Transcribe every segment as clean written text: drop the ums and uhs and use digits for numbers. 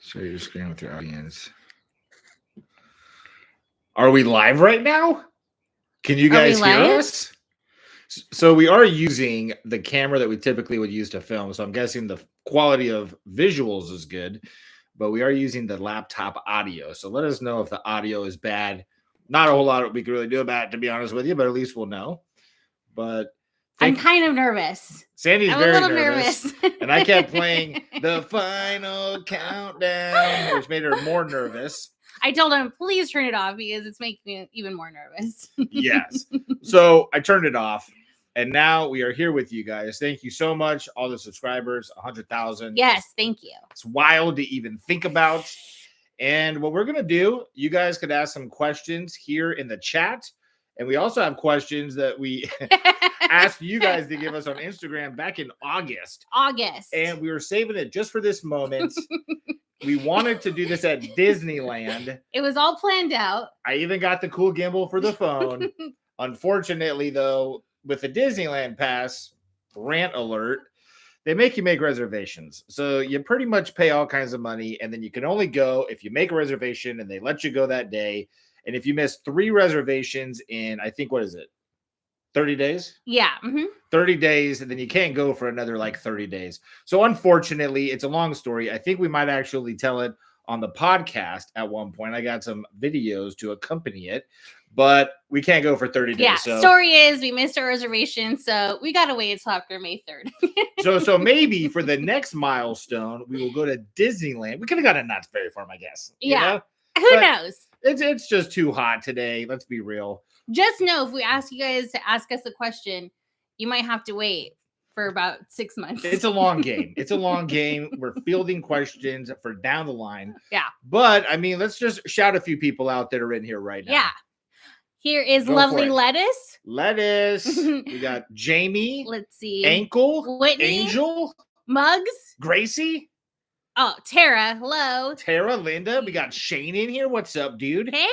Share your screen with your audience. Are we live right now? Can you guys hear us? So we are using the camera that we typically would use to film. So I'm guessing the quality of visuals is good, but we are using the laptop audio. So let us know if the audio is bad. Not a whole lot we can really do about it, to be honest with you, but at least we'll know. But I'm kind of nervous. Sandy's very a little nervous. And I kept playing the final countdown, which made her more nervous. I told him, please turn it off because it's making me even more nervous. Yes. So I turned it off. And now we are here with you guys. Thank you so much. All the subscribers, 100,000. Yes, thank you. It's wild to even think about. And what we're going to do, you guys could ask some questions here in the chat. And we also have questions that we asked you guys to give us on Instagram back in August. And we were saving it just for this moment. We wanted to do this at Disneyland. It was all planned out. I even got the cool gimbal for the phone. Unfortunately, though, with the Disneyland pass, rant alert, they make you make reservations. So you pretty much pay all kinds of money, and then you can only go if you make a reservation and they let you go that day. And if you miss 3 reservations in, I think, what is it? 30 days? Yeah. 30 days, and then you can't go for another like 30 days. So unfortunately, it's a long story. I think we might actually tell it on the podcast at one point. I got some videos to accompany it, but we can't go for 30 days. Yeah, so. Story is we missed our reservation, so we got to wait until after May 3rd. so maybe for the next milestone, we will go to Disneyland. We could have gotten Knott's Berry Farm, I guess. Yeah. Who knows? It's just too hot today. Let's be real. Just know if we ask you guys to ask us a question, you might have to wait for about 6 months. It's a long game. It's a long game. We're fielding questions for down the line. Yeah. But I mean, let's just shout a few people out that are in here right now. Yeah. Here is lovely Lettuce. We got Jamie. Let's see. Ankle. Whitney. Angel. Mugs. Gracie. Oh, Tara. Hello. Tara, Linda. We got Shane in here. What's up, dude? Hey.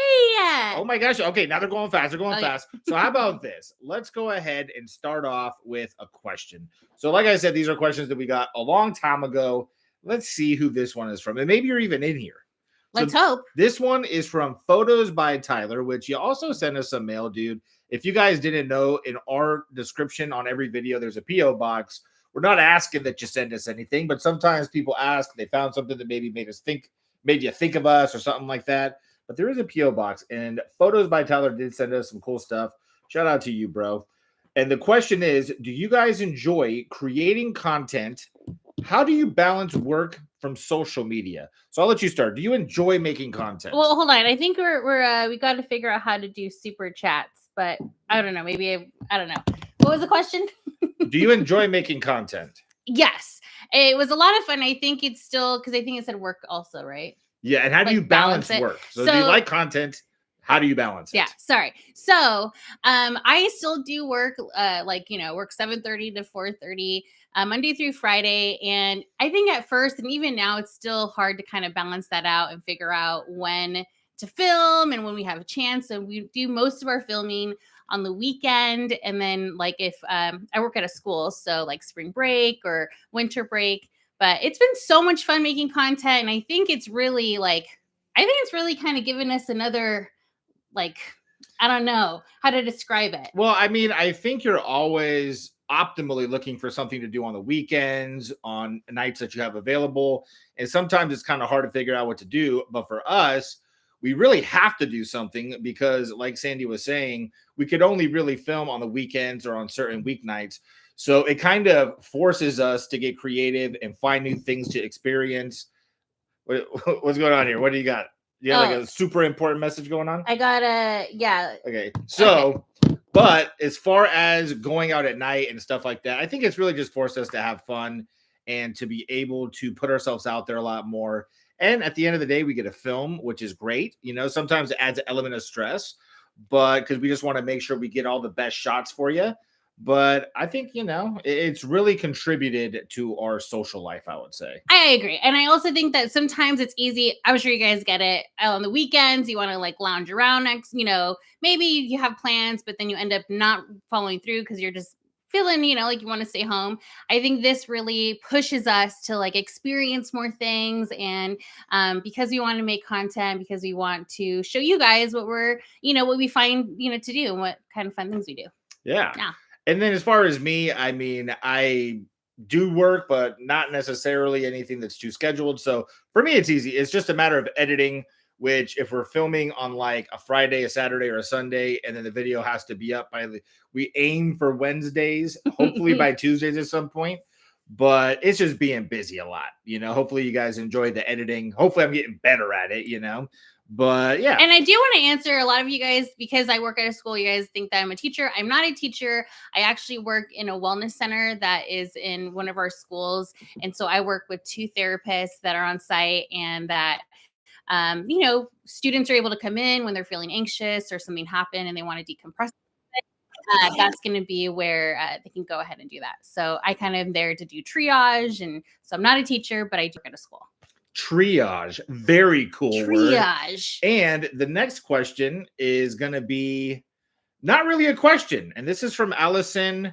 Oh my gosh. Okay, now they're going fast. Fast. So how about this? Let's go ahead and start off with a question. So like I said, these are questions that we got a long time ago. Let's see who this one is from. And maybe you're even in here. Let's hope. This one is from Photos by Tyler, which you also sent us some mail, dude. If you guys didn't know, in our description on every video, there's a P.O. box. We're not asking that you send us anything, but sometimes people ask, they found something that maybe made you think of us or something like that. But there is a P.O. box, and Photos by Tyler did send us some cool stuff. Shout out to you, bro. And the question is, do you guys enjoy creating content? How do you balance work from social media? So I'll let you start. Do you enjoy making content? Well, hold on. I think we got to figure out how to do super chats, but I don't know. Maybe I don't know. What was the question? Do you enjoy making content? Yes. It was a lot of fun. I think it's still, because I think it said work also, right? Yeah. And how do you balance work? So do you like content? How do you balance it? Yeah, sorry. So I still do work work 7:30 to 4:30 Monday through Friday. And I think at first, and even now, it's still hard to kind of balance that out and figure out when to film and when we have a chance. So we do most of our filming on the weekend. And then like if I work at a school, so like spring break or winter break. But it's been so much fun making content. And I think it's really kind of given us another, like, I don't know how to describe it. Well, I mean, I think you're always optimally looking for something to do on the weekends, on nights that you have available. And sometimes it's kind of hard to figure out what to do. But for us, we really have to do something because, like Sandy was saying, we could only really film on the weekends or on certain weeknights. So it kind of forces us to get creative and find new things to experience. What's going on here? What do you got? You have like a super important message going on? I got yeah. Okay. So, but as far as going out at night and stuff like that, I think it's really just forced us to have fun and to be able to put ourselves out there a lot more. And at the end of the day, we get a film, which is great. You know, sometimes it adds an element of stress, but because we just want to make sure we get all the best shots for you. But I think, you know, it's really contributed to our social life, I would say. I agree. And I also think that sometimes it's easy. I'm sure you guys get it. On the weekends, you want to like lounge around next, maybe you have plans, but then you end up not following through because you're just feeling, like you want to stay home. I think this really pushes us to like experience more things. And because we want to make content, because we want to show you guys what what we find, to do and what kind of fun things we do. Yeah. Yeah. And then as far as me, I mean, I do work, but not necessarily anything that's too scheduled. So for me, it's easy. It's just a matter of editing, which if we're filming on like a Friday, a Saturday, or a Sunday, and then the video has to be up we aim for Wednesdays, hopefully by Tuesdays at some point. But it's just being busy a lot, Hopefully you guys enjoy the editing. Hopefully I'm getting better at it. But yeah. And I do want to answer a lot of you guys, because I work at a school. You guys think that I'm a teacher. I'm not a teacher. I actually work in a wellness center that is in one of our schools. And so I work with 2 therapists that are on site, and that, students are able to come in when they're feeling anxious or something happened and they want to decompress. That's going to be where they can go ahead and do that. So I kind of am there to do triage. And so I'm not a teacher, but I do work at a school. Triage. Very cool. Triage. Word. And the next question is going to be not really a question. And this is from Allison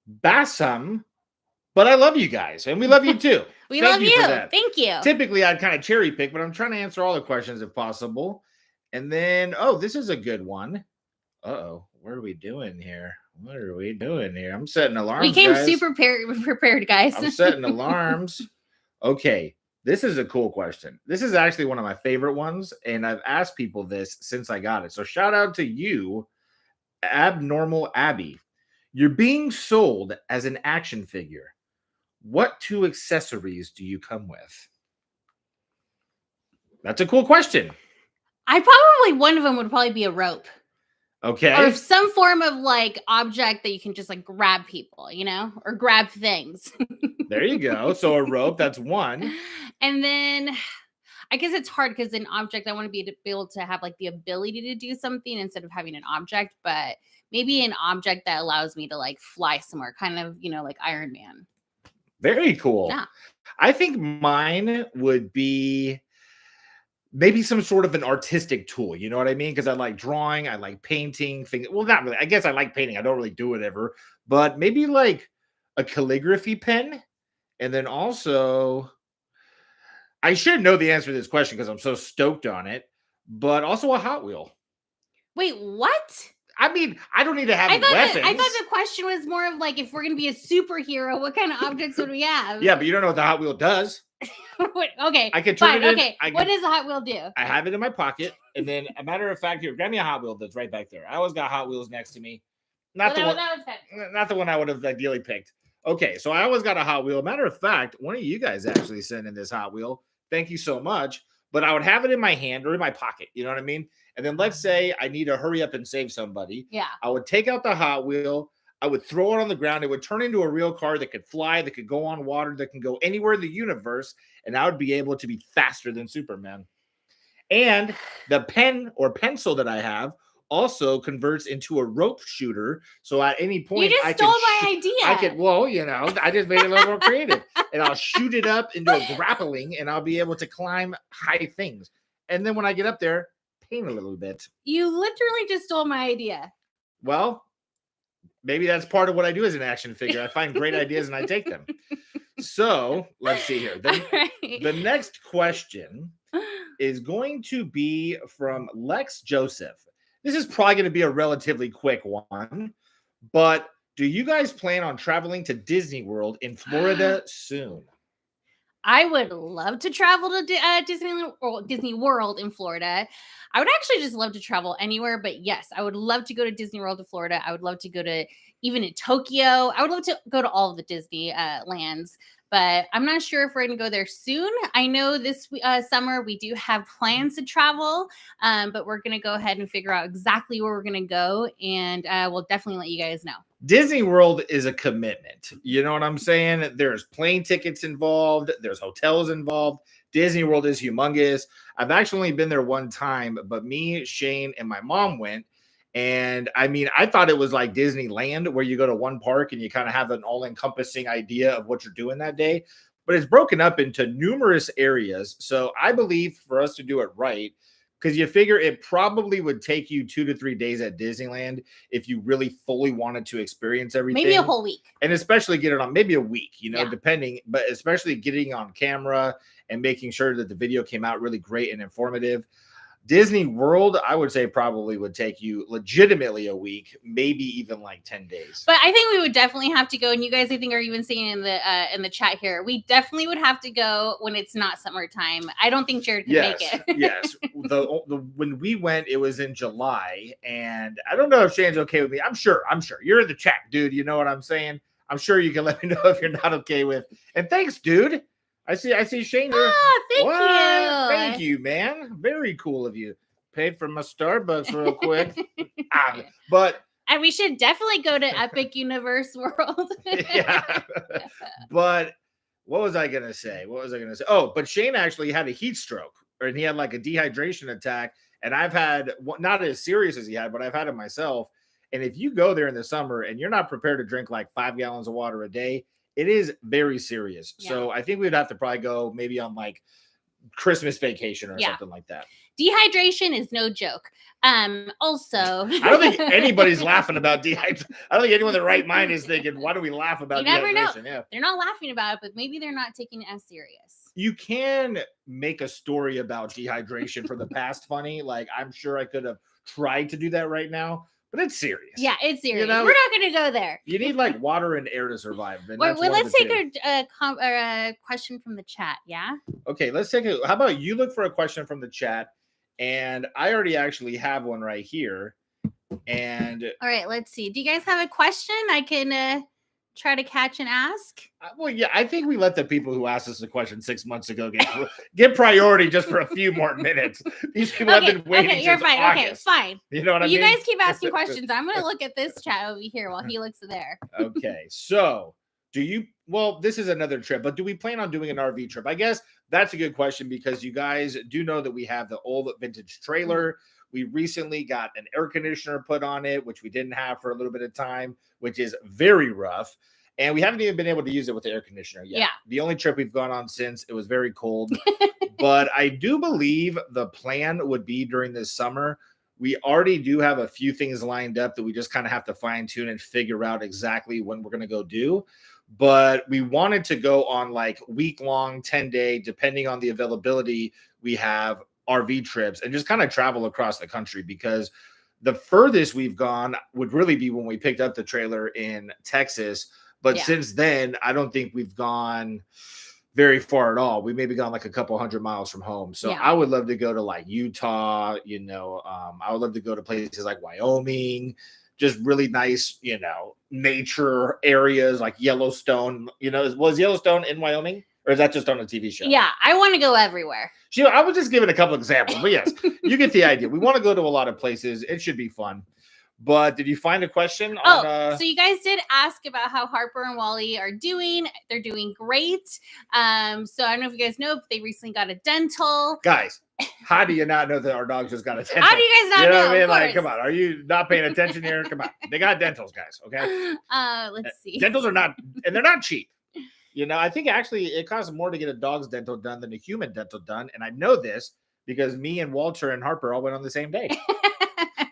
Bassam. But I love you guys, and we love you too. We love you. Thank you. Typically, I'd kind of cherry pick, but I'm trying to answer all the questions if possible. And then, this is a good one. What are we doing here? I'm setting alarms. We came guys. super prepared, guys. I'm setting alarms. Okay. This is a cool question. This is actually one of my favorite ones, and I've asked people this since I got it. So shout out to you, Abnormal Abby. You're being sold as an action figure. What 2 accessories do you come with? That's a cool question. One of them would probably be a rope. Okay. Or some form of like object that you can just like grab people, or grab things. There you go. So a rope, that's one. And then I guess it's hard because an object, I want to be able to have like the ability to do something instead of having an object, but maybe an object that allows me to like fly somewhere, kind of, like Iron Man. Very cool. Yeah. I think mine would be maybe some sort of an artistic tool. You know what I mean? Because I like drawing, I like painting things. Well, not really. I guess I like painting. I don't really do it ever, but maybe like a calligraphy pen. And then also, I should know the answer to this question because I'm so stoked on it, but also a Hot Wheel. Wait, what? I mean, I don't need to have weapons. I thought the question was more of like, if we're going to be a superhero, what kind of objects would we have? Yeah, but you don't know what the Hot Wheel does. Wait, okay. I can turn it in. Okay. What does a Hot Wheel do? I have it in my pocket. And then, a matter of fact, here, grab me a Hot Wheel that's right back there. I always got Hot Wheels next to me. Not the one I would have ideally picked. Okay, so I always got a Hot Wheel. Matter of fact, one of you guys actually sent in this Hot Wheel. Thank you so much. But I would have it in my hand or in my pocket. You know what I mean? And then let's say I need to hurry up and save somebody. Yeah. I would take out the Hot Wheel. I would throw it on the ground. It would turn into a real car that could fly, that could go on water, that can go anywhere in the universe. And I would be able to be faster than Superman. And the pen or pencil that I have also converts into a rope shooter. So at any point, you just stole my idea. I just made it a little more creative. And I'll shoot it up into a grappling, and I'll be able to climb high things. And then when I get up there, paint a little bit. You literally just stole my idea. Well, maybe that's part of what I do as an action figure. I find great ideas and I take them. So let's see here. The next question is going to be from Lex Joseph. This is probably going to be a relatively quick one, but do you guys plan on traveling to Disney World in Florida soon? I would love to travel to Disneyland or Disney World in Florida. I would actually just love to travel anywhere, but yes, I would love to go to Disney World in Florida. I would love to go to even in Tokyo. I would love to go to all of the Disney lands, but I'm not sure if we're going to go there soon. I know this summer we do have plans to travel, but we're going to go ahead and figure out exactly where we're going to go, and we'll definitely let you guys know. Disney World is a commitment. You know what I'm saying? There's plane tickets involved. There's hotels involved. Disney World is humongous. I've actually only been there one time, but me, Shane, and my mom went. And I mean, I thought it was like Disneyland where you go to one park and you kind of have an all-encompassing idea of what you're doing that day. But it's broken up into numerous areas. So I believe for us to do it right, because you figure it probably would take you 2 to 3 days at Disneyland if you really fully wanted to experience everything. Maybe a whole week. And especially get it on maybe a week, Yeah. depending, but especially getting on camera and making sure that the video came out really great and informative. Disney World, I would say probably would take you legitimately a week, maybe even like 10 days. But I think we would definitely have to go. And you guys, I think, are even saying in the chat here, we definitely would have to go when it's not summertime. I don't think Jared can make it. Yes. When we went, it was in July, and I don't know if Shane's okay with me. I'm sure. You're in the chat, dude. You know what I'm saying? I'm sure you can let me know if you're not okay with. And thanks, dude. I see Shane. Thank you. Thank you, man. Very cool of you. Paid for my Starbucks real quick. But and we should definitely go to Epic Universe World. Yeah. But what was I gonna say? Oh, but Shane actually had a heat stroke, and he had like a dehydration attack. And I've had not as serious as he had, but I've had it myself. And if you go there in the summer and you're not prepared to drink like 5 gallons of water a day, it is very serious. Yeah. So I think we'd have to probably go maybe on like Christmas vacation or something like that. Dehydration is no joke. Also, I don't think anybody's laughing about dehydration. I don't think anyone in the right mind is thinking, why do we laugh about dehydration? You never know. Yeah. They're not laughing about it, but maybe they're not taking it as serious. You can make a story about dehydration from the past funny. Like, I'm sure I could have tried to do that right now. But it's serious. Yeah, it's serious. We're not going to go there. You need like water and air to survive. Let's take a question from the chat. Yeah. Okay, let's take how about you look for a question from the chat, and I already actually have one right here. And all right, let's see. Do you guys have a question I can try to catch and ask? Well, yeah, I think we let the people who asked us a question 6 months ago get priority just for a few more minutes. These people have been waiting. Okay, you're fine. August. Okay, fine. You know what I mean? You guys keep asking questions. I'm going to look at this chat over here while he looks there. Okay, so this is another trip, but do we plan on doing an RV trip? I guess that's a good question because you guys do know that we have the old vintage trailer. We recently got an air conditioner put on it, which we didn't have for a little bit of time, which is very rough. And we haven't even been able to use it with the air conditioner yet. Yeah. The only trip we've gone on since, it was very cold. But I do believe the plan would be during this summer. We already do have a few things lined up that we just kind of have to fine tune and figure out exactly when we're going to go do. But we wanted to go on like week-long, 10-day, depending on the availability we have, RV trips and just kind of travel across the country, because the furthest we've gone would really be when we picked up the trailer in Texas. But since then, I don't think we've gone very far at all. We maybe gone like a couple 100 miles from home. So I would love to go to like Utah, I would love to go to places like Wyoming, just really nice, nature areas like Yellowstone. Was Yellowstone in Wyoming? Or is that just on a TV show? Yeah, I want to go everywhere. I was just giving a couple examples, but yes, you get the idea. We want to go to a lot of places. It should be fun. But did you find a question? So you guys did ask about how Harper and Wally are doing. They're doing great. So I don't know if you guys know, but they recently got a dental. Guys, how do you not know that our dog just got a dental? How do you guys not know? What I mean? Like, come on. Are you not paying attention here? Come on. They got dentals, guys. Okay. Let's see. Dentals are not, and they're not cheap. I think actually it costs more to get a dog's dental done than a human dental done. And I know this because me and Walter and Harper all went on the same day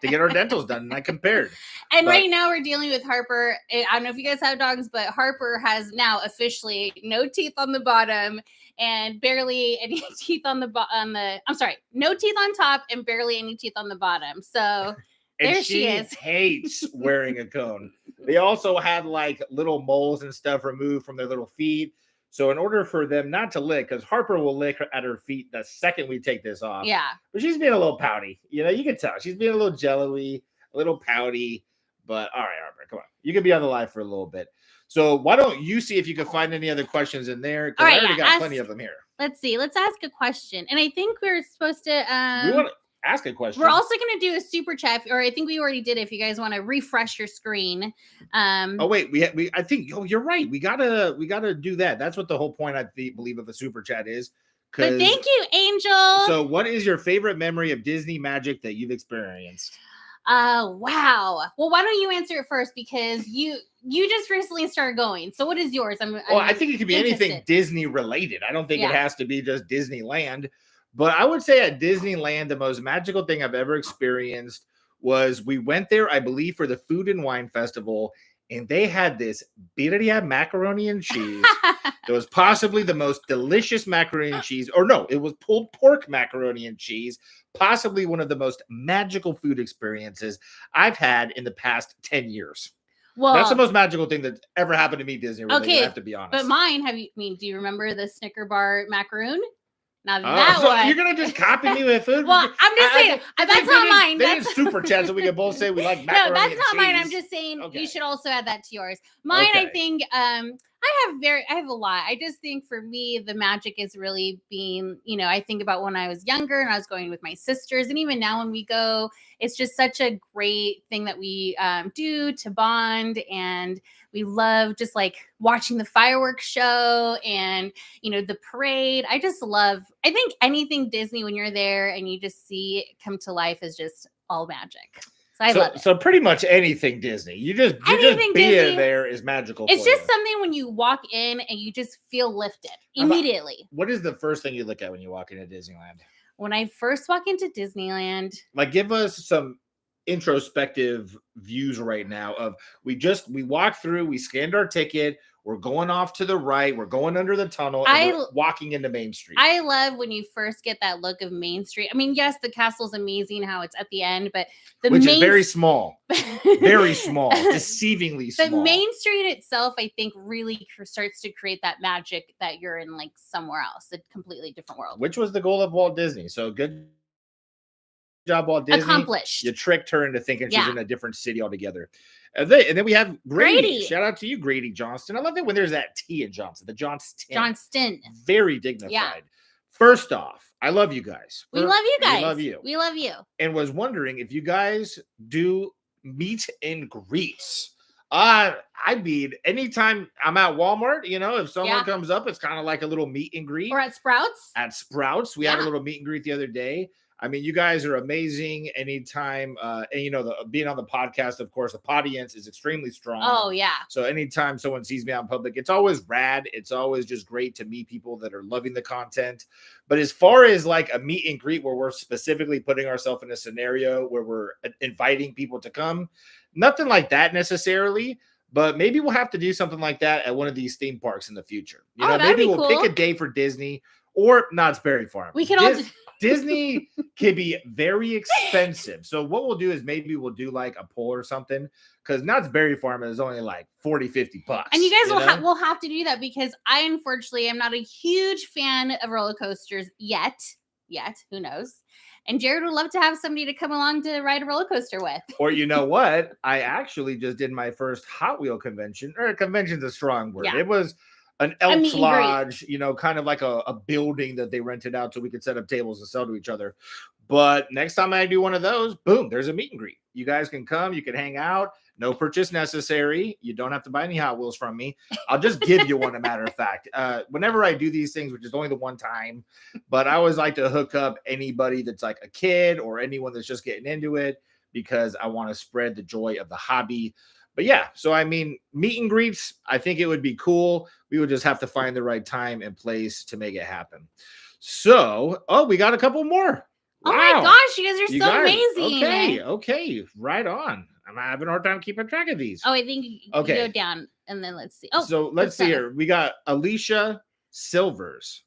to get our dentals done. And I compared. And right now we're dealing with Harper. I don't know if you guys have dogs, but Harper has now officially no teeth on the bottom and barely any teeth on no teeth on top and barely any teeth on the bottom. So and there she is. Hates wearing a cone. They also had like little moles and stuff removed from their little feet. So in order for them not to lick, because Harper will lick at her feet the second we take this off. Yeah. But she's being a little pouty. You can tell. She's being a little jello-y, a little pouty. But all right, Harper, come on. You can be on the live for a little bit. So why don't you see if you can find any other questions in there? Because I already got plenty of them here. Let's see. Let's ask a question. And I think we're supposed to... we want to ask a question. We're also going to do a super chat, or I think we already did it. If you guys want to refresh your screen. Oh wait, I think you're right. We gotta do that. That's what the whole point I believe of a super chat is. But thank you, Angel. So, what is your favorite memory of Disney magic that you've experienced? Wow. Well, why don't you answer it first, because you just recently started going. So, what is yours? I think it could be anything Disney related. I don't think it has to be just Disneyland. But I would say at Disneyland, the most magical thing I've ever experienced was we went there, I believe, for the Food and Wine Festival, and they had this birria macaroni and cheese. It was possibly the most delicious macaroni and cheese, or no, it was pulled pork macaroni and cheese, possibly one of the most magical food experiences I've had in the past 10 years. Well, that's the most magical thing that's ever happened to me, Disney. Really, okay, I have to be honest. But mine, do you remember the Snicker bar macaroon? Now that so one. You're gonna just copy me with food? Well, I'm just saying that's not mine. That's super chat, so we can both say we like macaroni. No, that's and not cheese. mine. I'm just saying you should also add that to yours. Mine, I think, I have a lot. I just think for me, the magic is really being, I think about when I was younger and I was going with my sisters, and even now when we go, it's just such a great thing that we do to bond, and we love just like watching the fireworks show and, the parade. I think anything Disney, when you're there and you just see it come to life, is just all magic. So I love it. So pretty much anything Disney. You just being there is magical. It's just something when you walk in and you just feel lifted immediately. What is the first thing you look at when you walk into Disneyland? When I first walk into Disneyland, like, give us some introspective views right now of we walk through, we scanned our ticket, we're going off to the right, we're going under the tunnel, and we're walking into Main Street. I love when you first get that look of Main Street. I mean, yes, the castle's amazing how it's at the end, but which is very small, very small, deceivingly small. The Main Street itself, I think, really starts to create that magic that you're in like somewhere else, a completely different world. Which was the goal of Walt Disney. So good job, Walt Disney. Accomplished. You tricked her into thinking she's in a different city altogether. And then we have Grady. Shout out to you, Grady Johnston. I love it when there's that T in Johnston. The Johnston. Very dignified. Yeah. First off, I love you guys. We love you guys. We love you. We love you. And was wondering if you guys do meet and greets. I mean, anytime I'm at Walmart, if someone comes up, it's kind of like a little meet and greet. Or at Sprouts. At Sprouts, we had a little meet and greet the other day. I mean, you guys are amazing anytime. And being on the podcast, of course, the audience is extremely strong. Oh, yeah. So anytime someone sees me out in public, it's always rad. It's always just great to meet people that are loving the content. But as far as like a meet and greet where we're specifically putting ourselves in a scenario where we're inviting people to come, nothing like that necessarily. But maybe we'll have to do something like that at one of these theme parks in the future. Maybe we'll pick a day for Disney or Knott's Berry Farm. We can all Disney can be very expensive. So what we'll do is maybe we'll do like a poll or something, because Knott's Berry Farm is only like $40-$50. And you guys will have to do that, because I unfortunately am not a huge fan of roller coasters yet. Who knows? And Jared would love to have somebody to come along to ride a roller coaster with. Or you know what? I actually just did my first Hot Wheel convention. Or convention's a strong word. Yeah. It was an Elks Lodge, kind of like a building that they rented out so we could set up tables and sell to each other. But next time I do one of those, boom, there's a meet and greet. You guys can come, you can hang out, no purchase necessary. You don't have to buy any Hot Wheels from me. I'll just give you one, a matter of fact. Whenever I do these things, which is only the one time, but I always like to hook up anybody that's like a kid or anyone that's just getting into it, because I want to spread the joy of the hobby. But yeah, so I mean, meet and greets, I think it would be cool. We would just have to find the right time and place to make it happen. So, we got a couple more. Wow. Oh my gosh, you guys are amazing. Okay, right on. I'm having a hard time keeping track of these. Oh, I think you go down and then let's see. Oh, so let's see here. We got Alicia Silvers.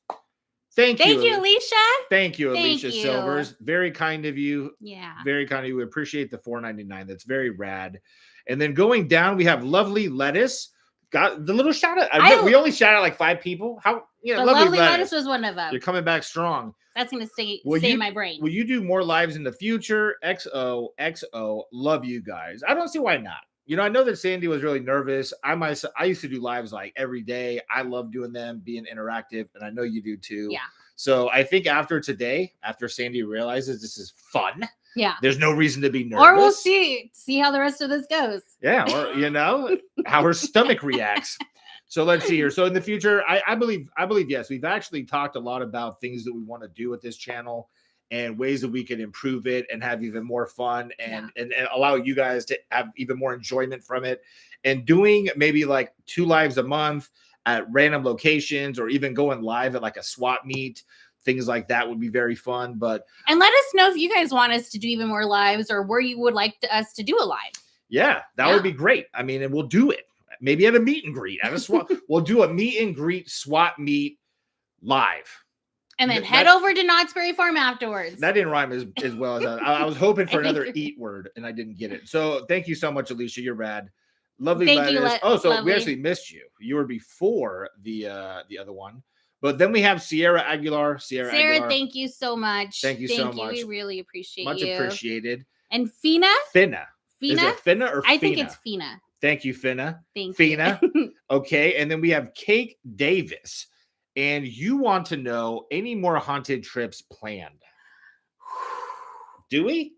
Thank you, Alicia. Thank you, Alicia Silvers. Very kind of you. Yeah. Very kind of you. We appreciate the $4.99. That's very rad. And then going down, we have Lovely Lettuce. Got the little shout out. We only shout out like 5 people. Lovely Lettuce was one of them. You're coming back strong. That's going to stay in my brain. Will you do more lives in the future? XOXO. Love you guys. I don't see why not. I know that Sandy was really nervous. I used to do lives like every day. I love doing them, being interactive, and I know you do too. Yeah. So I think after today, after Sandy realizes this is fun, there's no reason to be nervous. Or we'll see how the rest of this goes. Yeah, or how her stomach reacts. So let's see here. So in the future, I believe yes, we've actually talked a lot about things that we want to do with this channel and ways that we can improve it and have even more fun and allow you guys to have even more enjoyment from it. And doing maybe like 2 lives a month at random locations, or even going live at like a swap meet things like that would be very fun. But And let us know if you guys want us to do even more lives or where you would like us to do a live. Yeah, that would be great. I mean, and we'll do it. Maybe at a meet and greet. At a SWAT, we'll do a meet and greet SWAT meet live. And then head over to Knott's Berry Farm afterwards. That didn't rhyme as well as I was hoping for another eat word, and I didn't get it. So thank you so much, Alicia. You're rad. Lovely lettuce. So we actually missed you. You were before the other one. But then we have Sierra Aguilar. Sierra Aguilar, thank you so much. Thank you so much. We really appreciate much you. Much appreciated. And Fina? Fina. Is it Fina or Fina? I think it's Fina. Thank you, Fina. Thank Fina. you. Okay, and then we have Cake Davis. And you want to know any more haunted trips planned? Do we?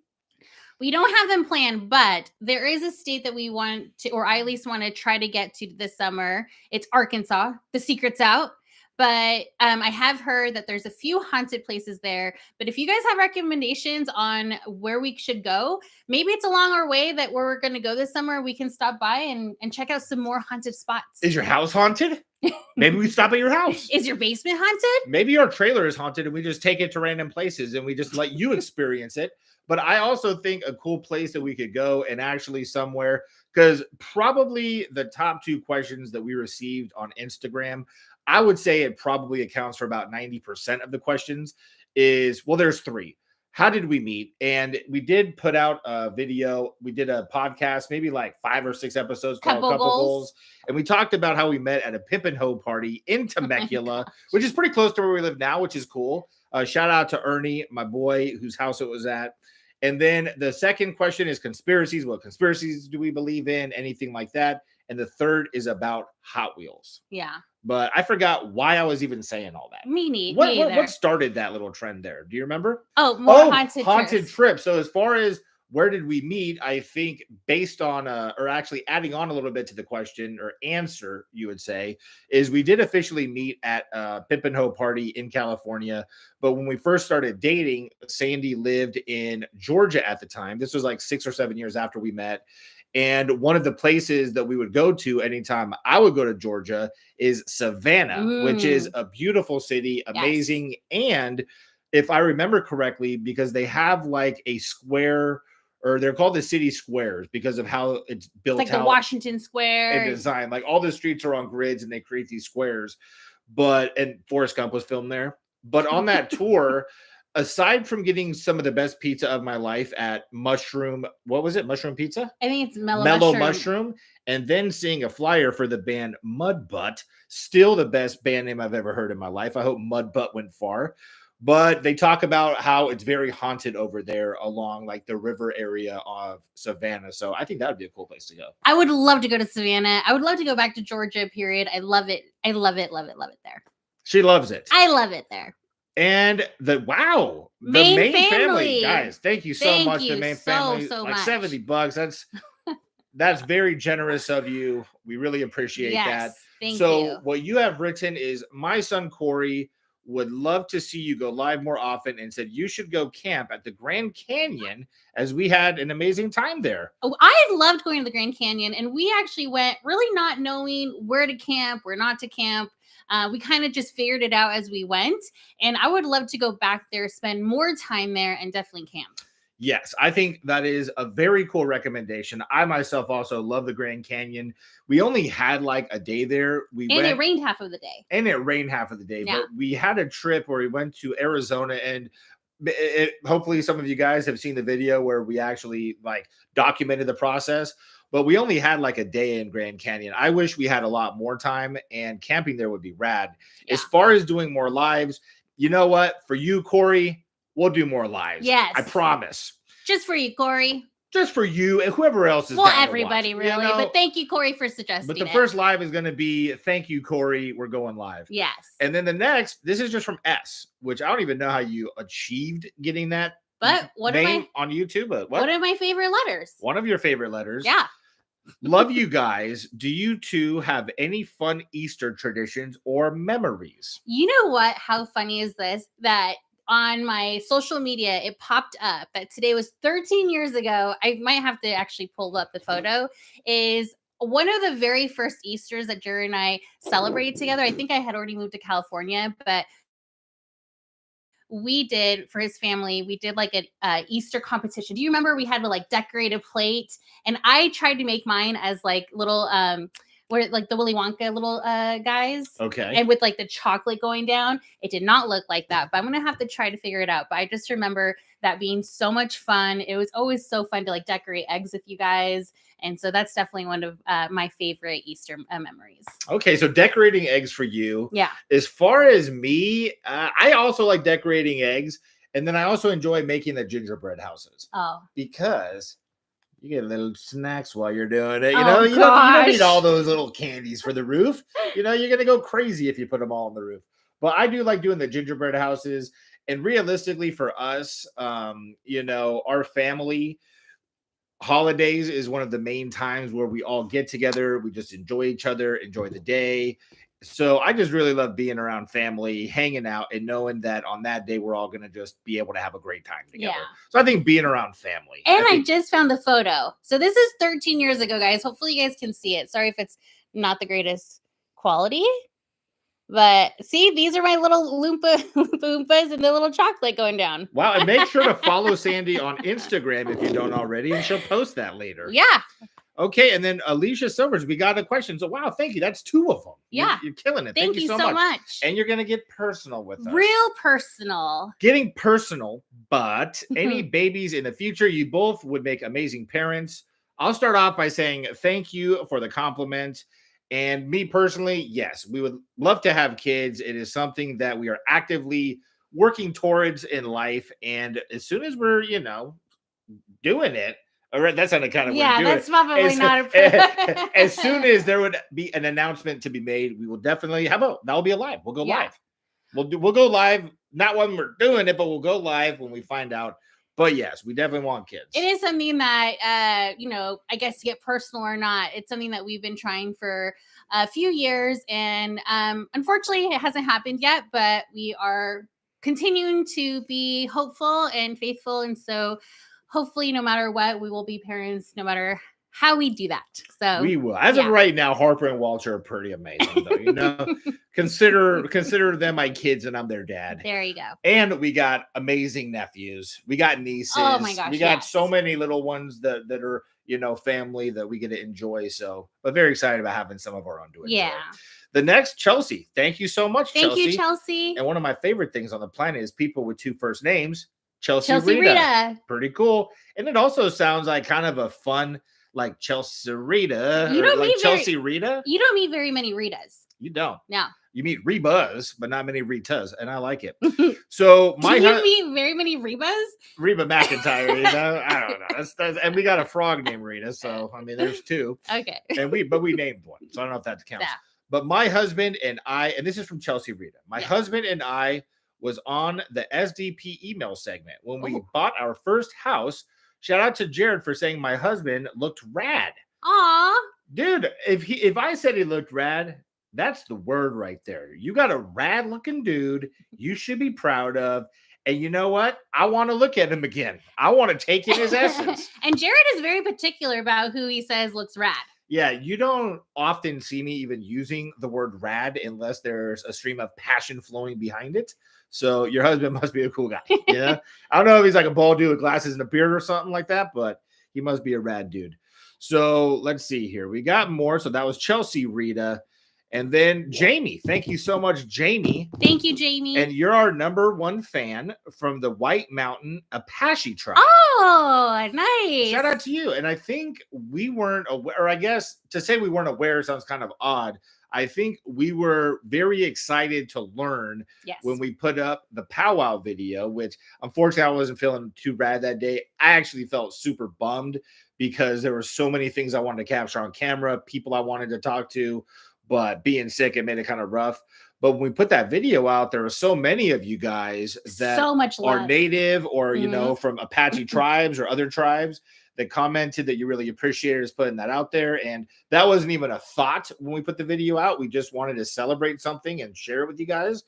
We don't have them planned, but there is a state that we want to, or I at least want to try to get to this summer. It's Arkansas. The secret's out. But I have heard that there's a few haunted places there. But if you guys have recommendations on where we should go, maybe it's along our way that where we're going to go this summer, we can stop by and check out some more haunted spots. Is your house haunted? Maybe we stop at your house. Is your basement haunted? Maybe our trailer is haunted and we just take it to random places and we just let you experience it. But I also think a cool place that we could go and actually somewhere, because probably the top 2 questions that we received on Instagram, I would say it probably accounts for about 90% of the questions is, well, there's 3. How did we meet? And we did put out a video. We did a podcast, maybe like 5 or 6 episodes called Couple Goals. And we talked about how we met at a Pimp and Hoe party in Temecula, which is pretty close to where we live now, which is cool. Shout out to Ernie, my boy, whose house it was at. And then the second question is conspiracies. What conspiracies do we believe in? Anything like that. And the third is about Hot Wheels. Yeah. But I forgot why I was even saying all that. Me neither. What started that little trend there? Do you remember? Oh, more haunted trips. So as far as where did we meet, I think based on, or actually adding on a little bit to the question or answer, you would say, is we did officially meet at a Pimp and Hoe party in California. But when we first started dating, Sandy lived in Georgia at the time. This was like 6 or 7 years after we met. And one of the places that we would go to anytime I would go to Georgia is Savannah, which is a beautiful city, amazing. Yes. And if I remember correctly, because they have like a square, or they're called the city squares because of how it's built out. Like the Washington Square. And design. Like all the streets are on grids and they create these squares. And Forrest Gump was filmed there. But on that tour, aside from getting some of the best pizza of my life at Mushroom, what was it? Mushroom Pizza? I think it's Mellow Mushroom. And then seeing a flyer for the band Mudbutt, still the best band name I've ever heard in my life. I hope Mudbutt went far. But they talk about how it's very haunted over there along like the river area of Savannah. So I think that would be a cool place to go. I would love to go to Savannah. I would love to go back to Georgia, period. I love it. I love it, love it, love it there. She loves it. I love it there. And the main family, guys, thank you so much. The main family, like much. $70. That's very generous of you. We really appreciate that. Thank you. What you have written is, my son Corey would love to see you go live more often and said you should go camp at the Grand Canyon as we had an amazing time there. Oh, I loved going to the Grand Canyon, and we actually went really not knowing where to camp, where not to camp. We kind of just figured it out as we went, and I would love to go back there, spend more time there, and definitely camp. Yes, I think that is a very cool recommendation. I myself also love the Grand Canyon. We only had like a day there. It rained half of the day. Yeah. But we had a trip where we went to Arizona, and hopefully some of you guys have seen the video where we actually like documented the process. But we only had like a day in Grand Canyon. I wish we had a lot more time, and camping there would be rad. Yeah. As far as doing more lives, you know what? For you, Corey, we'll do more lives. Yes. I promise. Just for you, Corey. Just for you and whoever else is well, everybody, really. You know? But thank you, Corey, for suggesting But the first live is going to be, thank you, Corey. We're going live. Yes. And then the next, this is just from S, which I don't even know how you achieved getting that name on YouTube. But one of my favorite letters. One of your favorite letters. Yeah. Love you guys. Do you two have any fun Easter traditions or memories? You know what? How funny is this? That on my social media, it popped up that today was 13 years ago. I might have to actually pull up the photo. Is one of the very first Easters that Jerry and I celebrated together. I think I had already moved to California, but we did for his family, we did like an Easter competition. Do you remember we had to like decorate a plate? And I tried to make mine as like little where like the Willy Wonka little guys. Okay. And with like the chocolate going down. It did not look like that, but I'm gonna have to try to figure it out. But I just remember that being so much fun. It was always so fun to like decorate eggs with you guys. And so that's definitely one of my favorite Easter memories. Okay, so decorating eggs for you. Yeah. As far as me, I also like decorating eggs. And then I also enjoy making the gingerbread houses. Oh. Because you get little snacks while you're doing it. You Oh, know, you don't need gosh. all those little candies for the roof. You know, you're going to go crazy if you put them all on the roof. But I do like doing the gingerbread houses. And realistically for us, you know, our family, holidays is one of the main times where we all get together. We just enjoy each other, enjoy the day. So I just really love being around family, hanging out, and knowing that on that day we're all going to just be able to have a great time together. Yeah. So I think being around family. And I think, just found the photo. So this is 13 years ago, guys. Hopefully you guys can see it. Sorry if it's not the greatest quality. But see, these are my little Loompas and the little chocolate going down. wow. And make sure to follow Sandy on Instagram if you don't already, and she'll post that later. Yeah. Okay. And then Alicia Silvers, we got a question. So, wow, thank you. That's 2 of them. Yeah. You're killing it. Thank you so much. And you're going to get personal with us. Real personal. Getting personal, but any babies in the future, you both would make amazing parents. I'll start off by saying thank you for the compliment. And me personally, yes, we would love to have kids. It is something that we are actively working towards in life. And as soon as we're, you know, doing it, all right, that's kind of yeah, that's probably not a as soon as there would be an announcement to be made, we will definitely that'll be live. We'll go live. We'll go live, not when we're doing it, but we'll go live when we find out. But yes, we definitely want kids. It is something that, you know, I guess to get personal or not, it's something that we've been trying for a few years. And unfortunately, it hasn't happened yet, but we are continuing to be hopeful and faithful. And so hopefully, no matter what, we will be parents, no matter how we do that. So we will. As of right now, Harper and Walter are pretty amazing, though. You know, consider them my kids, and I'm their dad. There you go. And we got amazing nephews. We got nieces. Oh my gosh, we got so many little ones that are, you know, family that we get to enjoy. So, but very excited about having some of our own to enjoy. Yeah. The next, Chelsea. Thank you so much, Thank Chelsea. you, Chelsea. And one of my favorite things on the planet is people with 2 first names. Chelsea Rita. Rita. Pretty cool. And it also sounds like kind of a fun, like Chelsea Rita. You don't meet Chelsea Rita. You don't meet very many Ritas. You don't. No. You meet Rebas, but not many Ritas, and I like it. So Do you meet very many Rebas? Reba McEntire, you know? I don't know. That's, and we got a frog named Rita, so I mean, there's 2. Okay. And we named one, so I don't know if that counts. Yeah. But my husband and I, and this is from Chelsea Rita. My husband and I was on the SDP email segment when we bought our first house. Shout out to Jared for saying my husband looked rad. Aw. Dude, if I said he looked rad, that's the word right there. You got a rad looking dude you should be proud of. And you know what? I want to look at him again. I want to take in his essence. And Jared is very particular about who he says looks rad. Yeah, you don't often see me even using the word rad unless there's a stream of passion flowing behind it. So your husband must be a cool guy. Yeah. I don't know if he's like a bald dude with glasses and a beard or something like that, but he must be a rad dude. So let's see here. We got more. So that was Chelsea Rita. And then Jamie. Thank you so much, Jamie. Thank you, Jamie. And you're our #1 fan from the White Mountain Apache tribe. Oh, nice. Shout out to you. And I think we weren't aware, or I guess to say we weren't aware sounds kind of odd. I think we were very excited to learn when we put up the powwow video, which unfortunately I wasn't feeling too rad that day. I actually felt super bummed because there were so many things I wanted to capture on camera, people I wanted to talk to, but being sick, it made it kind of rough. But when we put that video out, there were so many of you guys that so much love. Are native or, you know, from Apache tribes or other tribes that commented that you really appreciated us putting that out there. And that wasn't even a thought when we put the video out. We just wanted to celebrate something and share it with you guys.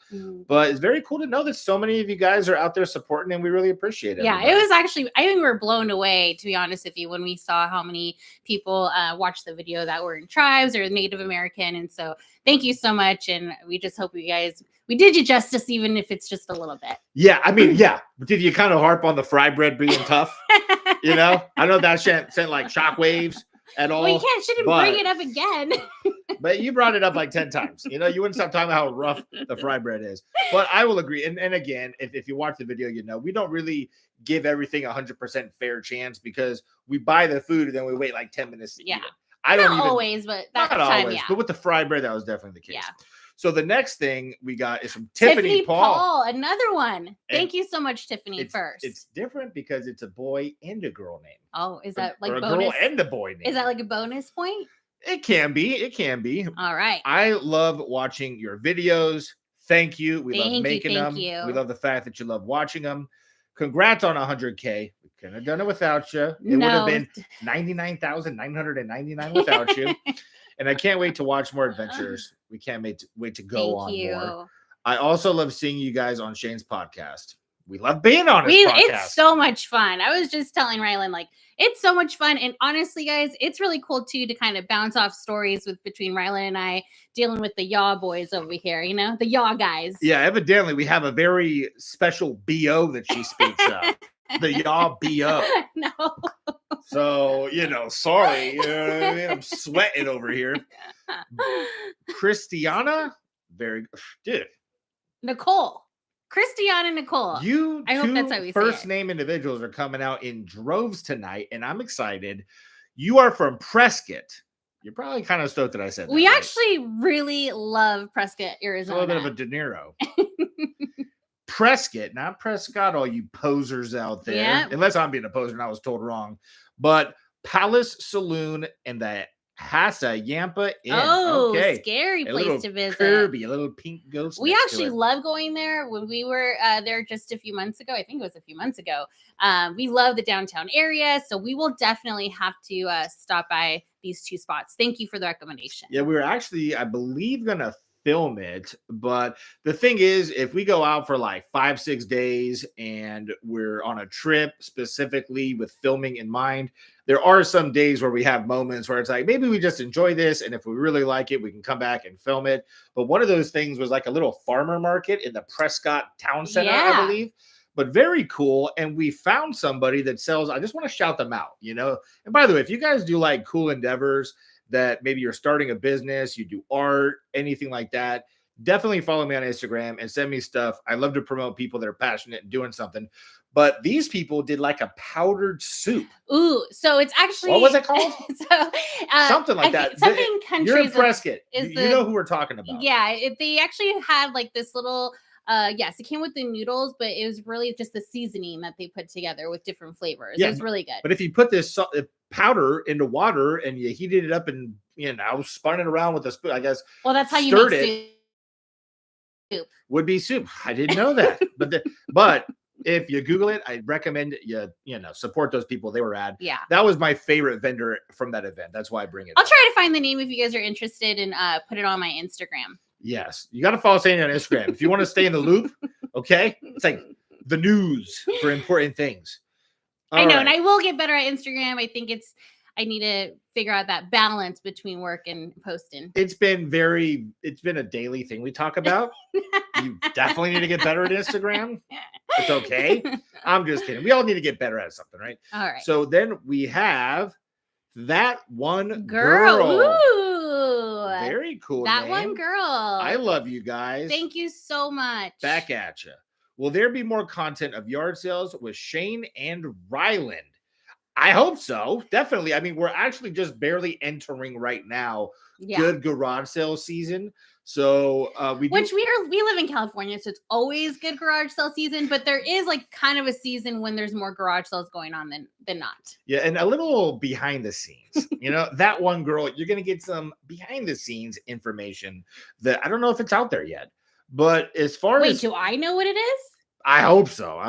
But it's very cool to know that so many of you guys are out there supporting, and we really appreciate it. Yeah, it was actually, I think we were blown away, to be honest with you, when we saw how many people watched the video that were in tribes or Native American. And so thank you so much. And we just hope you guys, we did you justice, even if it's just a little bit. Yeah, I mean, yeah. Did you kind of harp on the fry bread being tough? You know, I know that sent like shockwaves at all. Well, you shouldn't bring it up again. But you brought it up like 10 times. You know, you wouldn't stop talking about how rough the fry bread is. But I will agree. And again, if you watch the video, you know, we don't really give everything 100% fair chance, because we buy the food and then we wait like 10 minutes to eat it. I don't not always, but that not time, always. yeah. But with the fry bread, that was definitely the case. Yeah. So the next thing we got is from Tiffany Paul, another one. Thank you so much, Tiffany. First, it's different because it's a boy and a girl name. Oh, is that like or a bonus? girl and a boy name? Is that like a bonus point? It can be. It can be. All right. I love watching your videos. Thank you. We love making them. You. We love the fact that you love watching them. Congrats on 100K. We couldn't have done it without you. It would have been 99,999 without you. And I can't wait to watch more adventures. We can't wait to go on more. I also love seeing you guys on Shane's podcast. We love being on his podcast. It's so much fun. I was just telling Rylan, like, it's so much fun. And honestly, guys, it's really cool too to kind of bounce off stories between Rylan and I, dealing with the Yaw boys over here, you know, the Yaw guys. Yeah, evidently we have a very special BO that she speaks of. The Yaw BO. No. So, you know, sorry. You know what I mean? I'm sweating over here. Christiana? Very dude. Nicole. Christiana Nicole. I hope that's how we first say it. name individuals are coming out in droves tonight, and I'm excited. You are from Prescott. You're probably kind of stoked that I said that. We actually really love Prescott, Arizona. A little bit of a De Niro. Prescott, not Prescott, all you posers out there. Yeah. Unless I'm being a poser and I was told wrong. But Palace Saloon and the Hassa Yampa Inn. Oh, okay. Scary place to visit. Kirby, a little pink ghost. We actually love going there. When we were there just a few months ago, I think it was a few months ago, we love the downtown area. So we will definitely have to stop by these two spots. Thank you for the recommendation. Yeah, we were actually, I believe, going to film it. But the thing is, if we go out for like 5-6 days and we're on a trip specifically with filming in mind, there are some days where we have moments where it's like, maybe we just enjoy this, and if we really like it, we can come back and film it. But one of those things was like a little farmer market in the Prescott Town Center, I believe. But very cool. And we found somebody that sells, I just want to shout them out, you know. And by the way, if you guys do like cool endeavors, that maybe you're starting a business, you do art, anything like that, definitely follow me on Instagram and send me stuff. I love to promote people that are passionate and doing something. But these people did like a powdered soup. Ooh, so it's actually, what was it called? Something like that. Something countries. You're in Prescott. You know who we're talking about. Yeah, they actually had like this little. Yes, it came with the noodles, but it was really just the seasoning that they put together with different flavors. Yeah, it was really good. But if you put this powder into water and you heated it up and, you know, spun it around with a spoon, I guess. Well, that's how you make soup. Would be soup. I didn't know that. But if you Google it, I recommend you support those people. They were rad. Yeah. That was my favorite vendor from that event. That's why I bring it I'll up. try to find the name if you guys are interested and put it on my Instagram. Yes. You got to follow Sandy on Instagram. If you want to stay in the loop, okay? It's like the news for important things. I know, and I will get better at Instagram. I think I need to figure out that balance between work and posting. It's been a daily thing we talk about. You definitely need to get better at Instagram. It's okay. I'm just kidding. We all need to get better at something, right? All right. So then we have that one girl. Ooh. Very cool. That name. one girl. I love you guys. Thank you so much. Back at you. Will there be more content of yard sales with Shane and Ryland? I hope so. Definitely. I mean, we're actually just barely entering right now. Yeah. Good garage sale season. So we live in California, so it's always good garage sale season, but there is like kind of a season when there's more garage sales going on than not. Yeah, and a little behind the scenes. You know, that one girl, you're gonna get some behind the scenes information that I don't know if it's out there yet. But as far as do I know what it is? I hope so.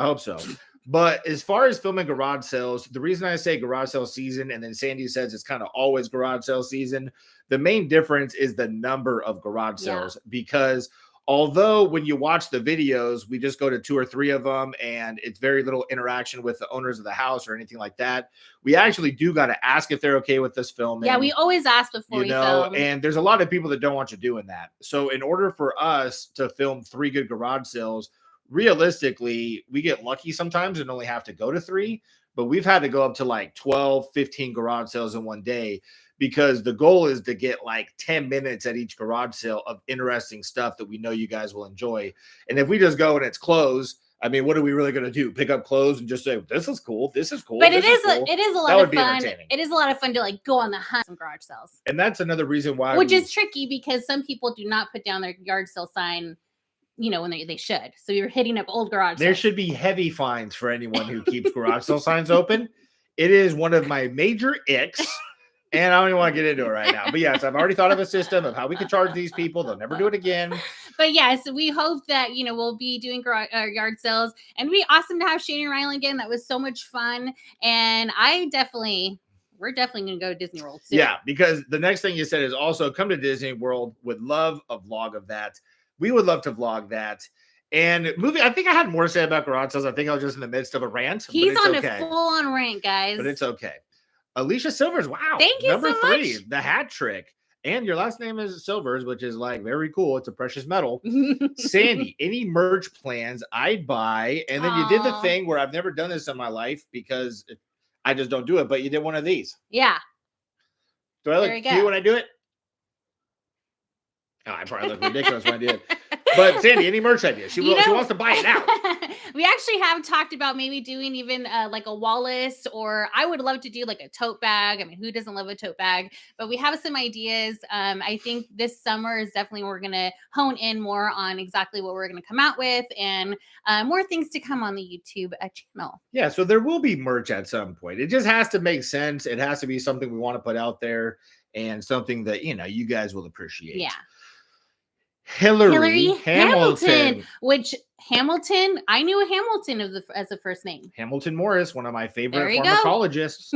But as far as filming garage sales, the reason I say garage sale season, and then Sandy says it's kind of always garage sale season, the main difference is the number of garage Yeah. sales. Because although when you watch the videos, we just go to 2 or 3 of them and it's very little interaction with the owners of the house or anything like that, we actually do got to ask if they're okay with us filming. Yeah, we always ask before we film. And there's a lot of people that don't want you doing that. So in order for us to film 3 good garage sales, realistically, we get lucky sometimes and only have to go to 3, but we've had to go up to like 12, 15 garage sales in one day, because the goal is to get like 10 minutes at each garage sale of interesting stuff that we know you guys will enjoy. And if we just go and it's clothes, I mean, what are we really going to do? Pick up clothes and just say, this is cool. This is cool. But it is a lot of fun. It is a lot of fun to like go on the hunt some garage sales. And that's another reason why. Which is tricky because some people do not put down their yard sale sign, you know, when they should. So you're hitting up old garage There sales. should be heavy fines for anyone who keeps garage sale signs open. It is one of my major icks. And I don't even want to get into it right now. But yes, I've already thought of a system of how we could charge these people. They'll never do it again. But yes, we hope that, you know, we'll be doing yard sales. And it'd be awesome to have Shane and Rylan again. That was so much fun. And we're definitely going to go to Disney World soon. Yeah, because the next thing you said is also come to Disney World. Would love a vlog of that. We would love to vlog that. And movie, I think I had more to say about garage sales. I think I was just in the midst of a rant. He's on a full-on rant, guys. But it's okay. Alicia Silvers, wow. Thank you Number so 3, much. the hat trick. And your last name is Silvers, which is like very cool. It's a precious metal. Sandy, any merch plans I'd buy? And then you did the thing where I've never done this in my life because I just don't do it, but you did one of these. Yeah. Do I look cute when I do it? Oh, I probably look ridiculous when I do it. But Sandy, any merch ideas? She wants to buy it now. We actually have talked about maybe doing even like a Wallace, or I would love to do like a tote bag. I mean, who doesn't love a tote bag? But we have some ideas. I think this summer is definitely we're going to hone in more on exactly what we're going to come out with, and more things to come on the YouTube channel. Yeah, so there will be merch at some point. It just has to make sense. It has to be something we want to put out there and something that, you know, you guys will appreciate. Yeah. Hillary Hamilton. Which Hamilton, I knew a Hamilton as a first name. Hamilton Morris, one of my favorite pharmacologists.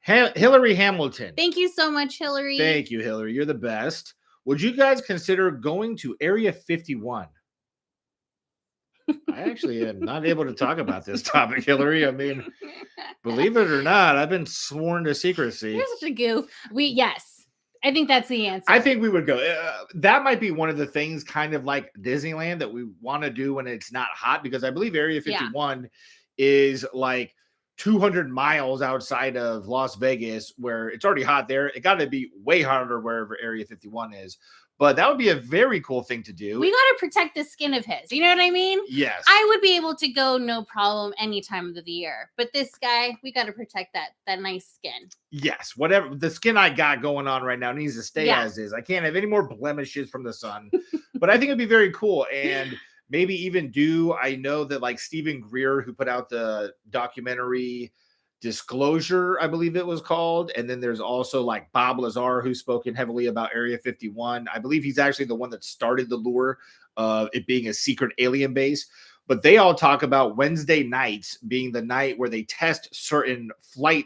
Hillary Hamilton. Thank you so much, Hillary. Thank you, Hillary. You're the best. Would you guys consider going to Area 51? I actually am not able to talk about this topic, Hillary. I mean, believe it or not, I've been sworn to secrecy. You're such a goof. Yes. I think that's the answer. I think we would go. That might be one of the things kind of like Disneyland that we want to do when it's not hot, because I believe Area 51 is like 200 miles outside of Las Vegas, where it's already hot there. It got to be way hotter wherever Area 51 is. But that would be a very cool thing to do. We got to protect the skin of his. You know what I mean? Yes. I would be able to go no problem any time of the year. But this guy, we got to protect that nice skin. Yes. Whatever. The skin I got going on right now needs to stay as is. I can't have any more blemishes from the sun. But I think it'd be very cool. And maybe even I know that like Stephen Greer, who put out the documentary Disclosure, I believe it was called, and then there's also like Bob Lazar, who's spoken heavily about Area 51. I believe he's actually the one that started the lure of it being a secret alien base. But they all talk about Wednesday nights being the night where they test certain flight,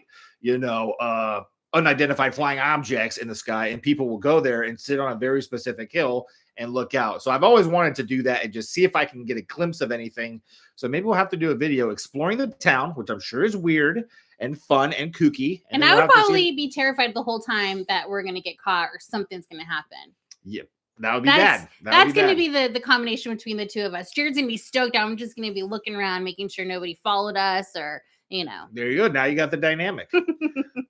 unidentified flying objects in the sky, and people will go there and sit on a very specific hill and look out. So I've always wanted to do that and just see if I can get a glimpse of anything. So maybe we'll have to do a video exploring the town, which I'm sure is weird and fun and kooky. And I would probably be terrified the whole time that we're going to get caught or something's going to happen. Yep. That would be bad. That's going to be the combination between the two of us. Jared's going to be stoked. I'm just going to be looking around, making sure nobody followed us or, There you go. Now you got the dynamic.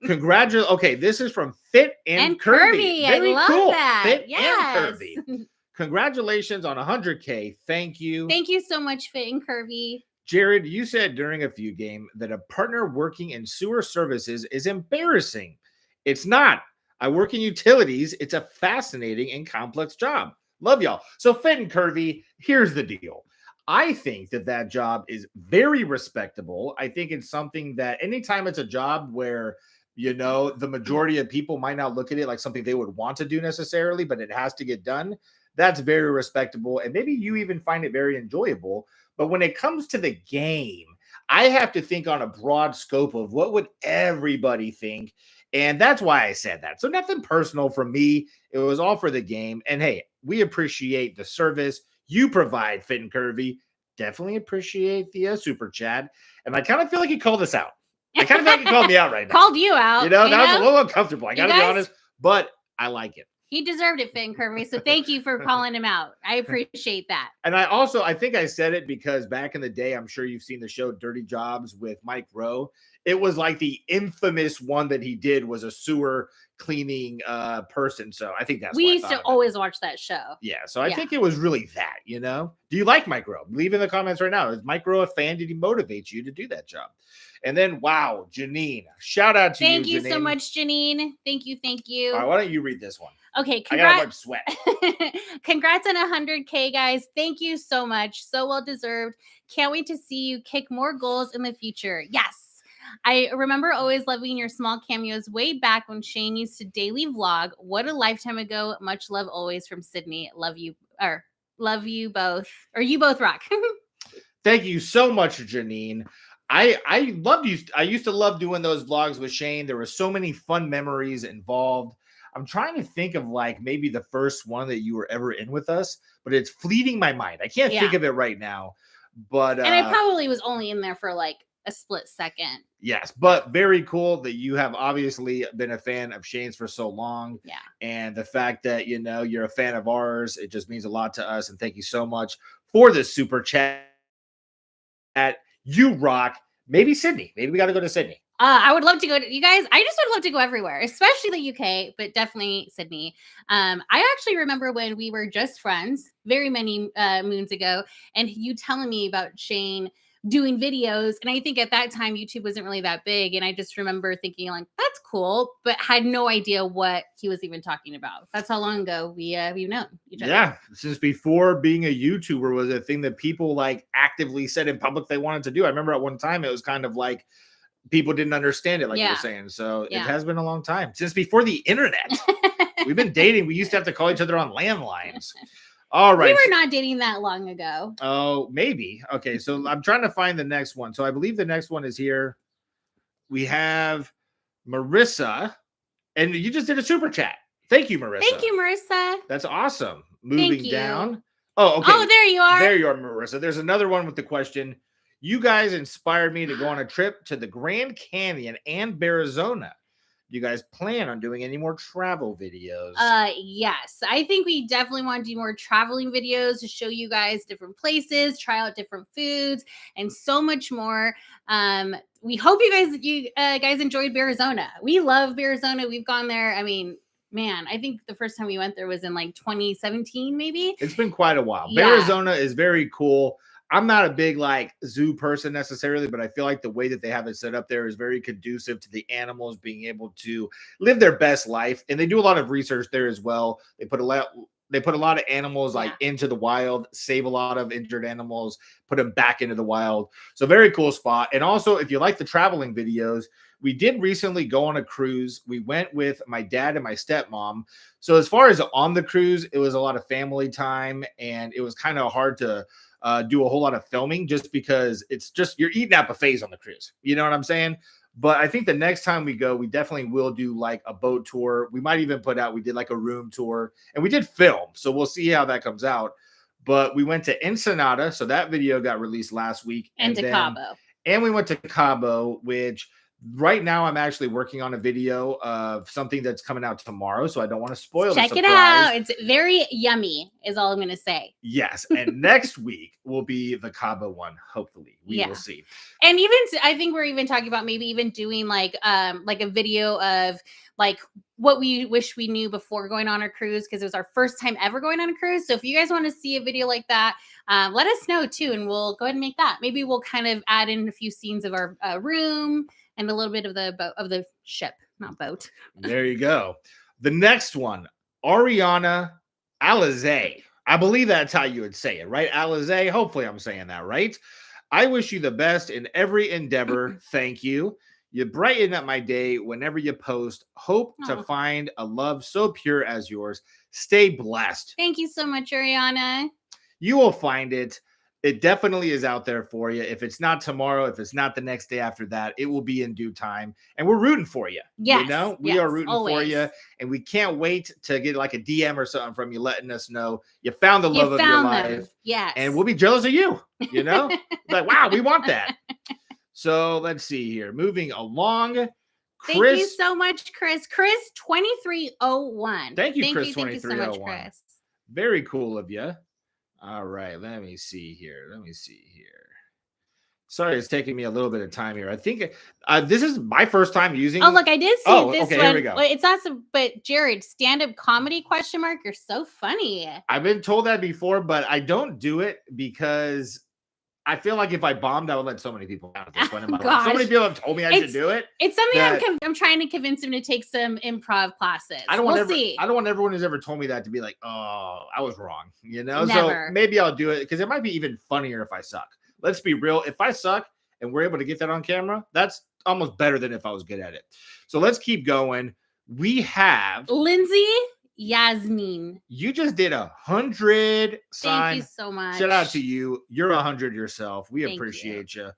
Congratulations. Okay, this is from Fit and Curvy. Very cool. That. Fit and Curvy. Congratulations on 100K. Thank you. Thank you so much, Fit and Curvy. Jared, you said during a few game that a partner working in sewer services is embarrassing. It's not. I work in utilities. It's a fascinating and complex job. Love y'all. So Fit and Curvy, here's the deal. I think that job is very respectable. I think it's something that anytime it's a job where, the majority of people might not look at it like something they would want to do necessarily, but it has to get done. That's very respectable. And maybe you even find it very enjoyable. But when it comes to the game, I have to think on a broad scope of what would everybody think. And that's why I said that. So nothing personal from me. It was all for the game. And hey, we appreciate the service you provide, Fit and Curvy. Definitely appreciate the super chat. And I kind of feel like he called us out. I kind of feel like he called me out right now. Called you out. That was a little uncomfortable. I got to be honest, but I like it. He deserved it, Fit and Curvy. So thank you for calling him out. I appreciate that. And I think I said it because back in the day, I'm sure you've seen the show Dirty Jobs with Mike Rowe. It was like the infamous one that he did was a sewer cleaning person. So I think that's we used to always watch that show. Yeah. So I think it was really that, Do you like Mike Rowe? Leave in the comments right now. Is Mike Rowe a fan? Did he motivate you to do that job? And then, wow, Janine. Shout out to you, Thank you so much, Janine. Thank you. All right, why don't you read this one? Okay, congrats. I gotta wipe sweat. Congrats on 100K, guys. Thank you so much. So well deserved. Can't wait to see you kick more goals in the future. Yes. I remember always loving your small cameos way back when Shane used to daily vlog. What a lifetime ago. Much love always from Sydney. Love you both. Or you both rock. Thank you so much, Janine. I loved you. I used to love doing those vlogs with Shane. There were so many fun memories involved. I'm trying to think of like maybe the first one that you were ever in with us, but it's fleeting my mind. I can't think of it right now. But and I probably was only in there for like a split second. Yes, but very cool that you have obviously been a fan of Shane's for so long. Yeah. And the fact that you're a fan of ours, it just means a lot to us. And thank you so much for the super chat. You rock. Maybe Sydney. Maybe we got to go to Sydney. I would love to go to you guys. I just would love to go everywhere, especially the UK, but definitely Sydney. I actually remember when we were just friends very many moons ago, and you telling me about Shane doing videos. And I think at that time, YouTube wasn't really that big. And I just remember thinking like, that's cool, but had no idea what he was even talking about. That's how long ago we've known each other. Yeah. Since before being a YouTuber was a thing that people like actively said in public they wanted to do. I remember at one time, it was kind of like, people didn't understand it, like you were saying. So it has been a long time since before the internet. We've been dating. We used to have to call each other on landlines. All right. We were not dating that long ago. Oh, maybe. Okay. So I'm trying to find the next one. So I believe the next one is here. We have Marissa, and you just did a super chat. Thank you, Marissa. Thank you, Marissa. That's awesome. Moving down. Oh, okay. Oh, there you are. There you are, Marissa. There's another one with the question. You guys inspired me to go on a trip to the Grand Canyon and Arizona. Do you guys plan on doing any more travel videos? Yes. I think we definitely want to do more traveling videos to show you guys different places, try out different foods, and so much more. We hope you guys enjoyed Arizona. We love Arizona. We've gone there. I mean, man, I think the first time we went there was in like 2017, maybe. It's been quite a while. Yeah. Arizona is very cool. I'm not a big like zoo person necessarily, but I feel like the way that they have it set up there is very conducive to the animals being able to live their best life. And they do a lot of research there as well. They put a lot of animals like into the wild, save a lot of injured animals, put them back into the wild. So very cool spot. And also, if you like the traveling videos, we did recently go on a cruise. We went with my dad and my stepmom. So as far as on the cruise, it was a lot of family time, and it was kind of hard to do a whole lot of filming just because it's just you're eating at buffets on the cruise. You know what I'm saying? But I think the next time we go, we definitely will do like a boat tour. We might even we did like a room tour, and we did film. So we'll see how that comes out. But we went to Ensenada. So that video got released last week. And to Cabo. And we went to Cabo, which right now I'm actually working on a video of something that's coming out tomorrow. So I don't want to spoil Check it out. It's very yummy is all I'm going to say. Yes. And next week will be the Cabo one. Hopefully we will see. And even, I think we're even talking about maybe even doing like a video of like what we wish we knew before going on our cruise, because it was our first time ever going on a cruise. So if you guys want to see a video like that, let us know too, and we'll go ahead and make that. Maybe we'll kind of add in a few scenes of our room and a little bit of the boat, of the ship, not boat. There you go. The next one, Ariana Alize. I believe that's how you would say it, right? Alize. Hopefully I'm saying that right. I wish you the best in every endeavor. Thank you. You brighten up my day whenever you post. Hope to find a love so pure as yours. Stay blessed. Thank you so much, Ariana. You will find it. It definitely is out there for you. If it's not tomorrow, if it's not the next day after that, it will be in due time. And we're rooting for you. You Yes, know, we yes, are rooting for always. you. And we can't wait to get like a DM or something from you letting us know you found the You love of your found them. life. Yes. And we'll be jealous of you. You know, like, wow, we want that. So let's see here. Moving along. Thank you Chris, so much, Chris. Chris 2301. thank you, Chris Thank you so much, 2301. Chris. Very cool of you. All right, let me see here. Sorry, it's taking me a little bit of time here. I think this is my first time using. Oh, look, I did see Oh, this okay, one. here we go. Well, it's awesome. But Jared, stand-up comedy question mark. You're so funny. I've been told that before, but I don't do it because I feel like if I bombed, I would let so many people down at this point in my life. So many people have told me I should do it. It's something that I'm trying to convince him to take some improv classes. I don't We'll want see. I don't want everyone who's ever told me that to be like, oh, I was wrong. You know, Never. so maybe I'll do it because it might be even funnier if I suck. Let's be real. If I suck and we're able to get that on camera, that's almost better than if I was good at it. So let's keep going. We have Lindsay Yasmin. You just did 100 sign. Thank you so much. Shout out to you. You're 100 yourself. We Thank appreciate you.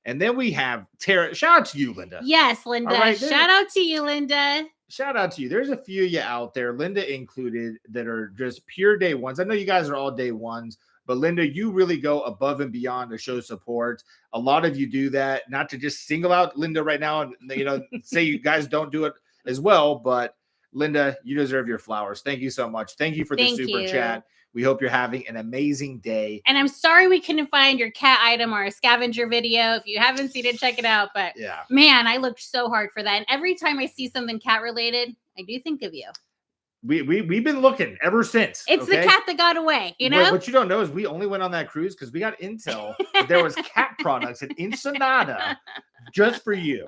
And then we have Tara. Shout out to you, Linda. Yes, Linda. Right, shout out to you, Linda. Shout out to you. There's a few of you out there, Linda included, that are just pure day ones. I know you guys are all day ones, but Linda, you really go above and beyond to show support. A lot of you do that, not to just single out Linda right now and say you guys don't do it as well, but Linda, you deserve your flowers. Thank you so much. Thank you for the super chat. We hope you're having an amazing day. And I'm sorry we couldn't find your cat item or a scavenger video. If you haven't seen it, check it out. But yeah, man, I looked so hard for that. And every time I see something cat related, I do think of you. We've been looking ever since. It's the cat that got away, you know? What you don't know is we only went on that cruise because we got intel that there was cat products in Ensenada just for you.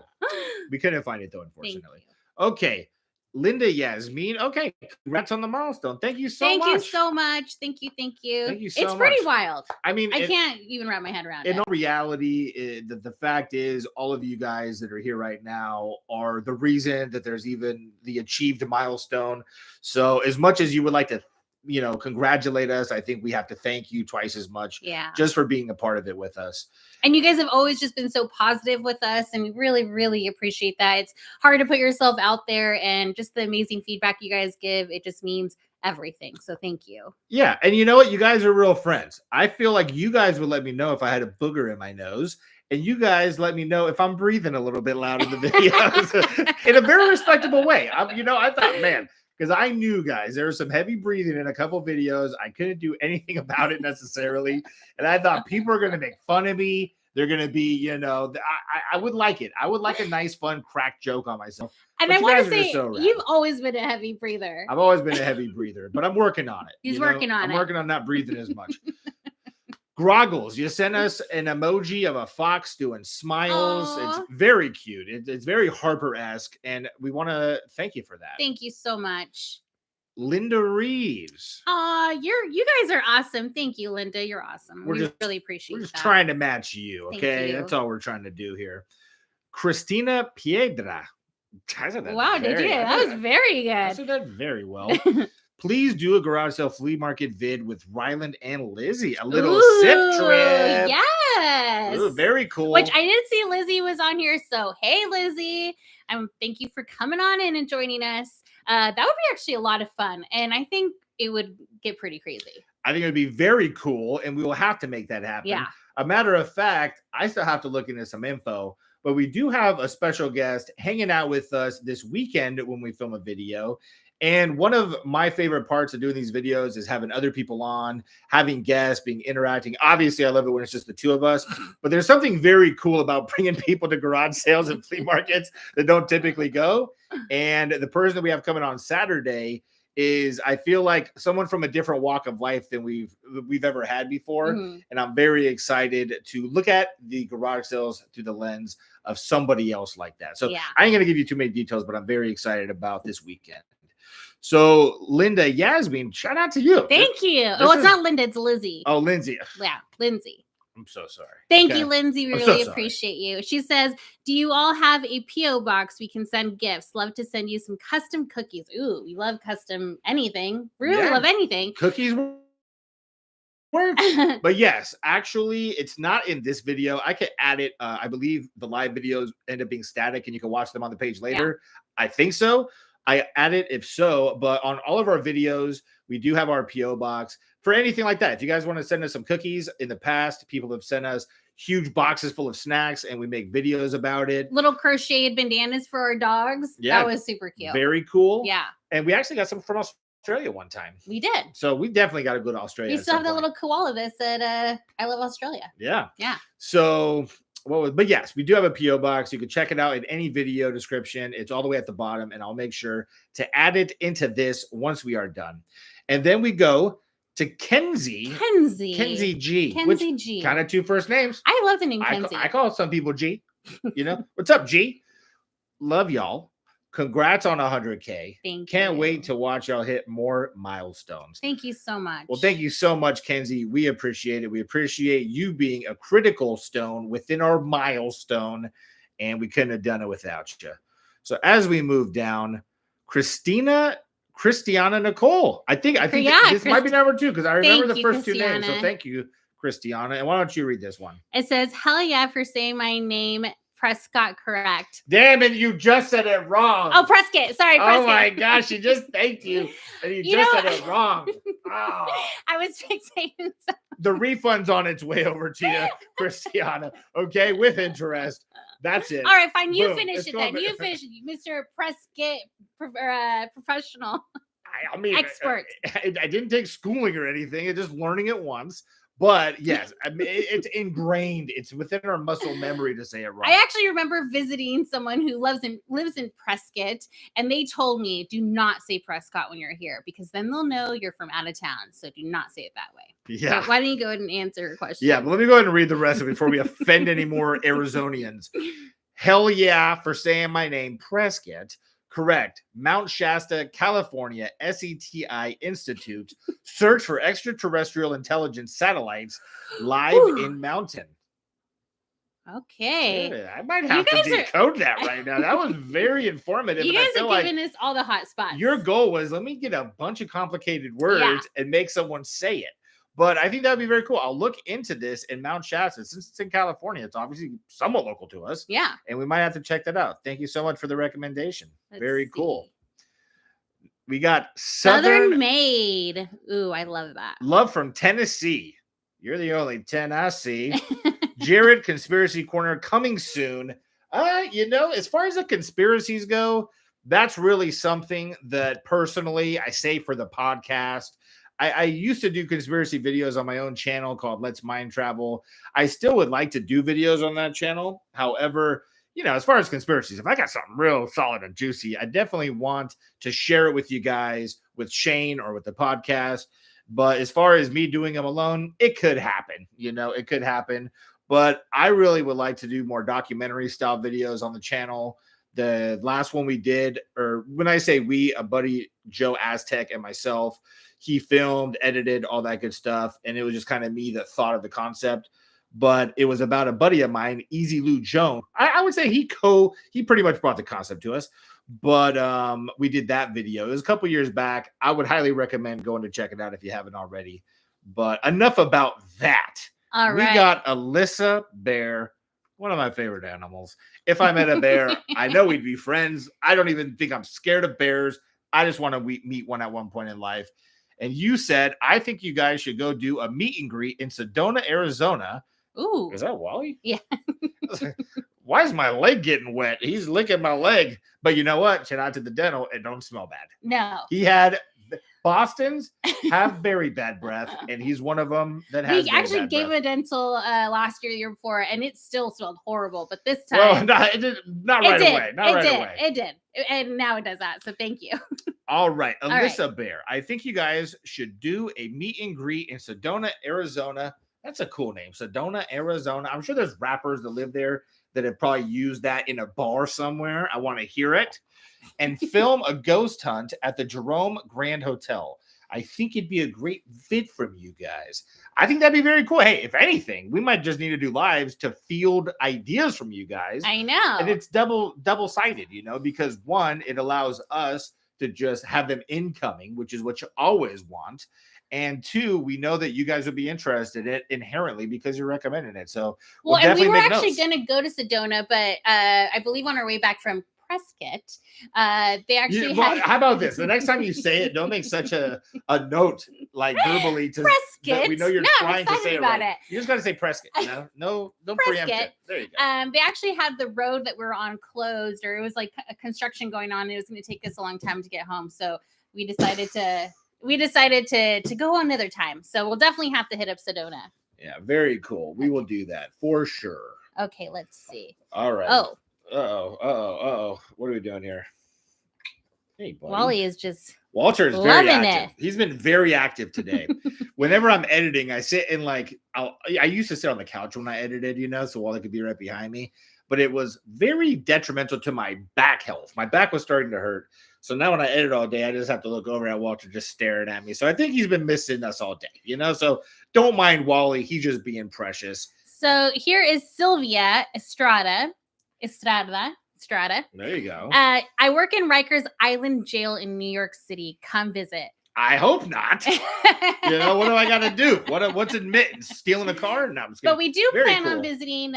We couldn't find it though, unfortunately. Okay. Linda Yasmin. Okay. Congrats on the milestone. Thank you so much. Thank you so much. Thank you. Thank you so It's pretty wild. I mean, I can't even wrap my head around it. In all reality, the fact is all of you guys that are here right now are the reason that there's even the achieved milestone. So as much as you would like to congratulate us, I think we have to thank you twice as much just for being a part of it with us. And you guys have always just been so positive with us, and we really, really appreciate that. It's hard to put yourself out there, and just the amazing feedback you guys give, it just means everything. So thank you. Yeah. And you know what? You guys are real friends. I feel like you guys would let me know if I had a booger in my nose, and you guys let me know if I'm breathing a little bit loud in the videos in a very respectable way. I thought, man, because I knew, guys, there was some heavy breathing in a couple videos. I couldn't do anything about it necessarily. And I thought people are going to make fun of me. They're going to be, I would like it. I would like a nice, fun crack joke on myself. And I want to say, you've always been a heavy breather. I've always been a heavy breather, but I'm working on it. He's working on it. I'm working on not breathing as much. Groggles, you sent us an emoji of a fox doing smiles. Aww. It's very cute. It's very Harper-esque, and we want to thank you for that. Thank you so much. Linda Reeves. You guys are awesome. Thank you, Linda. You're awesome. We really appreciate it. We're just trying to match you, okay? That's all we're trying to do here. Christina Piedra. Wow, did you? That was very good. I said that very well. Please do a garage sale flea market vid with Ryland and Lizzie. A little sip trip. Yes. Ooh, very cool. Which I did see Lizzie was on here. So, hey, Lizzie. Thank you for coming on in and joining us. That would be actually a lot of fun. And I think it would get pretty crazy. I think it would be very cool. And we will have to make that happen. Yeah. A matter of fact, I still have to look into some info. But we do have a special guest hanging out with us this weekend when we film a video. And one of my favorite parts of doing these videos is having other people on, having guests, interacting. Obviously, I love it when it's just the two of us. But there's something very cool about bringing people to garage sales and flea markets that don't typically go. And the person that we have coming on Saturday is, I feel like, someone from a different walk of life than we've ever had before. Mm-hmm. And I'm very excited to look at the garage sales through the lens of somebody else like that. So I ain't going to give you too many details, but I'm very excited about this weekend. So Linda Yasmin, shout out to you. Thank you. It's not Linda, it's Lizzie. Oh, Lindsay. Yeah, Lindsay. I'm so sorry. Thank you, Lindsay. We really appreciate you. She says, do you all have a P.O. box we can send gifts? Love to send you some custom cookies. Ooh, we love custom anything. We really love anything. Cookies works. But yes, actually, it's not in this video. I could add it. I believe the live videos end up being static and you can watch them on the page later. I think so. I add it if so, but on all of our videos, we do have our PO box for anything like that. If you guys want to send us some cookies, in the past, people have sent us huge boxes full of snacks and we make videos about it. Little crocheted bandanas for our dogs. Yeah. That was super cute. Very cool. Yeah. And we actually got some from Australia one time. We did. So we definitely got to go to Australia. We still have the little koala that said, I love Australia. Yeah. Yeah. So but yes, we do have a PO box. You can check it out in any video description. It's all the way at the bottom, and I'll make sure to add it into this once we are done. And then we go to Kenzie G. Kenzie G. Kind of two first names. I love the name Kenzie. I call some people G. You know, what's up, G? Love y'all. Congrats on 100K. Thank you. Can't wait to watch y'all hit more milestones. Thank you so much. Well, thank you so much, Kenzie. We appreciate it. We appreciate you being a critical stone within our milestone, and we couldn't have done it without you. So as we move down, Christiana Nicole. I think this might be number 2 because I remember the first 2 names. So thank you, Christiana. And why don't you read this one? It says, hell yeah for saying my name Prescott correct. Damn it, you just said it wrong. Oh, Prescott. Sorry, Prescott. Oh my gosh, you just thanked you. And you just said it wrong. Oh. I was fixating. The refund's on its way over to you, Christiana. Okay, with interest. That's it. All right, fine. You Boom. finish it then. You finish it, Mr. Prescott professional. I mean, expert. I didn't take schooling or anything. It's just learning it once. But yes, I mean, it's ingrained. It's within our muscle memory to say it wrong. I actually remember visiting someone who lives in Prescott, and they told me, do not say Prescott when you're here because then they'll know you're from out of town. So do not say it that way. Yeah. So why don't you go ahead and answer your question? Yeah, but let me go ahead and read the rest of it before we offend any more Arizonians. Hell yeah for saying my name, Prescott. Correct. Mount Shasta, California, SETI Institute. Search for extraterrestrial intelligence satellites live in mountain. Okay. Yeah, I might have to decode that right now. That was very informative. You guys are giving us all the hot spots. Your goal was, let me get a bunch of complicated words and make someone say it. But I think that would be very cool. I'll look into this in Mount Shasta. Since it's in California, it's obviously somewhat local to us. Yeah. And we might have to check that out. Thank you so much for the recommendation. Very cool. We got Southern Made. Ooh, I love that. Love from Tennessee. You're the only 10 I see. Jared, Conspiracy Corner, coming soon. As far as the conspiracies go, that's really something that personally I say for the podcast. I used to do conspiracy videos on my own channel called Let's Mind Travel. I still would like to do videos on that channel. However, as far as conspiracies, if I got something real solid and juicy, I definitely want to share it with you guys, with Shane or with the podcast. But as far as me doing them alone, it could happen. It could happen. But I really would like to do more documentary style videos on the channel. The last one we did, or when I say we, a buddy, Joe Aztec, and myself, he filmed, edited, all that good stuff. And it was just kind of me that thought of the concept. But it was about a buddy of mine, Easy Lou Jones. I would say he pretty much brought the concept to us. But we did that video. It was a couple years back. I would highly recommend going to check it out if you haven't already. But enough about that. All right. We got Alyssa Bear, one of my favorite animals. If I met a bear, I know we'd be friends. I don't even think I'm scared of bears. I just want to meet one at one point in life. And you said, I think you guys should go do a meet and greet in Sedona, Arizona. Ooh. Is that Wally? Yeah. Why is my leg getting wet? He's licking my leg. But you know what? Shout out to the dental. It don't smell bad. No. He had Boston's have very bad breath, and he's one of them that has. We actually gave him a dental last year, the year before, and it still smelled horrible. But this time, well, not right away. It did, and now it does that. So thank you. All right, Alyssa Bear. I think you guys should do a meet and greet in Sedona, Arizona. That's a cool name, Sedona, Arizona. I'm sure there's rappers that live there that have probably used that in a bar somewhere. I want to hear it. And film a ghost hunt at the Jerome Grand Hotel. I think it'd be a great fit from you guys. I think that'd be very cool. Hey, if anything, we might just need to do lives to field ideas from you guys. I know. And it's double-sided, because one, it allows us to just have them incoming, which is what you always want. And 2, we know that you guys would be interested in it inherently because you're recommending it. So Well, we'll and we definitely were make actually notes. going to go to Sedona, but I believe on our way back from Prescott, they actually Well, had. how about this? The next time you say it, don't make such a note like verbally to Prescott. that we know you're No, I'm trying to excited say it about right. it. You just got to say Prescott. No, don't preempt Prescott. it. There you go. They actually had the road that we were on closed, or it was like a construction going on. And it was going to take us a long time to get home, so we decided to go another time. So we'll definitely have to hit up Sedona. Yeah, very cool. We will do that for sure. Okay, let's see. All right. Oh, What are we doing here? Hey, buddy. Wally is just Walter is very loving active. it. He's been very active today. Whenever I'm editing, I sit in I used to sit on the couch when I edited, so Wally could be right behind me. But it was very detrimental to my back health. My back was starting to hurt. So now when I edit all day, I just have to look over at Walter just staring at me. So I think he's been missing us all day, So don't mind Wally. He's just being precious. So here is Sylvia Estrada. There you go. I work in Rikers Island Jail in New York City. Come visit. I hope not. What do I got to do? What's admittance? Stealing a car? No, I'm just kidding. But we do plan cool. on visiting,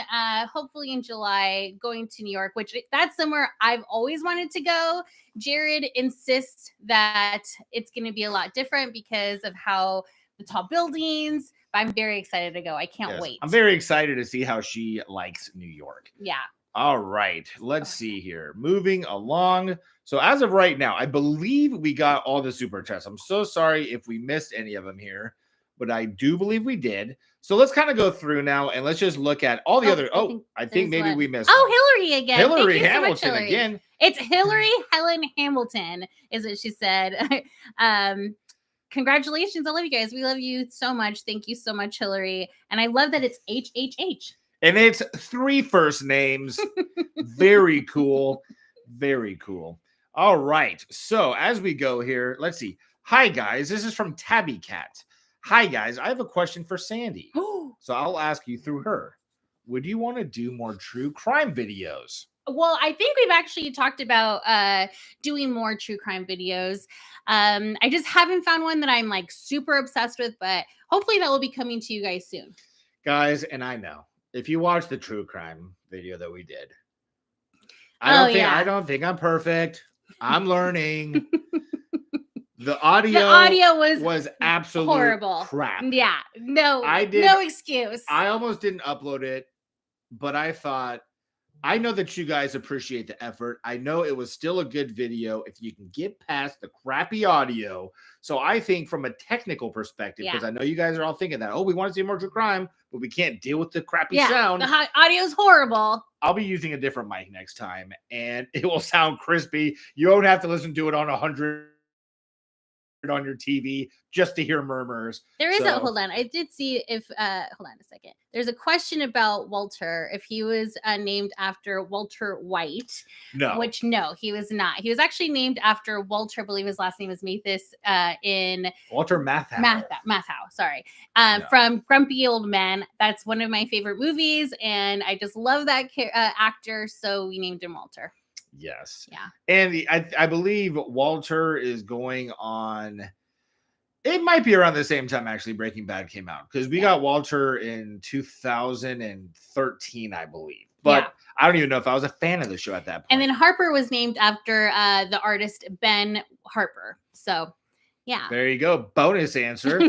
hopefully in July, going to New York, which that's somewhere I've always wanted to go. Jared insists that it's going to be a lot different because of how the tall buildings. But I'm very excited to go. I can't wait. I'm very excited to see how she likes New York. Yeah. All right. Let's see here. Moving along. So as of right now, I believe we got all the super chats. I'm so sorry if we missed any of them here, but I do believe we did. So let's kind of go through now and let's just look at all the other. I think maybe we missed. Hillary again. Hillary Thank you Hamilton so much, Hillary. again. It's Hillary Helen Hamilton, is what she said. Congratulations. I love you guys. We love you so much. Thank you so much, Hillary. And I love that it's HHH. And it's 3 first names. Very cool. Very cool. All right. So as we go here, let's see. Hi, guys. This is from Tabby Cat. Hi, guys. I have a question for Sandy. So I'll ask you through her. Would you want to do more true crime videos? Well, I think we've actually talked about doing more true crime videos. I just haven't found one that I'm super obsessed with, but hopefully that will be coming to you guys soon. Guys, and I know if you watch the true crime video that we did, I don't think I'm perfect. I'm learning. The audio was absolutely horrible. Crap. Yeah. No excuse. I almost didn't upload it, but I thought, I know that you guys appreciate the effort. I know it was still a good video if you can get past the crappy audio. So I think from a technical perspective, because I know you guys are all thinking that, we want to see more true crime, but we can't deal with the crappy sound. The audio's horrible. I'll be using a different mic next time, and it will sound crispy. You won't have to listen to it on 100 on your TV just to hear murmurs. There is hold on. I did see if hold on a second. There's a question about Walter, if he was named after Walter White. No. Which no, he was not. He was actually named after Walter, I believe his last name is Mathis, in Walter Matthau. Sorry. From Grumpy Old Man. That's one of my favorite movies, and I just love that actor, so we named him Walter. Yes. Yeah. And I believe Walter is going on. It might be around the same time actually Breaking Bad came out, because we got Walter in 2013, I believe. But I don't even know if I was a fan of the show at that point. And then Harper was named after the artist Ben Harper. So, yeah. There you go. Bonus answer.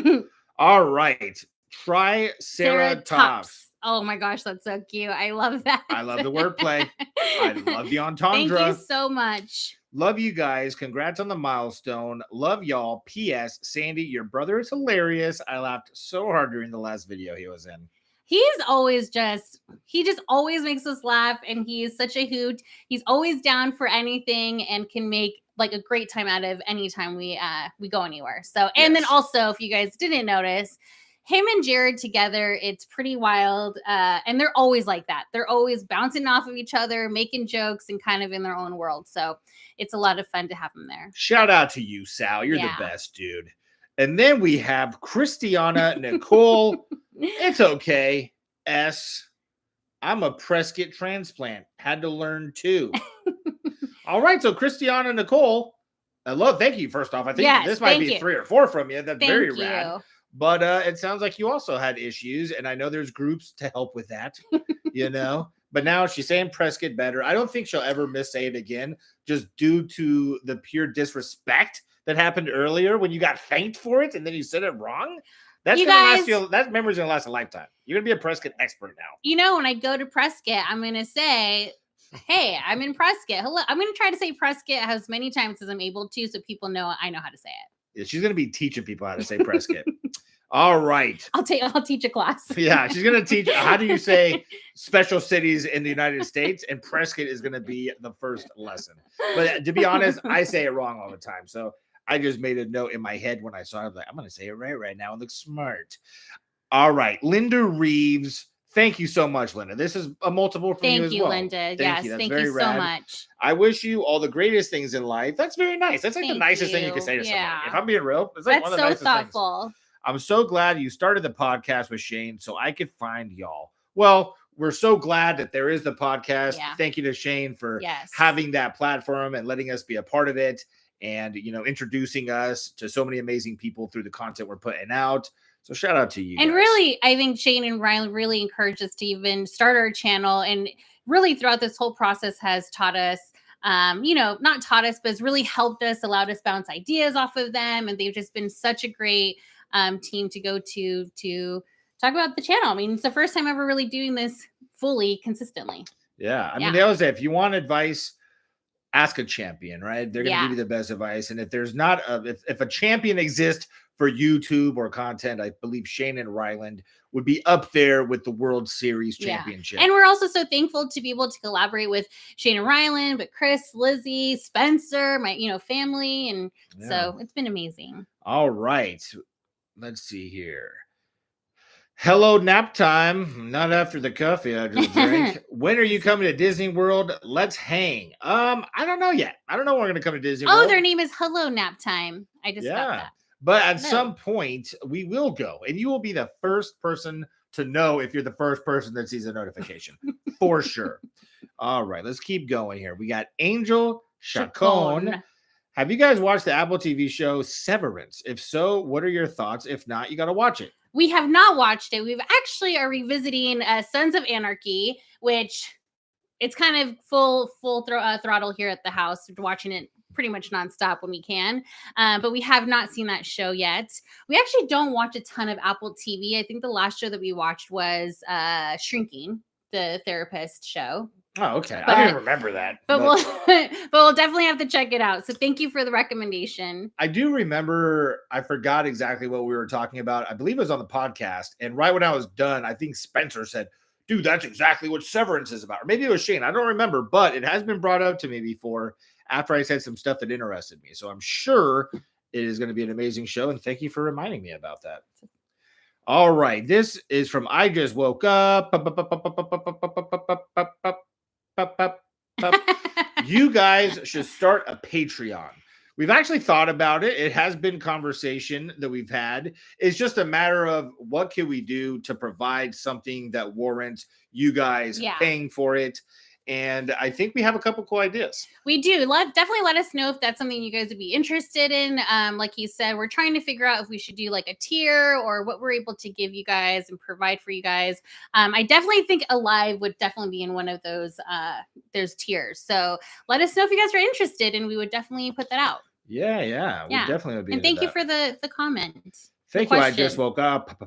All right. Try Sarah Tops. Oh my gosh, that's so cute. I love that. I love the wordplay. I love the entendre. Thank you so much. Love you guys. Congrats on the milestone. Love y'all. P.S. Sandy, your brother is hilarious. I laughed so hard during the last video he was in. He just always makes us laugh, and he is such a hoot. He's always down for anything and can make a great time out of any time we go anywhere. So, and then also, if you guys didn't notice, him and Jared together, it's pretty wild. And they're always like that. They're always bouncing off of each other, making jokes, and kind of in their own world. So it's a lot of fun to have them there. Shout out to you, Sal. You're the best, dude. And then we have Christiana Nicole. It's okay. I'm a Prescott transplant. Had to learn too. All right. So Christiana Nicole, Thank you. First off, I think Yes, this might thank be you. 3 or 4 from you. That's very Thank rad. you. But it sounds like you also had issues, and I know there's groups to help with that, you know. But now she's saying Prescott better. I don't think she'll ever missay it again, just due to the pure disrespect that happened earlier when you got thanked for it and then you said it wrong. That's You gonna last guys- you. That memory's gonna last a lifetime. You're gonna be a Prescott expert now. You know, when I go to Prescott, I'm gonna say, "Hey, I'm in Prescott. Hello." I'm gonna try to say Prescott as many times as I'm able to, so people know I know how to say it. Yeah, she's gonna be teaching people how to say Prescott. All right. I'll teach a class. Yeah, she's gonna teach how do you say special cities in the United States, and Prescott is gonna be the first lesson. But to be honest, I say it wrong all the time. So I just made a note in my head when I saw it. I was like, I'm gonna say it right now. It looks smart. All right, Linda Reeves. Thank you so much, Linda. This is a multiple from you as well. Linda. Thank Yes, That's thank very you so rad. much. I wish you all the greatest things in life. That's very nice. That's like the Thank nicest thing you you. can say to Yeah. somebody. If I'm being real, it's like That's one of the so nicest things. thoughtful. I'm so glad you started the podcast with Shane so I could find y'all. Well, we're so glad that there is the podcast. Yeah. Thank you to Shane for Yes. having that platform and letting us be a part of it and, you know, introducing us to so many amazing people through the content we're putting out. So shout out to you And guys. really, I think Shane and Ryan really encouraged us to even start our channel, and really throughout this whole process has taught us, you know, not taught us, but has really helped us, allowed us bounce ideas off of them. And they've just been such a great team to go to talk about the channel. I mean, it's the first time ever really doing this fully consistently. Yeah. I mean, they always say if you want advice, ask a champion, right? They're going to give you the best advice. And if there's not if a champion exists for YouTube or content, I believe Shane and Ryland would be up there with the World Series championship. And we're also so thankful to be able to collaborate with Shane and Ryland, but Chris, Lizzie, Spencer, my, you know, family. And so it's been amazing. All right. Let's see here. Hello, nap time. Not after the coffee I just drank. When are you coming to Disney World? Let's hang. I don't know yet. I don't know when we're gonna come to Disney World. Oh, their name is Hello Nap Time. I just got that. But at some point, we will go, and you will be the first person to know if you're the first person that sees a notification for sure. All right, let's keep going here. We got Angel Chacon. Have you guys watched the Apple TV show Severance? If so, what are your thoughts? If not, you got to watch it. We have not watched it. We've actually are revisiting Sons of Anarchy, which it's kind of full throttle here at the house, watching it pretty much nonstop when we can. But we have not seen that show yet. We actually don't watch a ton of Apple TV. I think the last show that we watched was Shrinking, the therapist show. Oh, okay. I didn't remember that. But we'll definitely have to check it out. So thank you for the recommendation. I do remember, I forgot exactly what we were talking about. I believe it was on the podcast. And right when I was done, I think Spencer said, dude, that's exactly what Severance is about. Or maybe it was Shane. I don't remember, but it has been brought up to me before after I said some stuff that interested me. So I'm sure it is going to be an amazing show. And thank you for reminding me about that. All right. This is from I Just Woke Up. You guys should start a Patreon. We've actually thought about it. It has been conversation that we've had. It's just a matter of what can we do to provide something that warrants you guys paying for it. And I think we have a couple cool ideas. We do. Definitely let us know if that's something you guys would be interested in. Like you said, we're trying to figure out if we should do like a tier or what we're able to give you guys and provide for you guys. I definitely think Alive would definitely be in one of those tiers. So let us know if you guys are interested, and we would definitely put that out. Yeah. We definitely would be. And thank you for the comment. Thank you. I just woke up.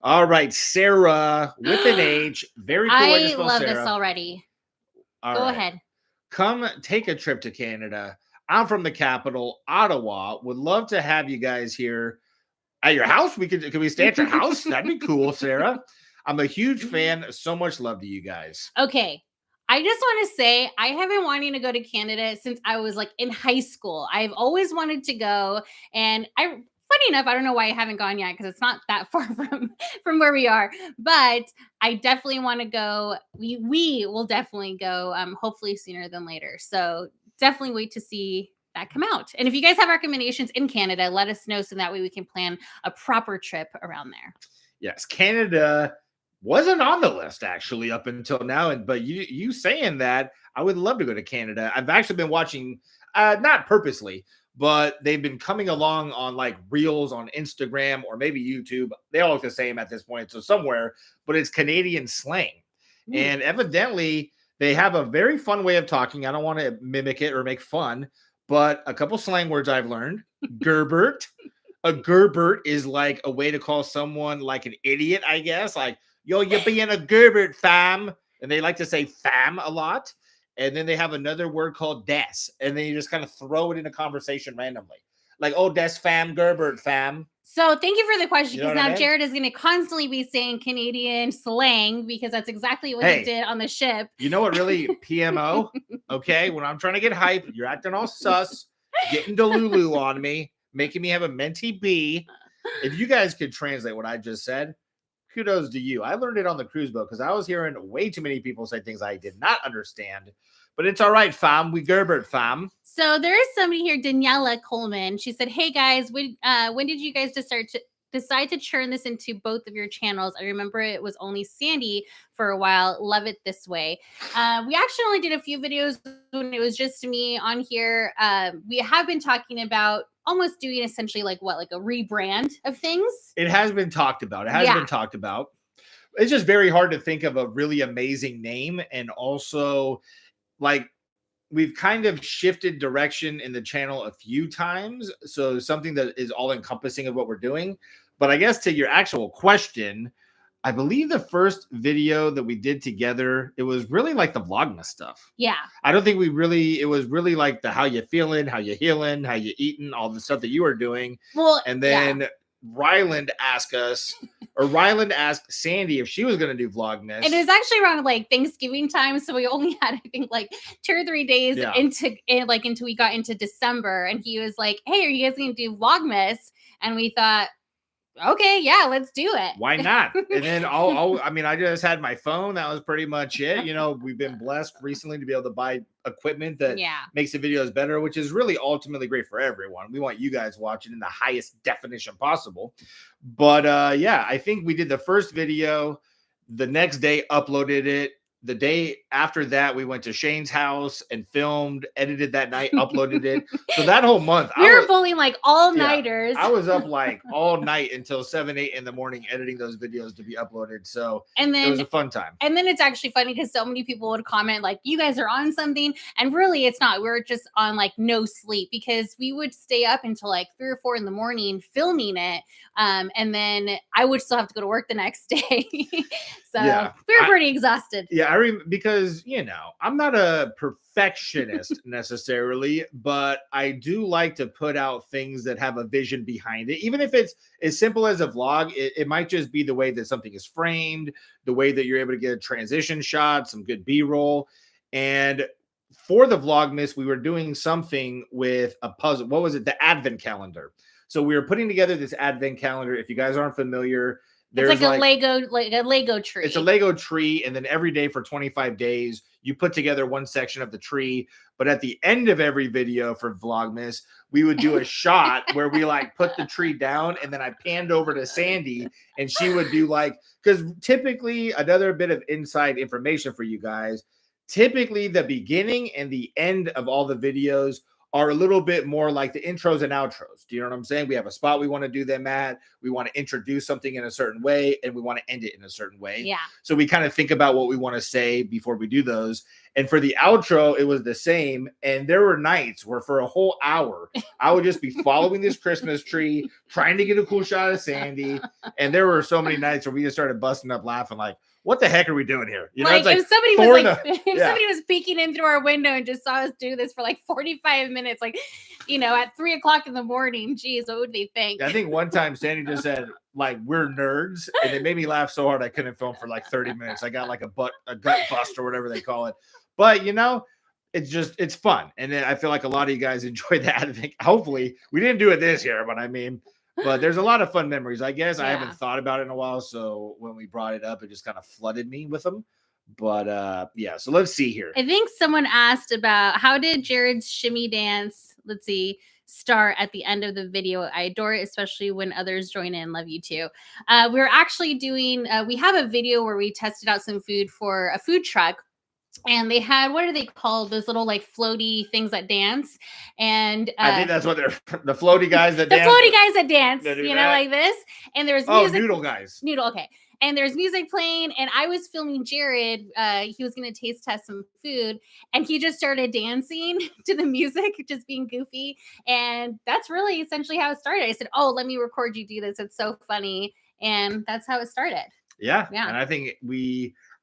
All right, Sarah with an H. Very cool. I love Sarah. This already. Go ahead. Come take a trip to Canada. I'm from the capital, Ottawa. Would love to have you guys here at your house. Can we stay at your house? That'd be cool, Sarah. I'm a huge fan. So much love to you guys. Okay. I just want to say I have been wanting to go to Canada since I was like in high school. I've always wanted to go, and funny enough, I don't know why I haven't gone yet because it's not that far from where we are. But I definitely want to go. We will definitely go. Hopefully sooner than later. So definitely wait to see that come out. And if you guys have recommendations in Canada, let us know so that way we can plan a proper trip around there. Yes, Canada wasn't on the list actually up until now, but you saying that, I would love to go to Canada. I've actually been watching not purposely, but they've been coming along on like reels on Instagram or maybe YouTube. They all look the same at this point, so somewhere, but it's Canadian slang. Mm. And evidently, they have a very fun way of talking. I don't want to mimic it or make fun, but a couple slang words I've learned. Gerbert. A Gerbert is like a way to call someone like an idiot, I guess. Like, yo, you're being a Gerbert, fam. And they like to say fam a lot. And then they have another word called des. And then you just kind of throw it in a conversation randomly. Like, oh, des fam, Gerbert fam. So thank you for the question, You know because what I now mean? Jared is going to constantly be saying Canadian slang because that's exactly what Hey. he did on the ship. You know what really PMO? Okay, when I'm trying to get hype, you're acting all sus, getting Delulu on me, making me have a mentee B. If you guys could translate what I just said, kudos to you. I learned it on the cruise boat because I was hearing way too many people say things I did not understand. But it's all right, fam. We Gerbert, fam. So there is somebody here, Daniela Coleman. She said, "Hey guys, when did you guys decide to churn this into both of your channels? I remember it was only Sandy for a while. Love it this way." We actually only did a few videos when it was just me on here. We have been talking about almost doing essentially like a rebrand of things. It has been talked about. It has been talked about. It's just very hard to think of a really amazing name, and also like we've kind of shifted direction in the channel a few times. So something that is all encompassing of what we're doing. But I guess to your actual question, I believe the first video that we did together, it was really like the Vlogmas stuff. Yeah. I don't think it was really like the how you feeling, how you healing, how you eating, all the stuff that you were doing. Well, and then Ryland asked Sandy if she was going to do Vlogmas. And it was actually around like Thanksgiving time, so we only had, I think, like 2 or 3 days until we got into December. And he was like, "Hey, are you guys going to do Vlogmas?" And we thought, okay, yeah, let's do it. Why not? And then I just had my phone. That was pretty much it. You know, we've been blessed recently to be able to buy equipment that makes the videos better, which is really ultimately great for everyone. We want you guys watching in the highest definition possible. But I think we did the first video. The next day, uploaded it. The day after that, we went to Shane's house and filmed, edited that night, uploaded it. So that whole month, we were pulling like all-nighters. I was up like all night until 7, 8 in the morning editing those videos to be uploaded. So it was a fun time. And then it's actually funny because so many people would comment like, "You guys are on something," and really it's not. We're just on like no sleep because we would stay up until like 3 or 4 in the morning filming it, and then I would still have to go to work the next day. So we were pretty exhausted. Because, you know, I'm not a perfectionist necessarily, but I do like to put out things that have a vision behind it. Even if it's as simple as a vlog, it might just be the way that something is framed, the way that you're able to get a transition shot, some good B-roll. And for the Vlogmas, we were doing something with a puzzle. What was it? The Advent calendar. So we were putting together this Advent calendar. If you guys aren't familiar, it's like a Lego tree. It's a Lego tree, and then every day for 25 days, you put together one section of the tree. But at the end of every video for Vlogmas, we would do a shot where we like put the tree down, and then I panned over to Sandy, and she would do because typically, another bit of inside information for you guys, typically the beginning and the end of all the videos are a little bit more like the intros and outros. Do you know what I'm saying? We have a spot we want to do them at. We want to introduce something in a certain way, and we want to end it in a certain way. Yeah. So we kind of think about what we want to say before we do those. And for the outro, it was the same. And there were nights where for a whole hour, I would just be following this Christmas tree, trying to get a cool shot of Sandy. And there were so many nights where we just started busting up laughing like, what the heck are we doing here? You know, like, it's like if somebody was somebody was peeking in through our window and just saw us do this for like 45 minutes, like, you know, at 3 o'clock in the morning, geez, what would they think? I think one time Sandy just said, like, we're nerds, and it made me laugh so hard I couldn't film for like 30 minutes. I got like a gut bust or whatever they call it. But you know, it's fun. And then I feel like a lot of you guys enjoyed that. I think hopefully we didn't do it this year, but there's a lot of fun memories. I guess I haven't thought about it in a while. So when we brought it up, it just kind of flooded me with them. But so let's see here. I think someone asked about how did Jared's shimmy dance, start at the end of the video. I adore it, especially when others join in. Love you too. We're actually doing, we have a video where we tested out some food for a food truck. and they had, what are they called? Those little like floaty things that dance. And I think that's what they're the floaty guys that the dance. floaty guys that dance, that do you know, that. like this. And there's Oh, music. noodle guys. Noodle, okay. And there's music playing, and I was filming Jared. He was going to taste test some food, and he just started dancing to the music, just being goofy. And that's really essentially how it started. I said, "Oh, let me record you do this. It's so funny," and that's how it started. Yeah. Yeah. And I think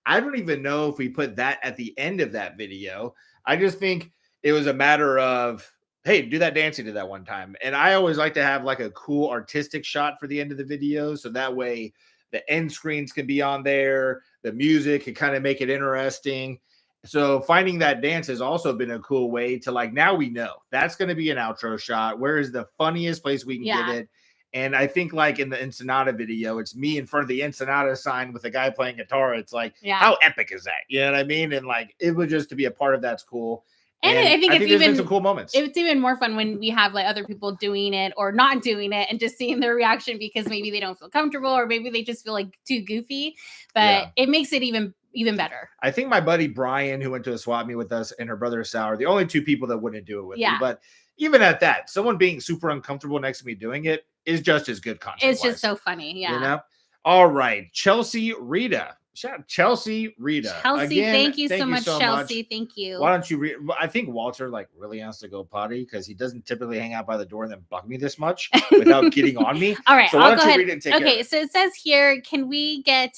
I don't even know if we put that at the end of that video. I just think it was a matter of, hey, do that dancing to that one time. And I always like to have like a cool artistic shot for the end of the video. So that way the end screens can be on there, the music can kind of make it interesting. So finding that dance has also been a cool way to, like, now we know that's going to be an outro shot. Where is the funniest place we can get it? And I think, like in the Ensenada video, it's me in front of the Ensenada sign with a guy playing guitar. It's like, how epic is that? You know what I mean? And like, it was just to be a part of that's cool. And I think it's there's been some cool moments. It's even more fun when we have like other people doing it or not doing it and just seeing their reaction, because maybe they don't feel comfortable or maybe they just feel like too goofy. But it makes it even better. I think my buddy Brian, who went to a swap meet with us, and her brother Sal are the only two people that wouldn't do it with me. But even at that, someone being super uncomfortable next to me doing it is just as good content. It's just so funny. Yeah. You know? All right. Chelsea Rita. Shout out Chelsea Rita. Chelsea, again, thank you so much, Chelsea. Thank you. Why don't you read? I think Walter like really has to go potty because he doesn't typically hang out by the door and then bug me this much without getting on me. All right. So why don't you read it and take Okay. So it says here, can we get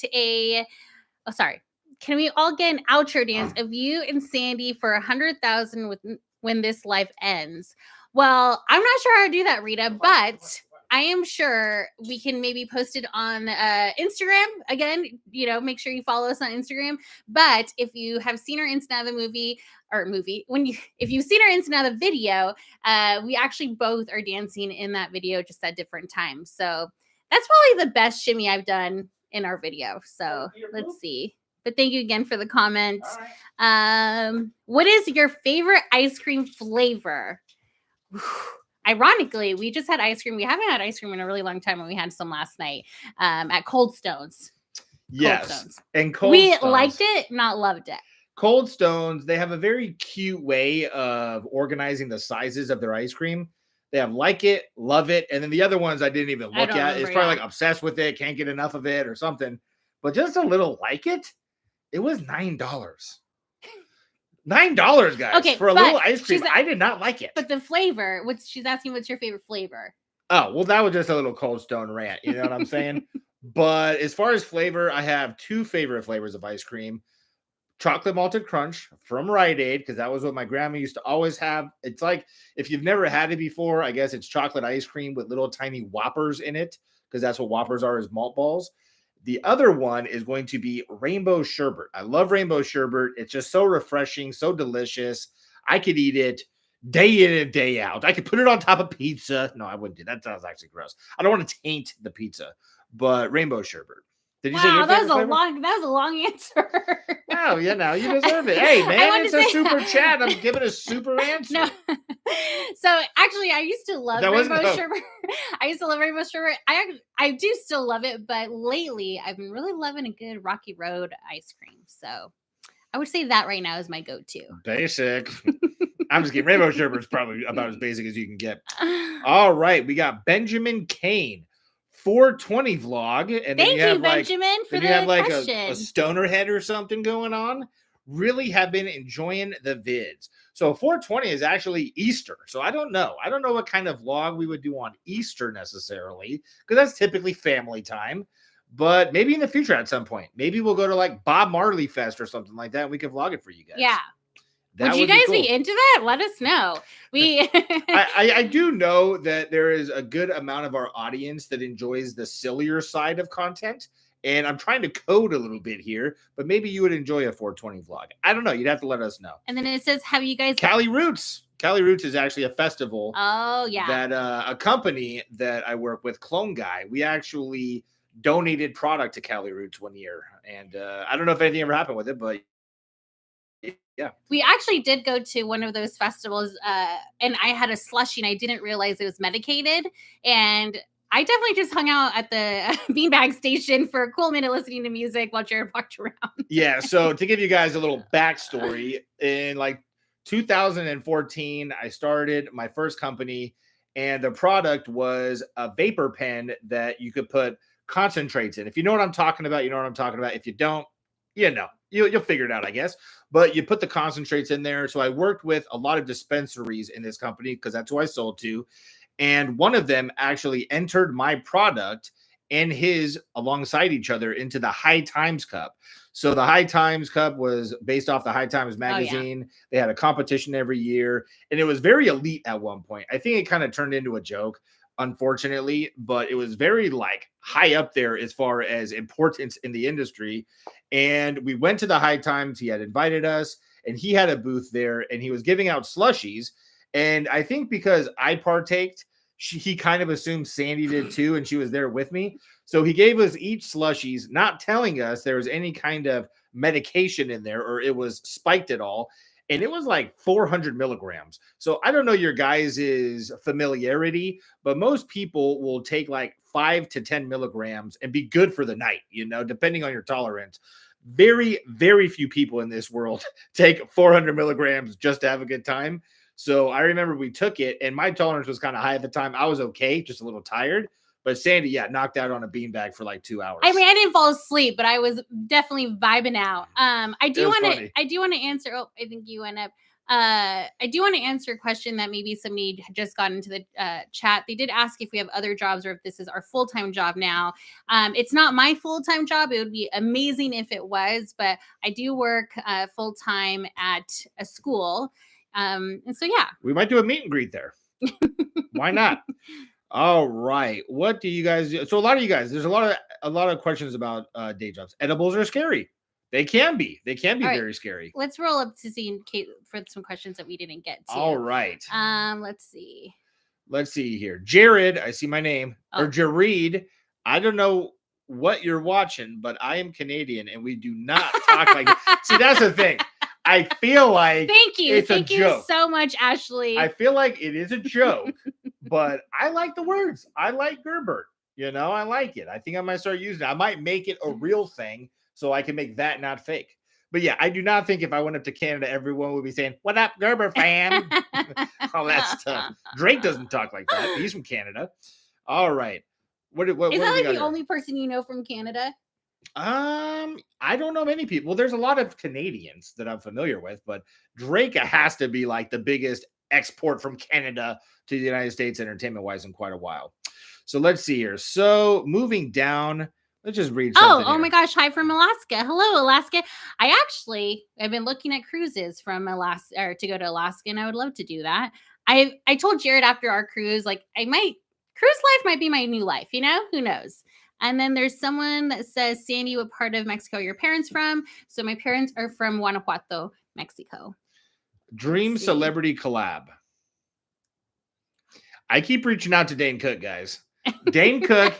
can we all get an outro dance of you and Sandy for 100,000 when this life ends? Well, I'm not sure how to do that, Rita, but I am sure we can maybe post it on Instagram. Again, make sure you follow us on Instagram. But if you have seen our Ensenada if you've seen our Ensenada video, we actually both are dancing in that video, just at different times. So that's probably the best shimmy I've done in our video. So let's see. But thank you again for the comment. What is your favorite ice cream flavor? Ironically, we just had ice cream. We haven't had ice cream in a really long time, and we had some last night at Cold Stones. Yes. And we liked it, not loved it. Cold Stones, they have a very cute way of organizing the sizes of their ice cream. They have like it, love it, and then the other ones I didn't even look at. It's probably like obsessed with it, can't get enough of it or something. But just a little like it, it was $9. $9, guys, for a little ice cream. I did not like it. But the flavor, she's asking, what's your favorite flavor? Oh, well, that was just a little Cold Stone rant. You know what I'm saying? But as far as flavor, I have two favorite flavors of ice cream. Chocolate malted crunch from Rite Aid, because that was what my grandma used to always have. It's like, if you've never had it before, I guess it's chocolate ice cream with little tiny Whoppers in it, because that's what Whoppers are, is malt balls. The other one is going to be rainbow sherbet. I love rainbow sherbet. It's just so refreshing, so delicious. I could eat it day in and day out. I could put it on top of pizza. No, I wouldn't do that. That sounds actually gross. I don't want to taint the pizza, but rainbow sherbet. Did you say your favorite flavor? That was a long answer. Wow, you deserve it. Hey, man, it's a super chat. I'm giving a super answer. No. So actually, I used to love rainbow sherbet. I used to love rainbow sherbet. I do still love it, but lately I've been really loving a good Rocky Road ice cream. So I would say that right now is my go-to. Basic. I'm just kidding. Rainbow sherbet is probably about as basic as you can get. All right, we got Benjamin Kane. 420 vlog, and then Thank you, Benjamin, for the question. a stoner head or something going on. Really have been enjoying the vids. So 420 is actually Easter. So I don't know what kind of vlog we would do on Easter necessarily, because that's typically family time. But maybe in the future at some point, maybe we'll go to like Bob Marley Fest or something like that. And we can vlog it for you guys. Yeah. Would you guys be into that? Let us know. I do know that there is a good amount of our audience that enjoys the sillier side of content. And I'm trying to code a little bit here, but maybe you would enjoy a 420 vlog. I don't know. You'd have to let us know. And then it says, have you guys... Cali Roots. Cali Roots is actually a festival. Oh, yeah. That a company that I work with, Clone Guy, we actually donated product to Cali Roots one year. And I don't know if anything ever happened with it, but yeah, we actually did go to one of those festivals, and I had a slushie, and I didn't realize it was medicated. And I definitely just hung out at the beanbag station for a cool minute listening to music while Jared walked around. Yeah. So to give you guys a little backstory, in like 2014, I started my first company, and the product was a vapor pen that you could put concentrates in. If you know what I'm talking about, you know what I'm talking about. If you don't, you'll figure it out, I guess. But you put the concentrates in there. So I worked with a lot of dispensaries in this company because that's who I sold to. And one of them actually entered my product and his alongside each other into the High Times Cup. So the High Times Cup was based off the High Times magazine. Oh, yeah. They had a competition every year, and it was very elite at one point. I think it kind of turned into a joke, unfortunately, but it was very like high up there as far as importance in the industry. And we went to the High Times. He had invited us, and he had a booth there, and he was giving out slushies. And I think because I partaked, he kind of assumed Sandy did too, and she was there with me. So he gave us each slushies, not telling us there was any kind of medication in there or it was spiked at all. And it was like 400 milligrams. So I don't know your guys' familiarity, but most people will take like 5 to 10 milligrams and be good for the night, depending on your tolerance. Very, very few people in this world take 400 milligrams just to have a good time. So I remember we took it, and my tolerance was kind of high at the time. I was okay, just a little tired. But Sandy, knocked out on a beanbag for like 2 hours. I mean, I didn't fall asleep, but I was definitely vibing out. I do want to answer. Oh, I think you went up. I do want to answer a question that maybe somebody just got into the chat. They did ask if we have other jobs or if this is our full-time job now. It's not my full-time job. It would be amazing if it was, but I do work full-time at a school. And so, yeah. We might do a meet and greet there. Why not? All right. What do you guys do? So a lot of you guys, there's a lot of questions about day jobs. Edibles are scary. They can be. They can be very scary. Let's roll up to see for some questions that we didn't get to. All right. Let's see. Let's see here. Jared, I see my name. Oh. Or Jareed. I don't know what you're watching, but I am Canadian and we do not talk like that. See, that's the thing. I feel like thank you. It's Thank a you joke. So much, Ashley. I feel like it is a joke, but I like the words. I like Gerbert. I like it. I think I might start using it. I might make it a real thing so I can make that not fake. But yeah, I do not think if I went up to Canada, everyone would be saying, "What up, Gerber fam?" All that stuff. Drake doesn't talk like that. He's from Canada. All right. What is that like the only person you know from Canada? I don't know many people. Well, there's a lot of Canadians that I'm familiar with, but Drake has to be like the biggest export from Canada to the United States entertainment-wise in quite a while. So let's see here. So moving down, let's just read something. Oh my gosh. Hi from Alaska. Hello, Alaska. I've been looking at cruises from Alaska or to go to Alaska, and I would love to do that. I told Jared after our cruise, like cruise life might be my new life, who knows? And then there's someone that says, Sandy, what part of Mexico are your parents from? So my parents are from Guanajuato, Mexico. Dream celebrity collab. I keep reaching out to Dane Cook, guys. Dane Cook,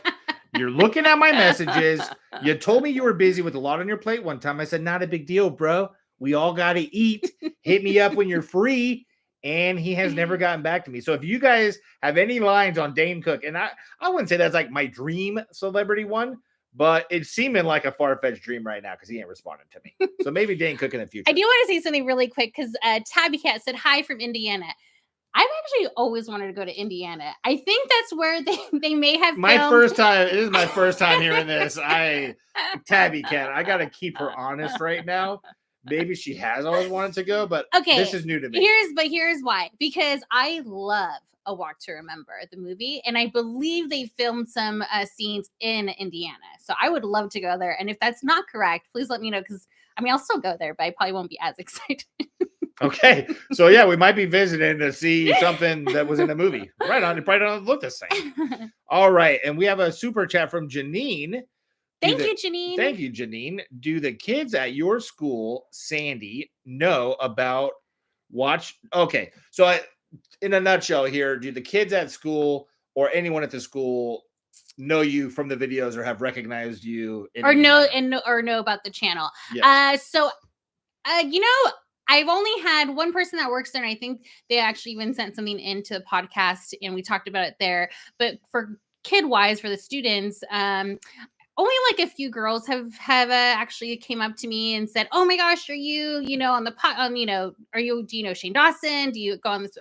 you're looking at my messages. You told me you were busy with a lot on your plate one time. I said, not a big deal, bro. We all got to eat. Hit me up when you're free. And he has never gotten back to me. So if you guys have any lines on Dane Cook, and I wouldn't say that's like my dream celebrity one, but it's seeming like a far-fetched dream right now because he ain't responding to me. So maybe Dane Cook in the future. I do want to say something really quick because Tabby Cat said hi from Indiana. I've actually always wanted to go to Indiana. I think that's where they may have my first time. It is my first time hearing this. Tabby Cat, I got to keep her honest right now. Maybe she has always wanted to go, but this is new to me. Here's why. Because I love A Walk to Remember, the movie, and I believe they filmed some scenes in Indiana. So I would love to go there. And if that's not correct, please let me know because I'll still go there, but I probably won't be as excited. Okay. So yeah, we might be visiting to see something that was in the movie. Right on. It probably don't look the same. All right. And we have a super chat from Janine. Thank you, Janine. Thank you, Janine. Do the kids at your school, Sandy, know about Okay. So in a nutshell here, do the kids at school or anyone at the school know you from the videos or have recognized you or know about the channel? Yes. I've only had one person that works there, and I think they actually even sent something into the podcast and we talked about it there. But for kid wise for the students, only like a few girls have actually came up to me and said, "Oh my gosh, are you on the do you know Shane Dawson? Do you go on this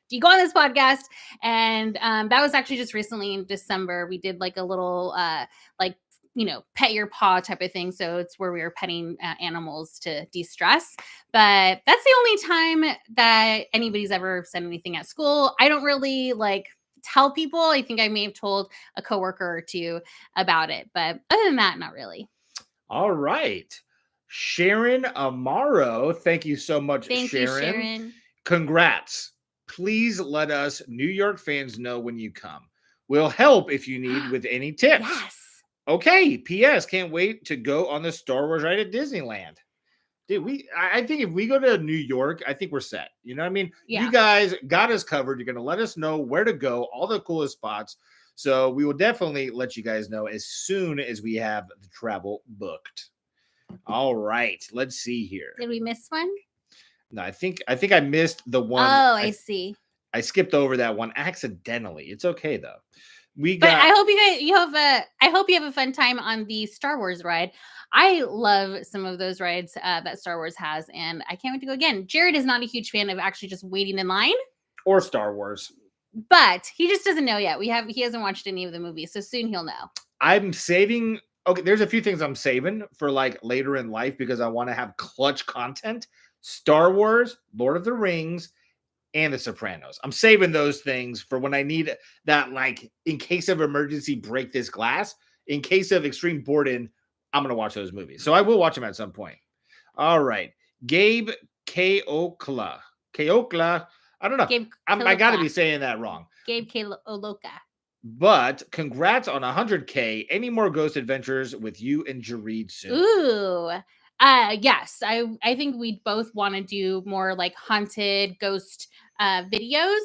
do you go on this podcast?" And that was actually just recently in December. We did like a little like pet your paw type of thing. So it's where we were petting animals to de-stress. But that's the only time that anybody's ever said anything at school. I don't really like tell people. I think I may have told a coworker or two about it, but other than that, not really. All right. Sharon Amaro, thank you so much, Thank Sharon. you, Sharon. Congrats. Please let us New York fans know when you come. We'll help if you need with any tips. Yes. Okay. P.S. Can't wait to go on the Star Wars ride at Disneyland. Dude, I think if we go to New York, I think we're set. You know what I mean? Yeah. You guys got us covered. You're going to let us know where to go, all the coolest spots. So we will definitely let you guys know as soon as we have the travel booked. All right. Let's see here. Did we miss one? No, I think I missed the one. Oh, I see. I skipped over that one accidentally. It's okay though. But I hope I hope you have a fun time on the Star Wars ride. I love some of those rides that Star Wars has, and I can't wait to go again. Jared is not a huge fan of actually just waiting in line or Star Wars, but he just doesn't know yet. He hasn't watched any of the movies, so soon he'll know. I'm saving. Okay, there's a few things I'm saving for like later in life because I want to have clutch content. Star Wars, Lord of the Rings, and The Sopranos. I'm saving those things for when I need that, like, in case of emergency, break this glass. In case of extreme boredom, I'm going to watch those movies. So I will watch them at some point. All right. Gabe Keokla. I don't know. I got to be saying that wrong. Gabe Keoloka. But congrats on 100K. Any more ghost adventures with you and Jareed soon? Ooh. Yes. I think we both want to do more like haunted ghost videos.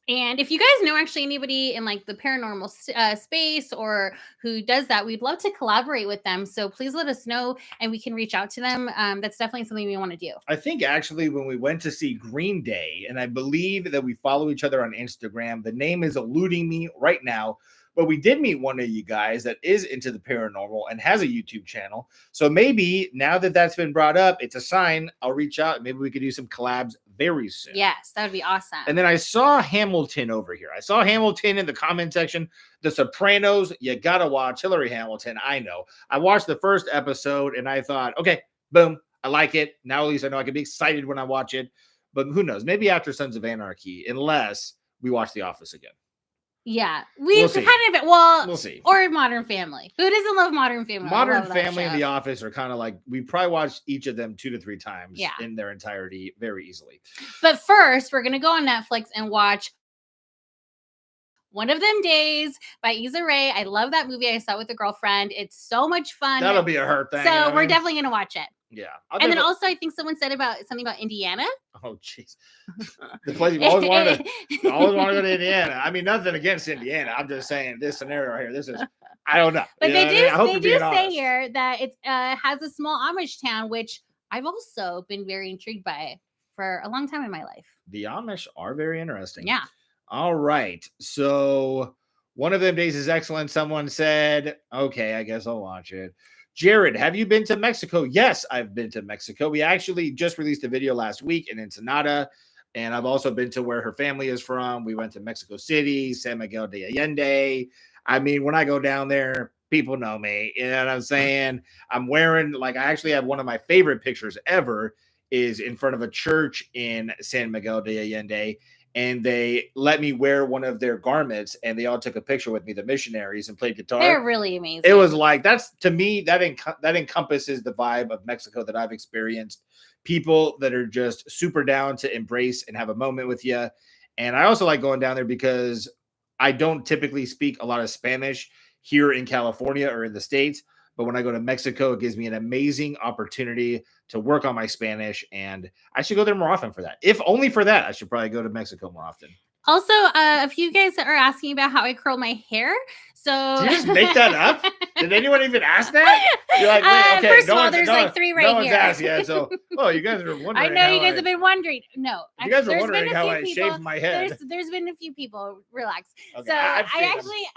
And if you guys know actually anybody in like the paranormal space or who does that, we'd love to collaborate with them. So please let us know and we can reach out to them. That's definitely something we want to do. I think actually when we went to see Green Day, and I believe that we follow each other on Instagram, the name is eluding me right now, but we did meet one of you guys that is into the paranormal and has a YouTube channel. So maybe now that that's been brought up, it's a sign. I'll reach out. Maybe we could do some collabs very soon. Yes, that would be awesome. And then I saw Hamilton over here. I saw Hamilton in the comment section. The Sopranos, you got to watch. Hillary Hamilton, I know. I watched the first episode and I thought, okay, boom, I like it. Now at least I know I can be excited when I watch it. But who knows? Maybe after Sons of Anarchy, unless we watch The Office again. Yeah, we'll see. Or Modern Family. Who doesn't love Modern Family? Modern Family and The Office are kind of like, we probably watched each of them 2 to 3 times in their entirety very easily. But first, we're going to go on Netflix and watch One of Them Days by Issa Rae. I love that movie. I saw it with a girlfriend. It's so much fun. That'll be a her thing. So we're definitely going to watch it. Yeah. And then also, I think someone said something about Indiana. Oh, jeez. The place you've always wanted to go to Indiana. I mean, nothing against Indiana. I'm just saying this scenario here. This is, I don't know. But they do say here that it has a small Amish town, which I've also been very intrigued by for a long time in my life. The Amish are very interesting. Yeah. All right. So One of Them Days is excellent. Someone said, okay, I guess I'll watch it. Jared, have you been to Mexico? Yes, I've been to Mexico. We actually just released a video last week in Ensenada, and I've also been to where her family is from. We went to Mexico City, San Miguel de Allende. I mean, when I go down there, people know me. You know what I'm saying? I'm wearing, like, I actually have one of my favorite pictures ever is in front of a church in San Miguel de Allende. And they let me wear one of their garments, and they all took a picture with me, the missionaries, and played guitar. They're really amazing. It was like, that's, to me, that encompasses the vibe of Mexico that I've experienced. People that are just super down to embrace and have a moment with you. And I also like going down there because I don't typically speak a lot of Spanish here in California or in the States. But when I go to Mexico, it gives me an amazing opportunity to work on my Spanish, and I should go there more often for that. If only for that, I should probably go to Mexico more often. Also, a few guys are asking about how I curl my hair. So Did you just make that up? Did anyone even ask that? You're like, wait, okay. First of all, there's like 3 right no one's here. asked yet. So, you guys are wondering. I know you guys have been wondering. No, you guys are there's wondering been a how few I people. shaved my head. There's been a few people. Relax. Okay, So I've seen I actually,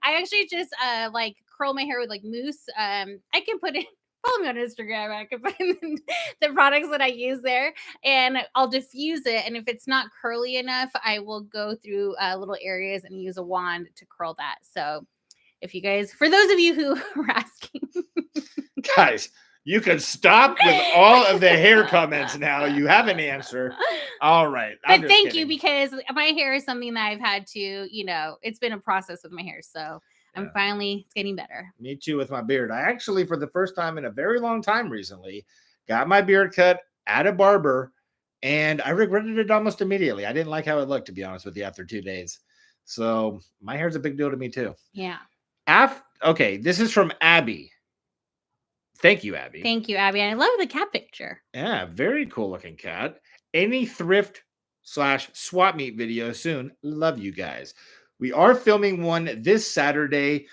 I actually just like curl my hair with like mousse. I can put it. Follow me on Instagram. I can put in the products that I use there, and I'll diffuse it. And if it's not curly enough, I will go through little areas and use a wand to curl that. So, if you guys, for those of you who are asking, guys, you can stop with all of the hair comments now. You have an answer. All right. But thank you, because my hair is something that I've had to, it's been a process with my hair. So I'm finally, it's getting better. Me too with my beard. I actually, for the first time in a very long time recently, got my beard cut at a barber, and I regretted it almost immediately. I didn't like how it looked, to be honest with you, after 2 days. So my hair's a big deal to me too. Yeah. Okay, this is from Abby. Thank you, Abby. Thank you, Abby. I love the cat picture. Yeah, very cool looking cat. Any thrift/swap meet video soon. Love you guys. We are filming one this Saturday.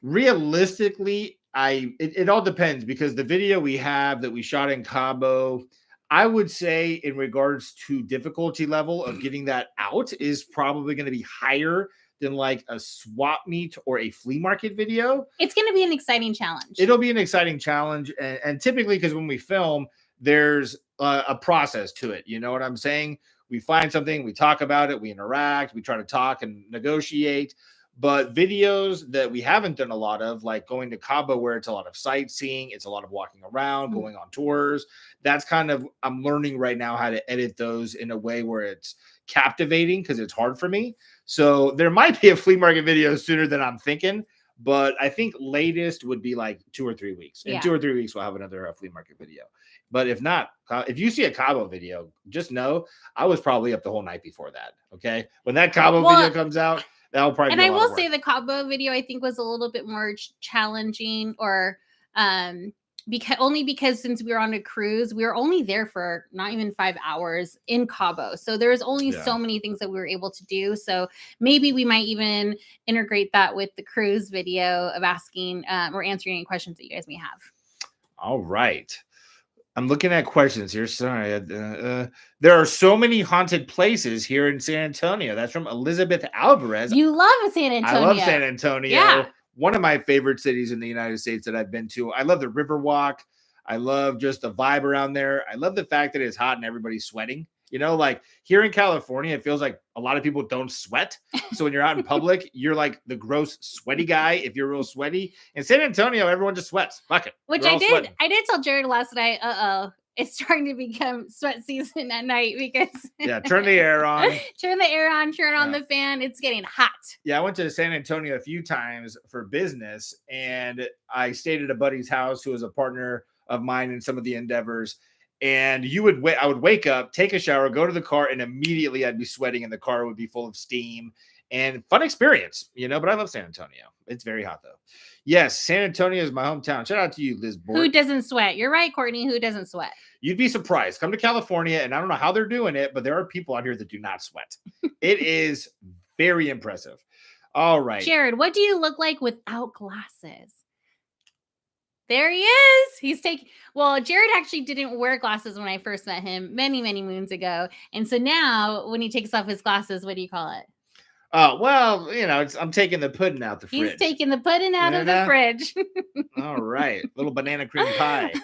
Realistically, it all depends, because the video we have that we shot in Cabo, I would say in regards to difficulty level of getting that out is probably going to be higher than like a swap meet or a flea market video. It's going to be an exciting challenge. It'll be an exciting challenge. And typically, because when we film, there's a process to it. You know what I'm saying? We find something, we talk about it, we interact, we try to talk and negotiate. But videos that we haven't done a lot of, like going to Cabo, where it's a lot of sightseeing, it's a lot of walking around, going on tours. That's kind of, I'm learning right now how to edit those in a way where it's captivating, because it's hard for me. So there might be a flea market video sooner than I'm thinking, but I think latest would be like 2 or 3 weeks. In 2 or 3 weeks, we'll have another flea market video. But if not, if you see a Cabo video, just know I was probably up the whole night before that. Okay. When that Cabo video comes out, that'll probably be a lot of work. And I will say the Cabo video, I think, was a little bit more challenging, or because since we were on a cruise, we were only there for not even 5 hours in Cabo. So there's only so many things that we were able to do. So maybe we might even integrate that with the cruise video of asking or answering any questions that you guys may have. All right. I'm looking at questions here. Sorry. There are so many haunted places here in San Antonio. That's from Elizabeth Alvarez. You love San Antonio. I love San Antonio. Yeah. One of my favorite cities in the United States that I've been to. I love the Riverwalk. I love just the vibe around there. I love the fact that it's hot and everybody's sweating. You know, like here in California, it feels like a lot of people don't sweat. So when you're out in public, you're like the gross sweaty guy if you're real sweaty. In San Antonio, everyone just sweats. Fuck it. Which I did. Sweating. I did tell Jared last night, it's starting to become sweat season at night, because turn the air on. Turn on the fan. It's getting hot. Yeah, I went to San Antonio a few times for business, and I stayed at a buddy's house who was a partner of mine in some of the endeavors. And I would wake up, take a shower, go to the car, and immediately I'd be sweating, and the car would be full of steam. And fun experience, but I love San Antonio. It's very hot, though. Yes, San Antonio is my hometown. Shout out to you, Liz Borg. Who doesn't sweat? You're right, Courtney. Who doesn't sweat? You'd be surprised. Come to California, and I don't know how they're doing it, but there are people out here that do not sweat. It is very impressive. All right. Jared, what do you look like without glasses? There he is. Jared actually didn't wear glasses when I first met him many, many moons ago. And so now when he takes off his glasses, what do you call it? Well, I'm taking the pudding out the fridge. He's taking the pudding out of the fridge. All right. Little banana cream pie.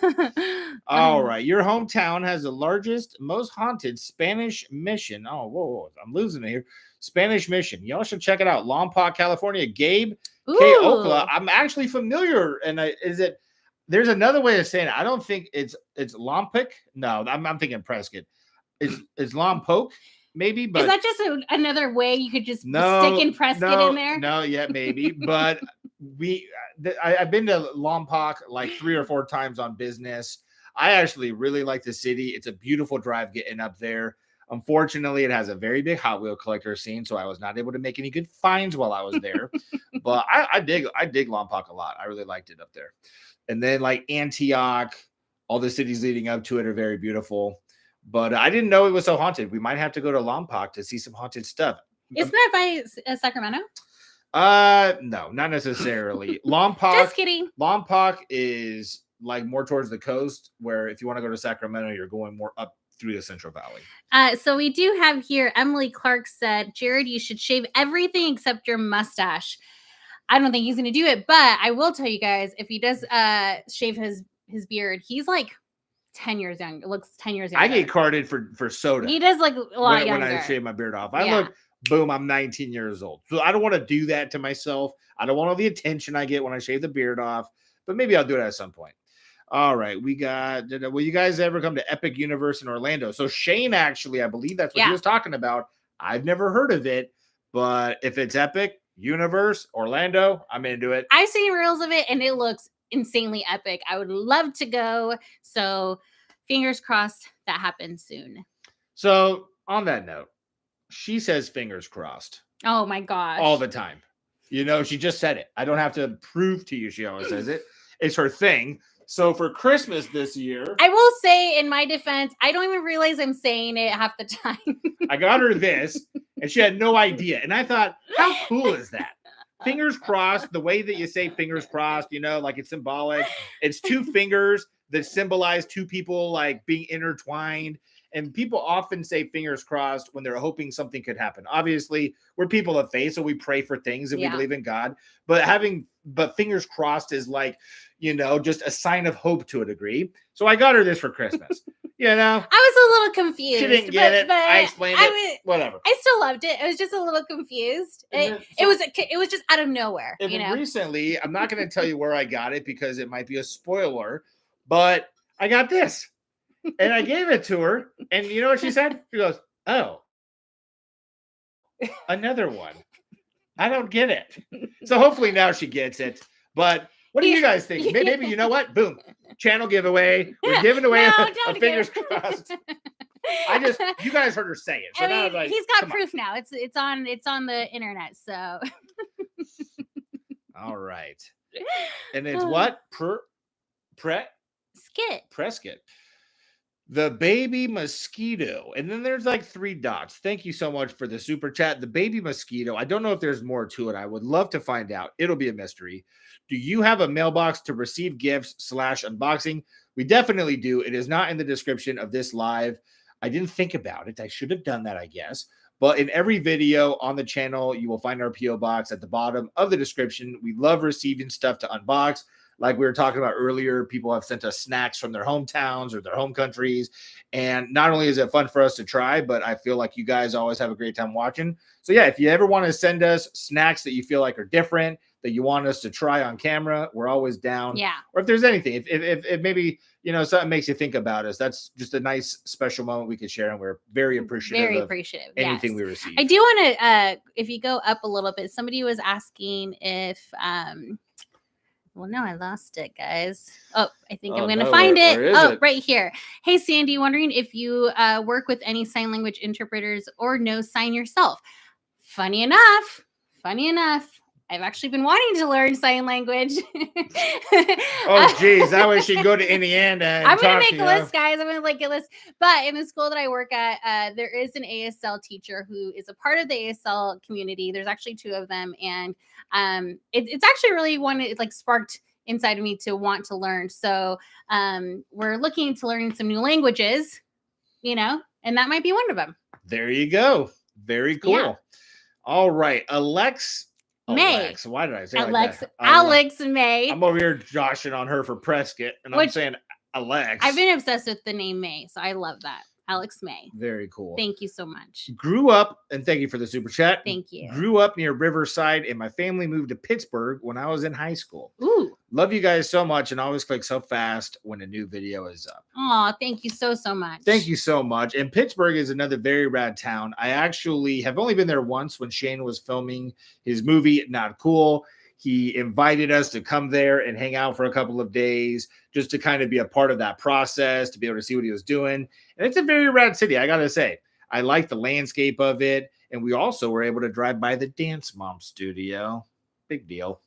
All right. Your hometown has the largest, most haunted Spanish mission. Oh, whoa. I'm losing it here. Spanish mission. Y'all should check it out. Lompoc, California. Gabe K. Okla. I'm actually familiar. And there's another way of saying it. I don't think it's Lompoc. No, I'm thinking Prescott. It's Lompoc. Maybe, but is that just another way you could just stick in Prescott in there? No, yeah, maybe. But I've been to Lompoc like 3 or 4 times on business. I actually really like the city. It's a beautiful drive getting up there. Unfortunately, it has a very big Hot Wheel collector scene, so I was not able to make any good finds while I was there. But I dig Lompoc a lot. I really liked it up there. And then like Antioch, all the cities leading up to it are very beautiful. But I didn't know it was so haunted. We might have to go to Lompoc to see some haunted stuff. Isn't that by Sacramento? No, not necessarily. Lompoc. Just kidding. Lompoc is like more towards the coast, where if you want to go to Sacramento, you're going more up through the Central Valley. So we do have here, Emily Clark said, Jared, you should shave everything except your mustache. I don't think he's going to do it, but I will tell you guys, if he does shave his beard, he's like 10 years young. It looks 10 years younger. I get carded for soda. He does like a lot younger. When I shave my beard off. I look, boom, I'm 19 years old. So I don't want to do that to myself. I don't want all the attention I get when I shave the beard off, but maybe I'll do it at some point. All right, we got, will you guys ever come to Epic Universe in Orlando? So Shane, actually, I believe that's what he was talking about. I've never heard of it, but if it's Epic Universe, Orlando, I'm into it. I've seen reels of it, and it looks insanely epic. I would love to go. So fingers crossed that happens soon. So on that note, she says fingers crossed. Oh my gosh. All the time. You know, she just said it. I don't have to prove to you she always says it. It's her thing. So for Christmas this year, I will say, in my defense, I don't even realize I'm saying it half the time. I got her this, and she had no idea. And I thought, how cool is that? Fingers crossed, the way that you say fingers crossed, you know, like it's symbolic. It's two fingers that symbolize two people like being intertwined. And people often say fingers crossed when they're hoping something could happen. Obviously, we're people of faith, so we pray for things and we believe in God. But fingers crossed is like, you know, just a sign of hope to a degree. So I got her this for Christmas. You know, I was a little confused. She didn't get it. I explained it. Whatever. I still loved it. I was just a little confused. It was just out of nowhere. You know. Recently, I'm not going to tell you where I got it because it might be a spoiler, but I got this. And I gave it to her, and you know what she said? She goes, "Oh, another one. I don't get it." So hopefully now she gets it. But what do you guys think? Maybe you know what? Boom, channel giveaway. We're giving away a fingers crossed. You guys heard her say it. So now I'm like, he's got proof now. It's on the internet. So all right, and it's what Prescott. The baby mosquito. And then there's like 3 dots. Thank you so much for the super chat. The baby mosquito. I don't know if there's more to it. I would love to find out. It'll be a mystery. Do you have a mailbox to receive gifts / unboxing? We definitely do. It is not in the description of this live. I didn't think about it. I should have done that, I guess. But in every video on the channel, you will find our P.O. box at the bottom of the description. We love receiving stuff to unbox. Like we were talking about earlier, people have sent us snacks from their hometowns or their home countries. And not only is it fun for us to try, but I feel like you guys always have a great time watching. So yeah, if you ever want to send us snacks that you feel like are different, that you want us to try on camera, we're always down. Yeah. Or if there's anything, if maybe, you know, something makes you think about us, that's just a nice special moment we could share. And we're very appreciative. Of anything we receive. I do want to, if you go up a little bit, somebody was asking if, well, no, I lost it, guys. Oh, I think I'm going to find it. Oh, right here. Hey, Sandy, wondering if you work with any sign language interpreters or know sign yourself. Funny enough, I've actually been wanting to learn sign language. Oh, geez. That way she'd go to Indiana. I'm going to make a list, guys. I'm going to make a list. But in the school that I work at, there is an ASL teacher who is a part of the ASL community. There's actually 2 of them. And it's actually really sparked inside of me to want to learn. So we're looking to learn some new languages, you know, and that might be one of them. There you go. Very cool. Yeah. All right. May. Why did I say Alex May. I'm over here joshing on her for Prescott, and I'm saying Alex. I've been obsessed with the name May, so I love that. Alex May. Very cool. Thank you so much. Grew up, and thank you for the super chat. Thank you. Grew up near Riverside, and my family moved to Pittsburgh when I was in high school. Ooh. Love you guys so much, and always click so fast when a new video is up. Oh, thank you so much. Thank you so much. And Pittsburgh is another very rad town. I actually have only been there once when Shane was filming his movie, Not Cool. He invited us to come there and hang out for a couple of days just to kind of be a part of that process, to be able to see what he was doing. And it's a very rad city, I got to say. I like the landscape of it. And we also were able to drive by the Dance Mom studio. Big deal.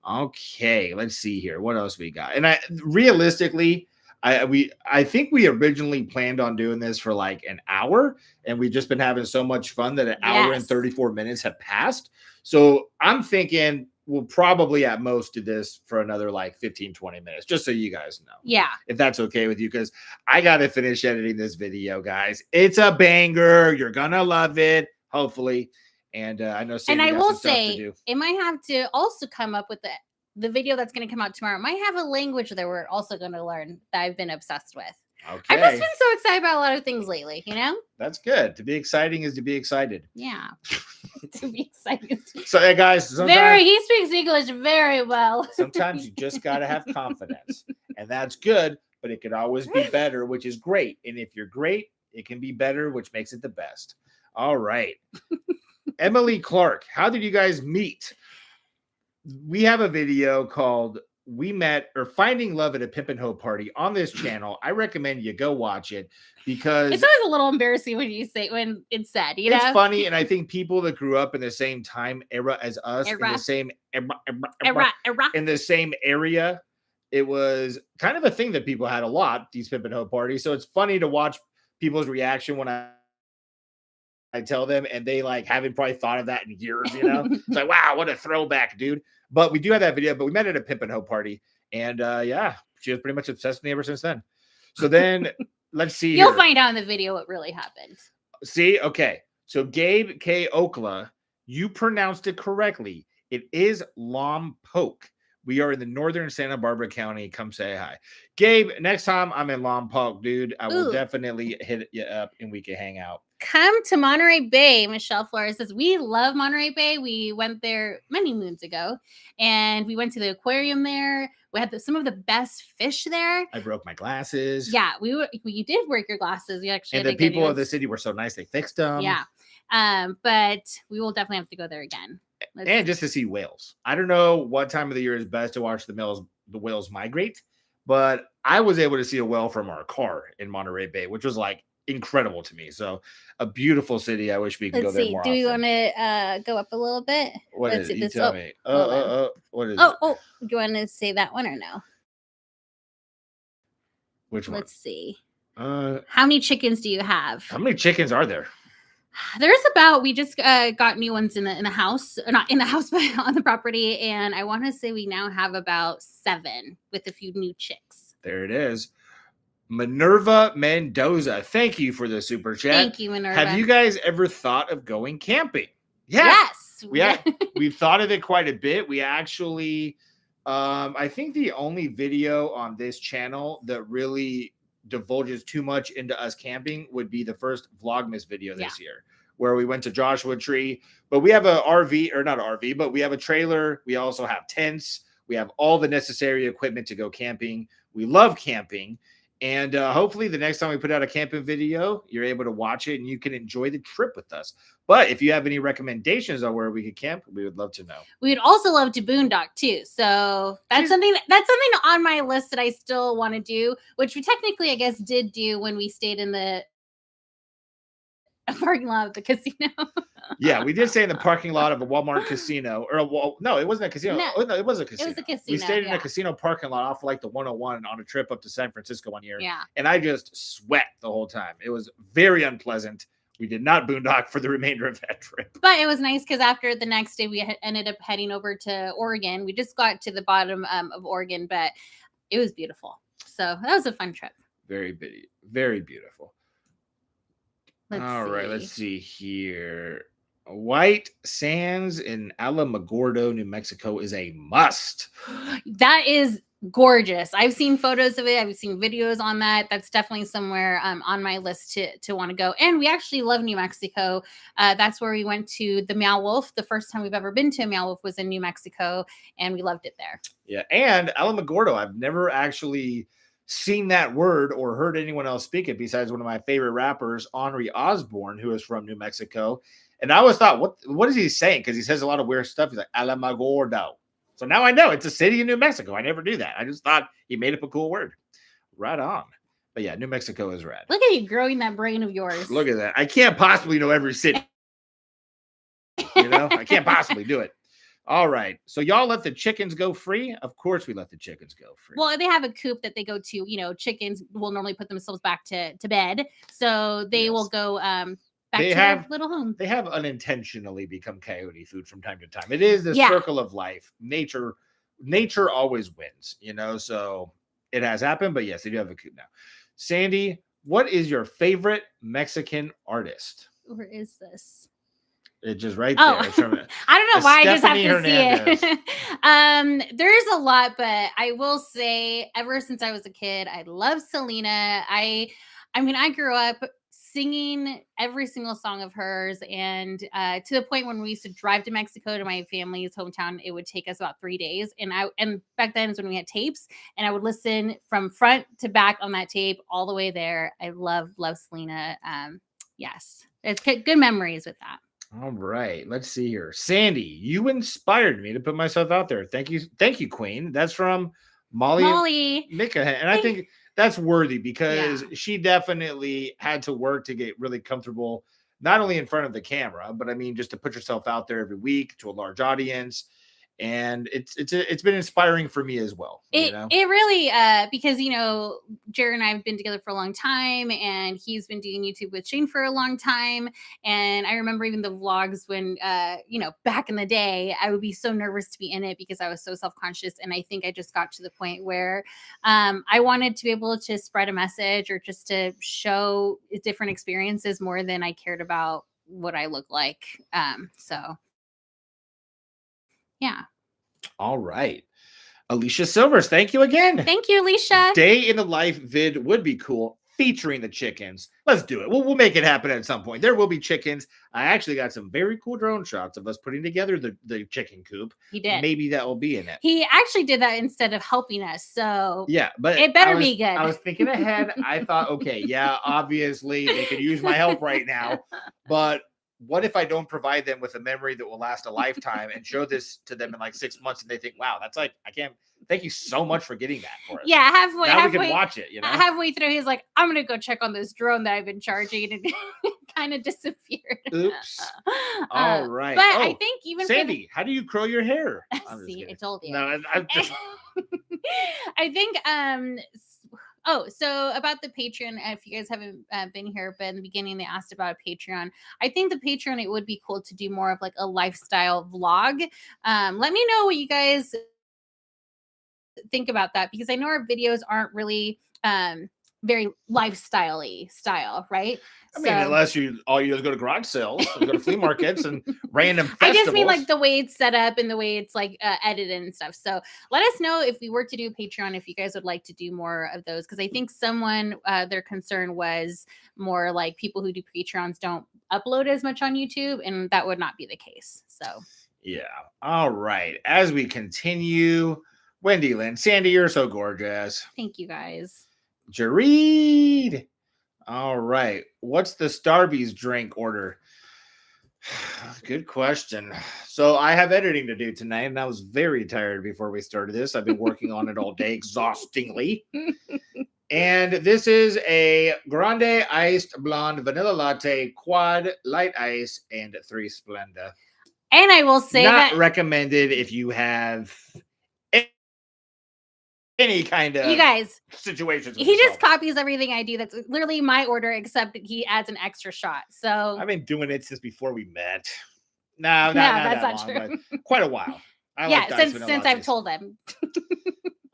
Okay, let's see here. What else we got? And realistically, I think we originally planned on doing this for like an hour, and we've just been having so much fun that an hour and Yes. 34 minutes have passed. So I'm thinking we'll probably at most do this for another like 15, 20 minutes, just so you guys know. Yeah. If that's okay with you, because I got to finish editing this video, guys. It's a banger. You're going to love it, hopefully. And I know Sandy And I got will some stuff to say, do. it might have to also come up with the video that's going to come out tomorrow. Might have a language that we're also going to learn that I've been obsessed with. Okay. I've just been so excited about a lot of things lately, you know? That's good. To be exciting is to be excited. Yeah. To be excited. So, hey, guys, He speaks English very well. Sometimes you just got to have confidence, and that's good, but it could always be better, which is great. And if you're great, it can be better, which makes it the best. All right. Emily Clark, how did you guys meet? We have a video called We Met or Finding Love at a Pimp and Hoe Party on this channel. I recommend you go watch it because it's always a little embarrassing when it's said, you know? It's funny, and I think people that grew up in the same time era as us, in the same in the same area, it was kind of a thing that people had a lot, these Pimp and Hoe parties. So it's funny to watch people's reaction when I tell them, and they like haven't probably thought of that in years, you know? It's like, wow, what a throwback, dude. But we do have that video, but we met at a Pimp and Hoe party. And yeah, she was pretty much obsessed with me ever since then. So then let's see. You'll find out in the video what really happened. See, okay. So Gabe K. Okla, you pronounced it correctly. It is Lompoc. We are in the northern Santa Barbara County. Come say hi. Gabe, next time I'm in Lompoc, dude, I will definitely hit you up and we can hang out. Come to Monterey Bay. Michelle Flores says, we love Monterey Bay. We went there many moons ago, and we went to the aquarium there. We had some of the best fish there. I broke my glasses. Yeah, you did break your glasses. You actually and the people of the city were so nice. They fixed them. Yeah. But we will definitely have to go there again. And just to see whales. I don't know what time of the year is best to watch the whales migrate, but I was able to see a whale from our car in Monterey Bay, which was like incredible to me. So a beautiful city. I wish we could go there more often. Do we want to go up a little bit? What is it? You tell me. What is it? Do you want to say that one or no? Which one? Let's see. How many chickens do you have? How many chickens are there? There's we just got new ones in the house, not in the house, but on the property. And I want to say we now have about 7 with a few new chicks. There it is. Minerva Mendoza. Thank you for the super chat. Thank you, Minerva. Have you guys ever thought of going camping? Yeah. Yes. We've thought of it quite a bit. We actually, I think the only video on this channel that really divulges too much into us camping would be the first Vlogmas video this year, where we went to Joshua Tree. But we have a RV, or not an RV, but we have a trailer. We also have tents. We have all the necessary equipment to go camping. We love camping. And hopefully the next time we put out a camping video, you're able to watch it and you can enjoy the trip with us. But if you have any recommendations on where we could camp, we would love to know. We'd also love to boondock too. So that's something on my list that I still want to do, which we technically, I guess, did do when we stayed in the parking lot of the casino. Yeah, we did stay in the parking lot of a Walmart casino, no, it wasn't a casino. No, it was a casino. It was a casino. We stayed in a casino parking lot off like the 101 on a trip up to San Francisco one year. Yeah. And I just sweat the whole time. It was very unpleasant. We did not boondock for the remainder of that trip. But it was nice because after the next day, we ended up heading over to Oregon. We just got to the bottom of Oregon, but it was beautiful. So that was a fun trip. Very beautiful. All right, let's see here. White Sands in Alamogordo, New Mexico is a must. That is gorgeous. I've seen photos of it. I've seen videos on that. That's definitely somewhere on my list to want to go. And we actually love New Mexico. That's where we went to the Meow Wolf. The first time we've ever been to a Meow Wolf was in New Mexico, and we loved it there. Yeah, and Alamogordo, I've never actually seen that word or heard anyone else speak it besides one of my favorite rappers, Henry Osborne, who is from New Mexico. And I always thought, what is he saying? Because he says a lot of weird stuff. He's like, Alamogordo. So now I know it's a city in New Mexico. I never knew that. I just thought he made up a cool word. Right on. But yeah, New Mexico is rad. Look at you growing that brain of yours. Look at that. I can't possibly know every city. I can't possibly do it. All right. So y'all let the chickens go free? Of course we let the chickens go free. Well, they have a coop that they go to. Chickens will normally put themselves back to bed, so they will go back to their little home. They have unintentionally become coyote food from time to time. It is the Yeah. circle of life. Nature always wins, so it has happened, but yes, they do have a coop now. Sandy, what is your favorite Mexican artist? Where is this? It's just right Oh, there. It's from, I don't know why I just have to Hernandez. see it. There's a lot, but I will say, ever since I was a kid, I love Selena. I mean, I grew up singing every single song of hers, and to the point when we used to drive to Mexico to my family's hometown, it would take us about 3 days. And back then is when we had tapes, and I would listen from front to back on that tape all the way there. I love Selena. Yes, it's good memories with that. All right, let's see here. Sandy, you inspired me to put myself out there. Thank you, Queen. That's from Molly Mikahan. And I think that's worthy because she definitely had to work to get really comfortable, not only in front of the camera, but I mean, just to put yourself out there every week to a large audience. And it's been inspiring for me as well. It really because Jared and I have been together for a long time, and he's been doing YouTube with Shane for a long time. And I remember even the vlogs when back in the day, I would be so nervous to be in it because I was so self-conscious. And I think I just got to the point where I wanted to be able to spread a message or just to show different experiences more than I cared about what I look like. So yeah. All right. Alicia Silvers, thank you again. Thank you, Alicia. Day in the life vid would be cool, featuring the chickens. Let's do it. We'll make it happen at some point. There will be chickens. I actually got some very cool drone shots of us putting together the chicken coop. He did. Maybe that will be in it. He actually did that instead of helping us. So yeah, but it better be good. I was thinking ahead. I thought, okay, yeah, obviously they could use my help right now, but what if I don't provide them with a memory that will last a lifetime and show this to them in like 6 months and they think, wow, that's like, I can't, thank you so much for getting that for us. Yeah, halfway we can watch it, halfway through, he's like, I'm going to go check on this drone that I've been charging, and kind of disappeared. Oops. All right. But I think even Sandy, how do you curl your hair? See, I told you. No, I think, so about the Patreon, if you guys haven't been here, but in the beginning they asked about a Patreon. I think the Patreon, it would be cool to do more of like a lifestyle vlog. Let me know what you guys think about that, because I know our videos aren't really very lifestyle-y style, right? I mean, unless all you do is go to garage sales, go to flea markets and random festivals. I just mean like the way it's set up and the way it's like edited and stuff. So let us know if we were to do Patreon, if you guys would like to do more of those, because I think someone their concern was more like people who do Patreons don't upload as much on YouTube, and that would not be the case. So yeah. All right. As we continue, Wendy Lynn, Sandy, you're so gorgeous. Thank you guys. Jareed. All right. What's the Starbucks drink order? Good question. So I have editing to do tonight, and I was very tired before we started this. I've been working on it all day exhaustingly. And this is a grande iced blonde vanilla latte, quad light ice, and 3 Splenda. And I will say not recommended if you have any kind of, you guys, situations. He just copies everything I do. That's literally my order, except he adds an extra shot. So I've been doing it since before we met. No, that's not true. But quite a while. Since I've told him.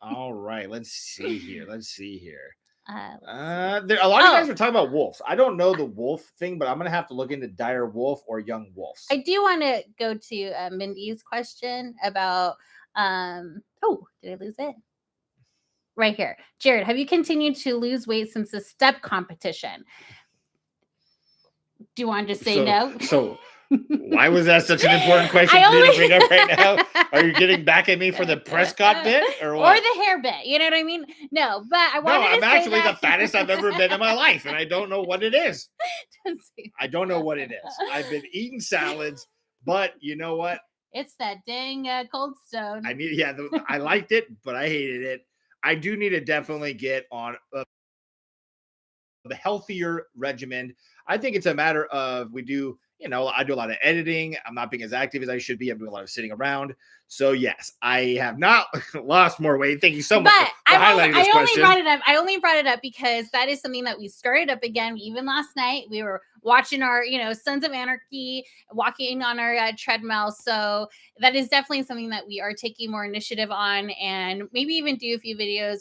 All right, let's see here. A lot of you guys are talking about wolves. I don't know the wolf thing, but I'm gonna have to look into dire wolf or young wolves. I do want to go to Mindy's question about. Did I lose it? Right here. Jared, have you continued to lose weight since the step competition? Do you want to just say no? So why was that such an important question for you to bring up right now? Are you getting back at me for the Prescott bit or what? Or the hair bit? You know what I mean? No, but I wanted to say I'm actually the fattest I've ever been in my life, and I don't know what it is. I don't know what it is. I've been eating salads, but you know what? It's that dang Cold Stone. I liked it, but I hated it. I do need to definitely get on the healthier regimen. I think it's a matter of I do a lot of editing. I'm not being as active as I should be. I'm doing a lot of sitting around. So yes, I have not lost more weight. Thank you so much for highlighting this question. I only brought it up because that is something that we started up again. Even last night, we were watching our, Sons of Anarchy, walking on our treadmill. So that is definitely something that we are taking more initiative on, and maybe even do a few videos,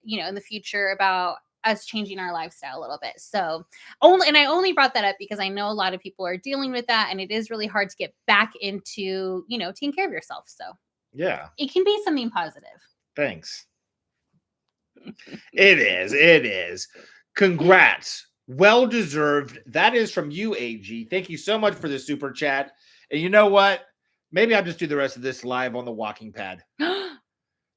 in the future about us changing our lifestyle a little bit. So I only brought that up because I know a lot of people are dealing with that, and it is really hard to get back into, taking care of yourself. So yeah, it can be something positive. Thanks. It is. Congrats. Well deserved. That is from you, AG. Thank you so much for the super chat. And you know what? Maybe I'll just do the rest of this live on the walking pad.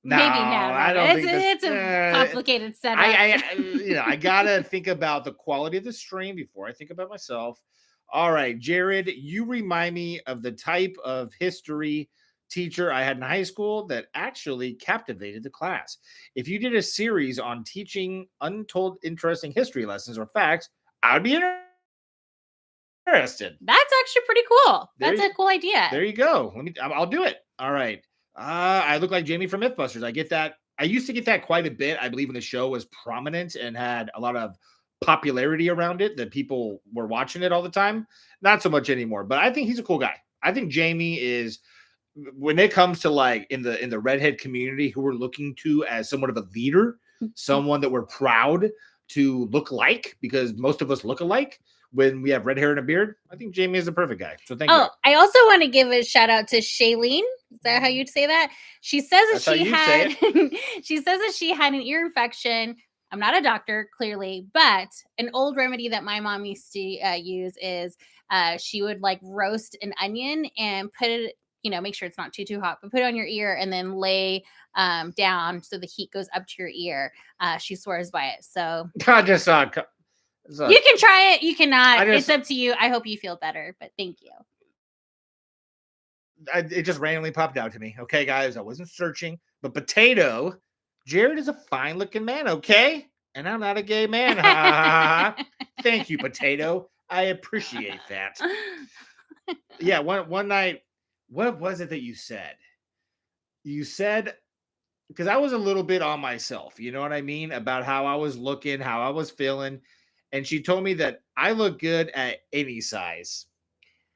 No, I don't think it's a complicated setup. I gotta think about the quality of the stream before I think about myself. All right, Jared, you remind me of the type of history teacher I had in high school that actually captivated the class. If you did a series on teaching untold interesting history lessons or facts, I would be interested. That's actually pretty cool. That's a cool idea. There you go. I'll do it. All right. I look like Jamie from Mythbusters. I get that. I used to get that quite a bit. I believe when the show was prominent and had a lot of popularity around it, that people were watching it all the time. Not so much anymore, but I think he's a cool guy. I think Jamie is, when it comes to like in the redhead community, who we're looking to as somewhat of a leader, someone that we're proud to look like, because most of us look alike when we have red hair and a beard. I think Jamie is the perfect guy. So thank you. Oh, I also want to give a shout out to Shailene. Is that how you'd say that? She says that she says that she had an ear infection. I'm not a doctor, clearly, but an old remedy that my mom used to use is she would like roast an onion and put it, make sure it's not too hot, but put it on your ear and then lay down so the heat goes up to your ear. She swears by it. So I just you can try it. You cannot. It's up to you. I hope you feel better, but thank you. It just randomly popped out to me. Okay, guys, I wasn't searching, but Potato, Jared is a fine looking man. Okay. And I'm not a gay man. Thank you, Potato. I appreciate that. Yeah. One night, what was it that you said? You said, because I was a little bit on myself, you know what I mean? About how I was looking, how I was feeling. And she told me that I look good at any size.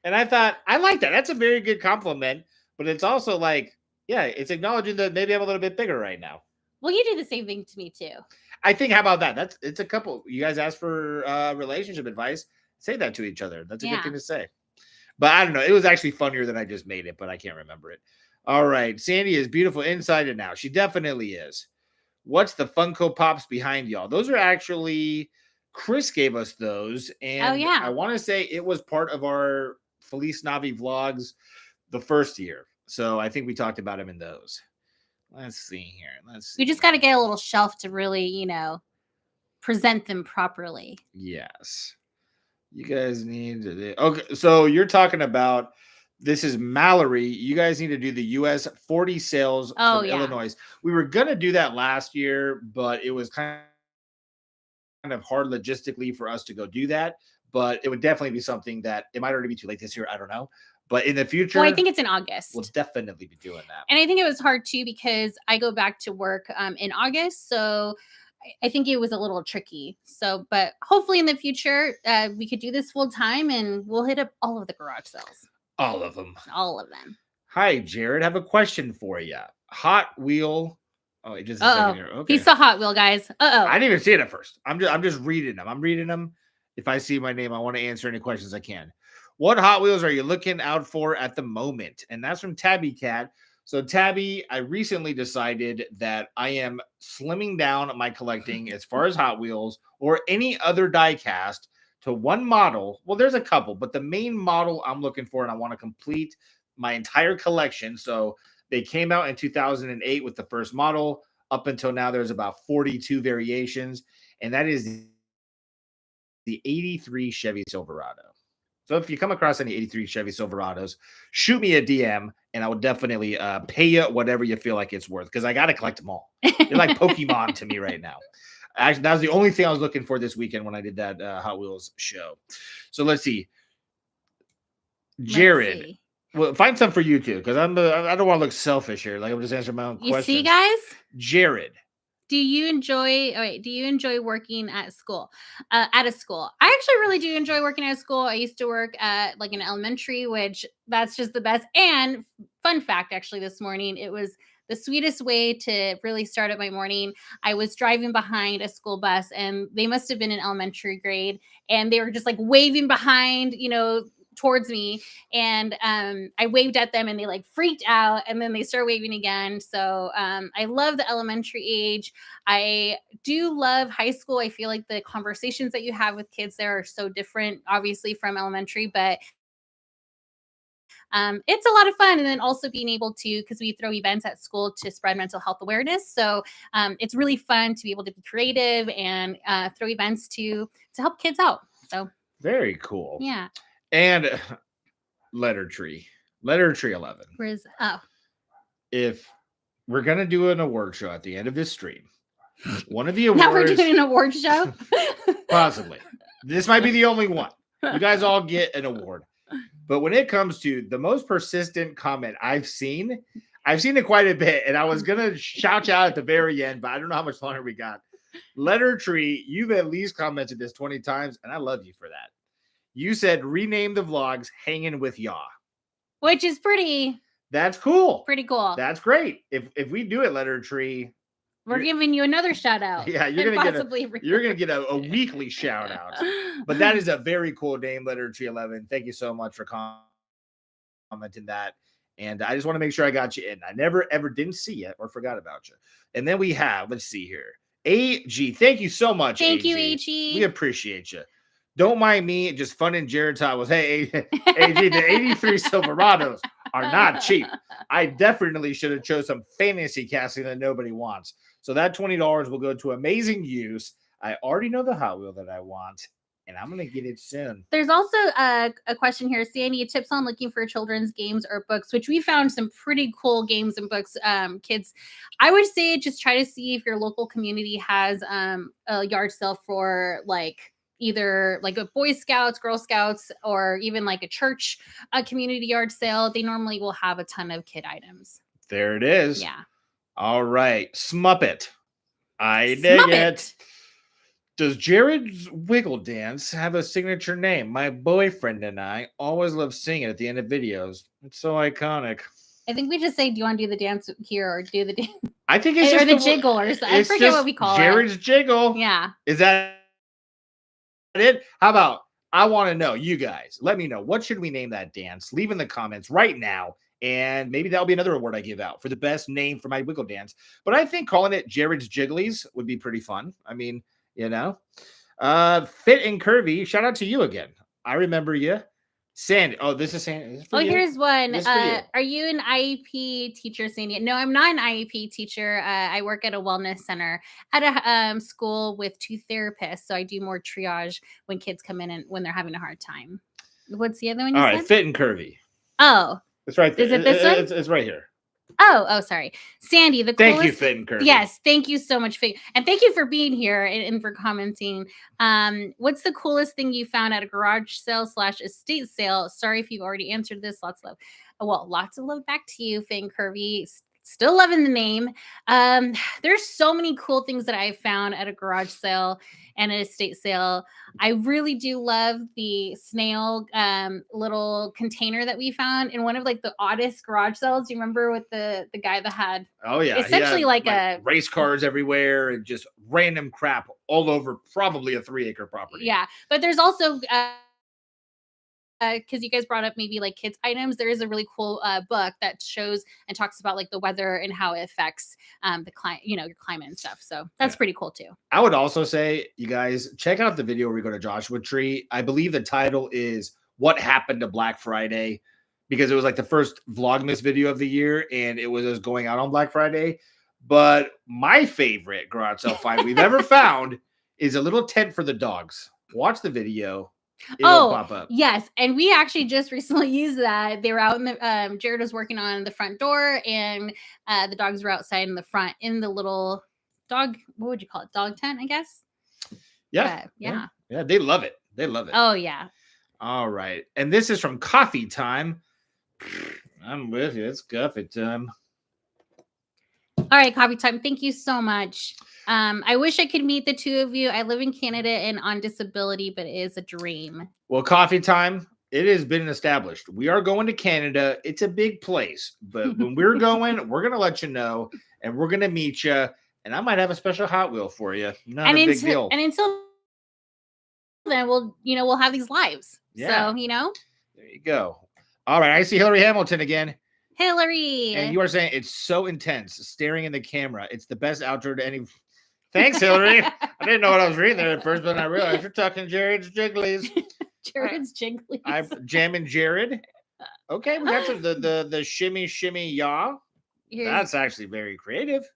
And I thought, I like that. That's a very good compliment. But it's also like, yeah, it's acknowledging that maybe I'm a little bit bigger right now. Well, you do the same thing to me too. I think, how about that? It's a couple. You guys ask for relationship advice. Say that to each other. That's a good thing to say. But I don't know. It was actually funnier than I just made it, but I can't remember it. All right. Sandy is beautiful inside and out. She definitely is. What's the Funko Pops behind y'all? Those are actually, Chris gave us those. And I want to say it was part of our Felice Navi vlogs the first year. So I think we talked about him in those. Let's see here. We just got to get a little shelf to really, present them properly. Yes. You guys need to. Okay. So you're talking about, this is Mallory. You guys need to do the US 40 sales from Illinois. We were going to do that last year, but it was kind of hard logistically for us to go do that. But it would definitely be something that, it might already be too late this year. I don't know. But in the future, well, I think it's in August. We'll definitely be doing that. And I think it was hard too because I go back to work in August. So I think it was a little tricky. So, but hopefully in the future, we could do this full time and we'll hit up all of the garage sales. All of them. All of them. Hi, Jared. I have a question for you. Hot Wheel. Oh, it just a second here. Okay. He's the Hot Wheel, guys. I didn't even see it at first. I'm just reading them. I'm reading them. If I see my name, I want to answer any questions I can. What Hot Wheels are you looking out for at the moment? And that's from Tabby Cat. So Tabby, I recently decided that I am slimming down my collecting as far as Hot Wheels or any other die cast to one model. Well, there's a couple, but the main model I'm looking for, and I want to complete my entire collection. So they came out in 2008 with the first model. Up until now, there's about 42 variations, and that is the 83 Chevy Silverado. So if you come across any 83 Chevy Silverados, shoot me a DM, and I will definitely pay you whatever you feel like it's worth, because I got to collect them all. They're like Pokemon to me right now. Actually, that was the only thing I was looking for this weekend when I did that Hot Wheels show. So let's see. Jared, see. well, find some for you too, because I don't want to look selfish here. Like I'm just answering my own You questions. see, guys? Jared, Do you enjoy working at school? At a school. I actually really do enjoy working at a school. I used to work at like an elementary, which that's just the best. And fun fact, actually, this morning, it was the sweetest way to really start up my morning. I was driving behind a school bus and they must have been in elementary grade and they were just like waving behind, towards me, and I waved at them and they like freaked out and then they start waving again. So I love the elementary age. I do love high school. I feel like the conversations that you have with kids there are so different, obviously, from elementary, but it's a lot of fun. And then also being able to, because we throw events at school to spread mental health awareness. So it's really fun to be able to be creative and throw events to help kids out. So very cool. Yeah. And letter tree 11. Where's If we're gonna do an award show at the end of this stream, one of the awards. Now we're doing an award show. Possibly. This might be the only one. You guys all get an award. But when it comes to the most persistent comment I've seen it quite a bit, and I was gonna shout you out at the very end, but I don't know how much longer we got. Letter Tree, you've at least commented this 20 times, and I love you for that. You said rename the vlogs Hanging with Yaw. Which is pretty. That's cool. Pretty cool. That's great. If we do it, Letter Tree, we're giving you another shout out. Yeah, you're gonna get a weekly shout out. But that is a very cool name, Letter Tree 11. Thank you so much for commenting that. And I just want to make sure I got you in. I never ever didn't see it or forgot about you. And then we have, let's see here, AG. Thank you so much. Thank you, AG. We appreciate you. Don't mind me, just fun in Jared's thought was, hey, AG, the 83 Silverados are not cheap. I definitely should have chose some fantasy casting that nobody wants. So that $20 will go to amazing use. I already know the Hot Wheel that I want, and I'm going to get it soon. There's also a question here, Sandy, tips on looking for children's games or books, which we found some pretty cool games and books, kids. I would say just try to see if your local community has a yard sale for like either like a Boy Scouts, Girl Scouts, or even like a church community yard sale. They normally will have a ton of kid items. There it is. Yeah. All right. Smuppet. I dig it. Does Jared's Wiggle Dance have a signature name? My boyfriend and I always love singing it at the end of videos. It's so iconic. I think we just say, do you want to do the dance here or do the dance? I think it's or just the jiggle or something. I forget what we call Jared's Jiggle. Yeah. Is that it? How about, I want to know, you guys, let me know, what should we name that dance? Leave in the comments right now. And maybe that'll be another award I give out for the best name for my Wiggle Dance. But I think calling it Jared's Jigglies would be pretty fun. I mean, Fit and Curvy, shout out to you again. I remember you. Sandy. Oh, this is Sandy. This is for you. Here's one. Are you an IEP teacher, Sandy? No, I'm not an IEP teacher. I work at a wellness center at a school with 2 therapists. So I do more triage when kids come in and when they're having a hard time. What's the other one you said? All right, Fit and Curvy. Oh. It's right there. Is it this one? It's right here. Oh, sorry. Sandy, the coolest. Thank you, Fit and Curvy. Yes, thank you so much. And thank you for being here and for commenting. What's the coolest thing you found at a garage sale / estate sale? Sorry if you've already answered this. Lots of love. Well, lots of love back to you, Fit and Curvy. Still loving the name. There's so many cool things that I've found at a garage sale and an estate sale. I really do love the snail little container that we found in one of like the oddest garage sales. Do you remember with the guy that had essentially like a race cars everywhere and just random crap all over probably a 3-acre property. Yeah, but there's also because you guys brought up maybe like kids items, there is a really cool book that shows and talks about like the weather and how it affects the climate, your climate and stuff. So that's pretty cool too. I would also say, you guys, check out the video where we go to Joshua Tree. I believe the title is What Happened to Black Friday, because it was like the first Vlogmas video of the year and it was going out on Black Friday. But my favorite garage sale find we've ever found is a little tent for the dogs. Watch the video. It'll pop up. Yes. And we actually just recently used that. They were out in the Jared was working on the front door and the dogs were outside in the front in the little dog, what would you call it? Dog tent, I guess. Yeah. Yeah. Yeah. They love it. They love it. Oh yeah. All right. And this is from Coffee Time. I'm with you. It's coffee time. All right, Coffee Time. Thank you so much. I wish I could meet the two of you. I live in Canada and on disability, but it is a dream. Well, Coffee Time, it has been established. We are going to Canada. It's a big place, but when we're going, we're going to let you know, and we're going to meet you, and I might have a special Hot Wheel for you. Not a big deal. And until then, we'll have these lives. Yeah. So, There you go. All right. I see Hillary Hamilton again. Hillary. And you are saying it's so intense, staring in the camera. It's the best outro to any. Thanks, Hillary. I didn't know what I was reading there at first, but I realized you're talking Jared's Jigglies. Jared's Jigglies. I'm jamming Jared. Okay, we got some the shimmy yaw. That's actually very creative.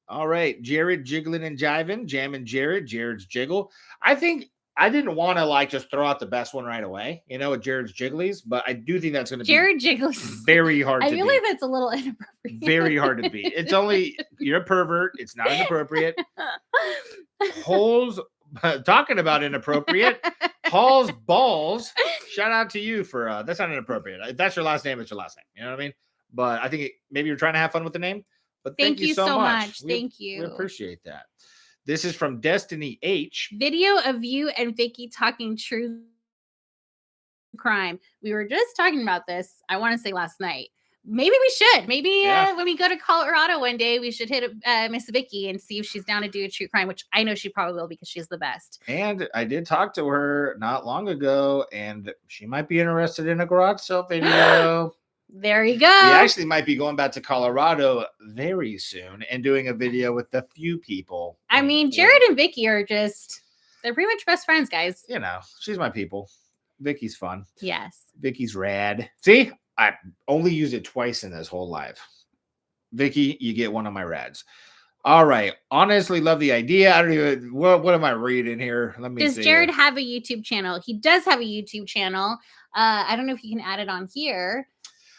All right, Jared jiggling and jiving, jamming Jared. Jared's Jiggle. I think I didn't want to just throw out the best one right away, with Jared's Jigglies, but I do think that's going to be Jared Jigglies. Very hard to beat. I feel like that's a little inappropriate. Very hard to beat. It's only, you're a pervert. It's not inappropriate. Holes, talking about inappropriate, Paul's balls. Shout out to you for, that's not inappropriate. If that's your last name, it's your last name. You know what I mean? But I think maybe you're trying to have fun with the name. But thank you so much. Thank you. We appreciate that. This is from Destiny H. Video of you and Vicky talking true crime. We were just talking about this, I want to say last night. Maybe we should. Maybe when we go to Colorado one day, we should hit Miss Vicky and see if she's down to do a true crime, which I know she probably will because she's the best. And I did talk to her not long ago, and she might be interested in a garage sale video. There you go. We actually might be going back to Colorado very soon and doing a video with a few people. I mean, Jared and Vicky are they're pretty much best friends, guys. She's my people. Vicky's fun. Yes. Vicky's rad. See, I only used it twice in this whole live. Vicky, you get one of my rads. All right. Honestly, love the idea. I don't even, what am I reading here? Let me see. Does Jared have a YouTube channel? He does have a YouTube channel. I don't know if you can add it on here.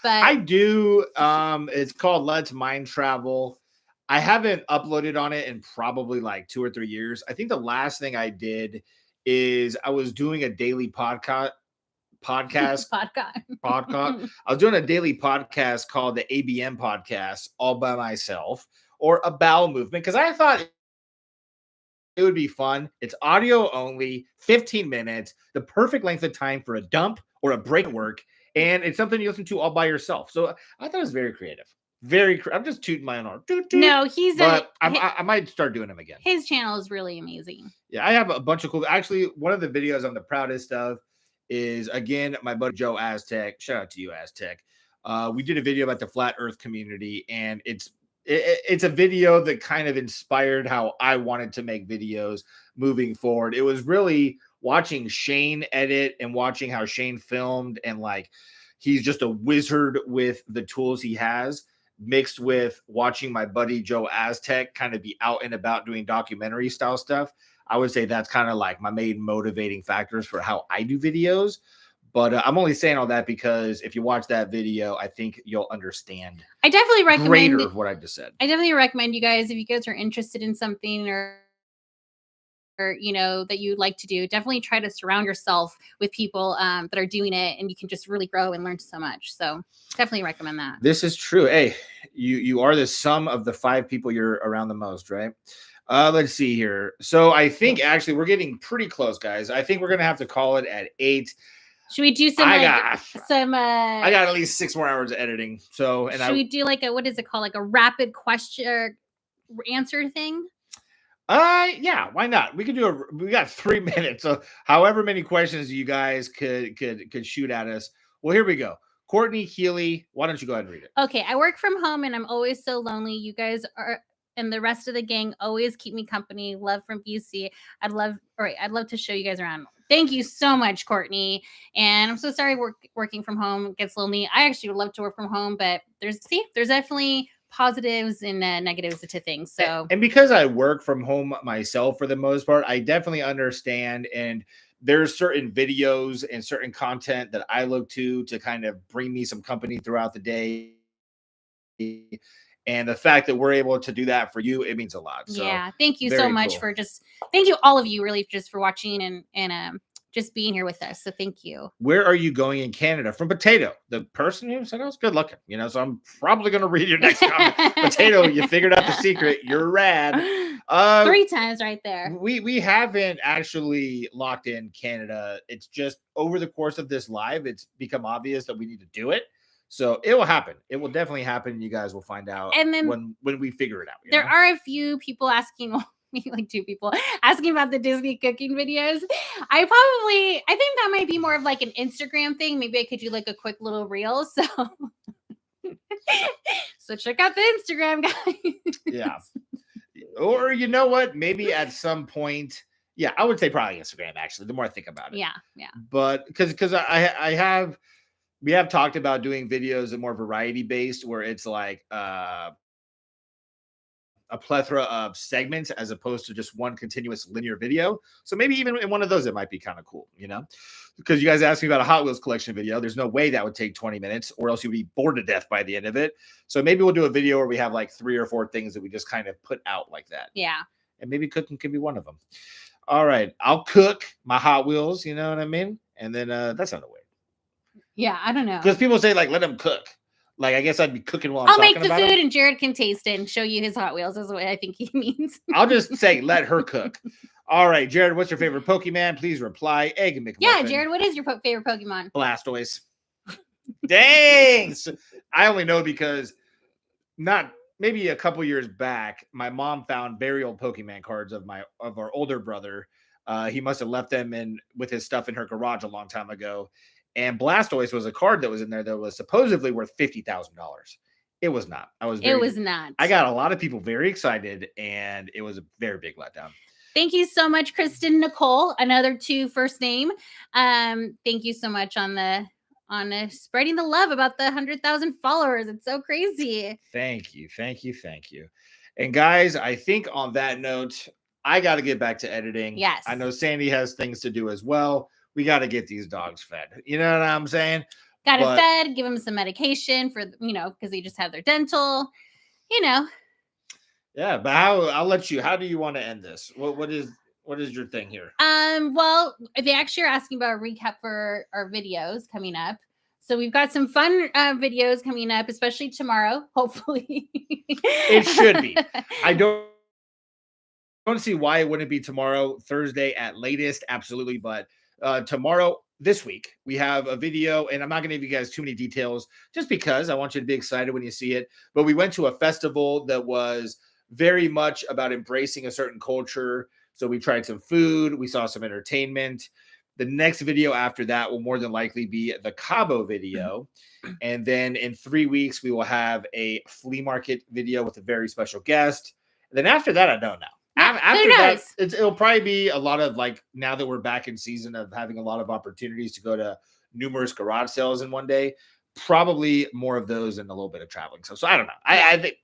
But I do. It's called Let's Mind Travel. I haven't uploaded on it in probably 2 or 3 years. I think the last thing I did is I was doing a daily podcast. I was doing a daily podcast called the ABM podcast all by myself, or a bowel movement, because I thought it would be fun. It's audio only, 15 minutes, the perfect length of time for a dump or a break at work. And it's something you listen to all by yourself. So I thought it was very creative. I'm just tooting my own horn. No, I might start doing them again. His channel is really amazing. Yeah, I have a bunch of cool. Actually, one of the videos I'm the proudest of is, again, my buddy Joe Aztec. Shout out to you, Aztec. We did a video about the flat Earth community, and it's a video that kind of inspired how I wanted to make videos moving forward. It was really watching Shane edit and watching how Shane filmed, and he's just a wizard with the tools he has, mixed with watching my buddy Joe Aztec kind of be out and about doing documentary style stuff. I would say that's kind of my main motivating factors for how I do videos. But I'm only saying all that because if you watch that video, I think you'll understand. I definitely recommend what I just said. I definitely recommend you guys, if you guys are interested in something or that you'd like to do, definitely try to surround yourself with people that are doing it, and you can just really grow and learn so much. So definitely recommend that. This is true. Hey, you are the sum of the 5 people you're around the most, right? Let's see here. So I think actually we're getting pretty close, guys. I think we're gonna have to call it at 8. Should we do some? I got at least 6 more hours of editing. So should we do what is it called? A rapid question or answer thing? Yeah, why not? We got 3 minutes. So however many questions you guys could shoot at us. Well, here we go. Courtney Healy, why don't you go ahead and read it? Okay. I work from home and I'm always so lonely. You guys and the rest of the gang always keep me company. Love from BC. I'd love to show you guys around. Thank you so much, Courtney. And I'm so sorry working from home gets lonely. I actually would love to work from home, but there's definitely positives and negatives to things. So, and because I work from home myself for the most part, I definitely understand. And there's certain videos and certain content that I look to kind of bring me some company throughout the day. And the fact that we're able to do that for you, it means a lot. So yeah, thank you so very much cool. for thank you all of you really just for watching and just being here with us. So thank you. Where are you going in Canada? From Potato, the person who said I was good looking, you know, so I'm probably going to read your next comment. Potato, you figured out the secret. You're rad. 3 times right there. We haven't actually locked in Canada. It's just over the course of this live, it's become obvious that we need to do it. So it will happen. It will definitely happen. You guys will find out And then when we figure it out. There are a few people asking, well, maybe like 2 people asking about the Disney cooking videos. I think that might be more of like an Instagram thing. Maybe I could do like a quick little reel. So, so check out the Instagram, guys. Yeah. Or you know what? Maybe at some point, yeah, I would say probably Instagram. Actually, the more I think about it, Yeah, yeah. But because we have talked about doing videos that more variety based, where it's like a plethora of segments as opposed to just one continuous linear video. So maybe even in one of those, it might be kind of cool, you know, because you guys asked me about a Hot Wheels collection video. There's no way that would take 20 minutes or else you would be bored to death by the end of it. So maybe we'll do a video where we have like 3 or 4 things that we just kind of put out like that. Yeah. And maybe cooking can be one of them. All right. I'll cook my Hot Wheels, you know what I mean? And then that's not the way. Yeah, I don't know. Because people say like, let them cook. Like, I guess I'd be cooking while I'm I'll talking make the about food it. And Jared can taste it and show you his Hot Wheels is what I think he means. I'll just say, let her cook. All right, Jared, what's your favorite Pokemon? Please reply. Egg McMuffin. Yeah, Jared, what is your favorite Pokemon? Blastoise. Dang. I only know because maybe a couple years back, my mom found very old Pokemon cards of our older brother. He must have left them with his stuff in her garage a long time ago. And Blastoise was a card that was in there that was supposedly worth $50,000. It was not. It was not. I got a lot of people very excited, and it was a very big letdown. Thank you so much, Kristen Nicole. Another 2 first name. Thank you so much on spreading the love about the 100,000 followers. It's so crazy. Thank you. And guys, I think on that note, I got to get back to editing. Yes. I know Sandy has things to do as well. We got to get these dogs fed. You know what I'm saying? Got it fed, give them some medication for, because they just have their dental, Yeah, but I'll let you. How do you want to end this? What is your thing here? Well, they actually are asking about a recap for our videos coming up. So we've got some fun videos coming up, especially tomorrow, hopefully. It should be. I don't see why it wouldn't be tomorrow, Thursday at latest. Absolutely. But tomorrow, this week, we have a video, and I'm not going to give you guys too many details just because I want you to be excited when you see it. But we went to a festival that was very much about embracing a certain culture. So we tried some food. We saw some entertainment. The next video after that will more than likely be the Cabo video. And then in 3 weeks, we will have a flea market video with a very special guest. And then after that, I don't know. After that, it'll probably be a lot of like, now that we're back in season of having a lot of opportunities to go to numerous garage sales in one day, probably more of those and a little bit of traveling. So I don't know. I think,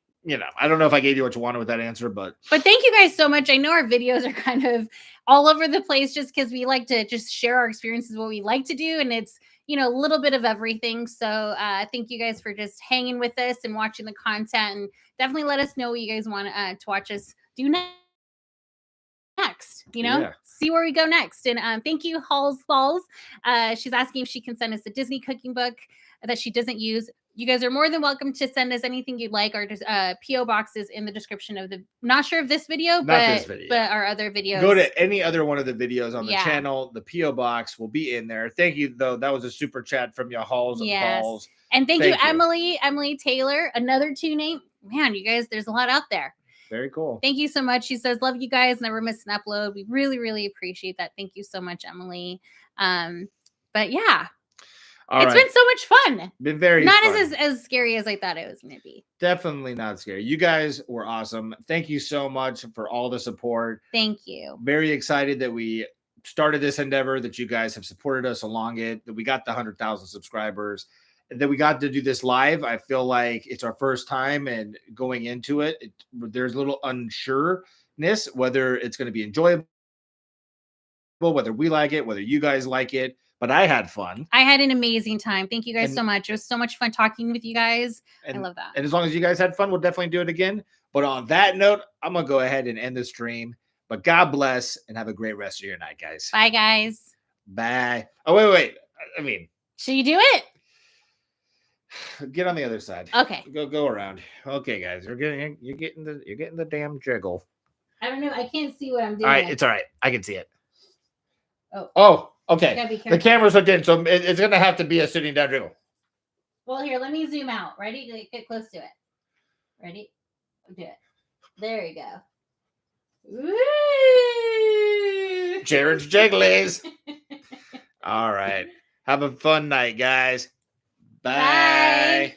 I don't know if I gave you what you wanted with that answer, but thank you guys so much. I know our videos are kind of all over the place just because we like to just share our experiences, what we like to do. And it's, a little bit of everything. So thank you guys for just hanging with us and watching the content, and definitely let us know what you guys want to watch us do next. See where we go next. And thank you, Halls Falls. She's asking if she can send us a Disney cooking book that she doesn't use. You guys are more than welcome to send us anything you'd like. Our PO box is in the description of not sure of this video, but our other videos. Go to any other one of the videos on the channel. The PO box will be in there. Thank you, though. That was a super chat from your Halls and Falls. And thank you, Emily Taylor. Another 2 name. Man, you guys, there's a lot out there. Very cool. Thank you so much. She says, love you guys. Never miss an upload. We really, really appreciate that. Thank you so much, Emily. But yeah, it's been so much fun. Been very not fun. as scary as I thought it was going to be. Definitely not scary. You guys were awesome. Thank you so much for all the support. Thank you. Very excited that we started this endeavor, that you guys have supported us along it, that we got the 100,000 subscribers, that we got to do this live. I feel like it's our first time, and going into it, there's a little unsureness whether it's going to be enjoyable, whether we like it, whether you guys like it. but I had fun. I had an amazing time. Thank you guys And- so much. It was so much fun talking with you guys. And, I love that. And as long as you guys had fun, we'll definitely do it again. But on that note, I'm going to go ahead and end the stream. But God bless and have a great rest of your night, guys. Bye, guys. Bye. Oh, wait. I mean, should you do it? Get on the other side. Okay. Go around. Okay, guys. You're getting the damn jiggle. I don't know. I can't see what I'm doing. All right, it's all right. I can see it. Oh, okay. The camera's hooked in, so it's gonna have to be a sitting down jiggle. Well, here, let me zoom out. Ready? Get close to it. Ready? Do it. There you go. Woo! Jared's Jigglies. All right. Have a fun night, guys. Bye.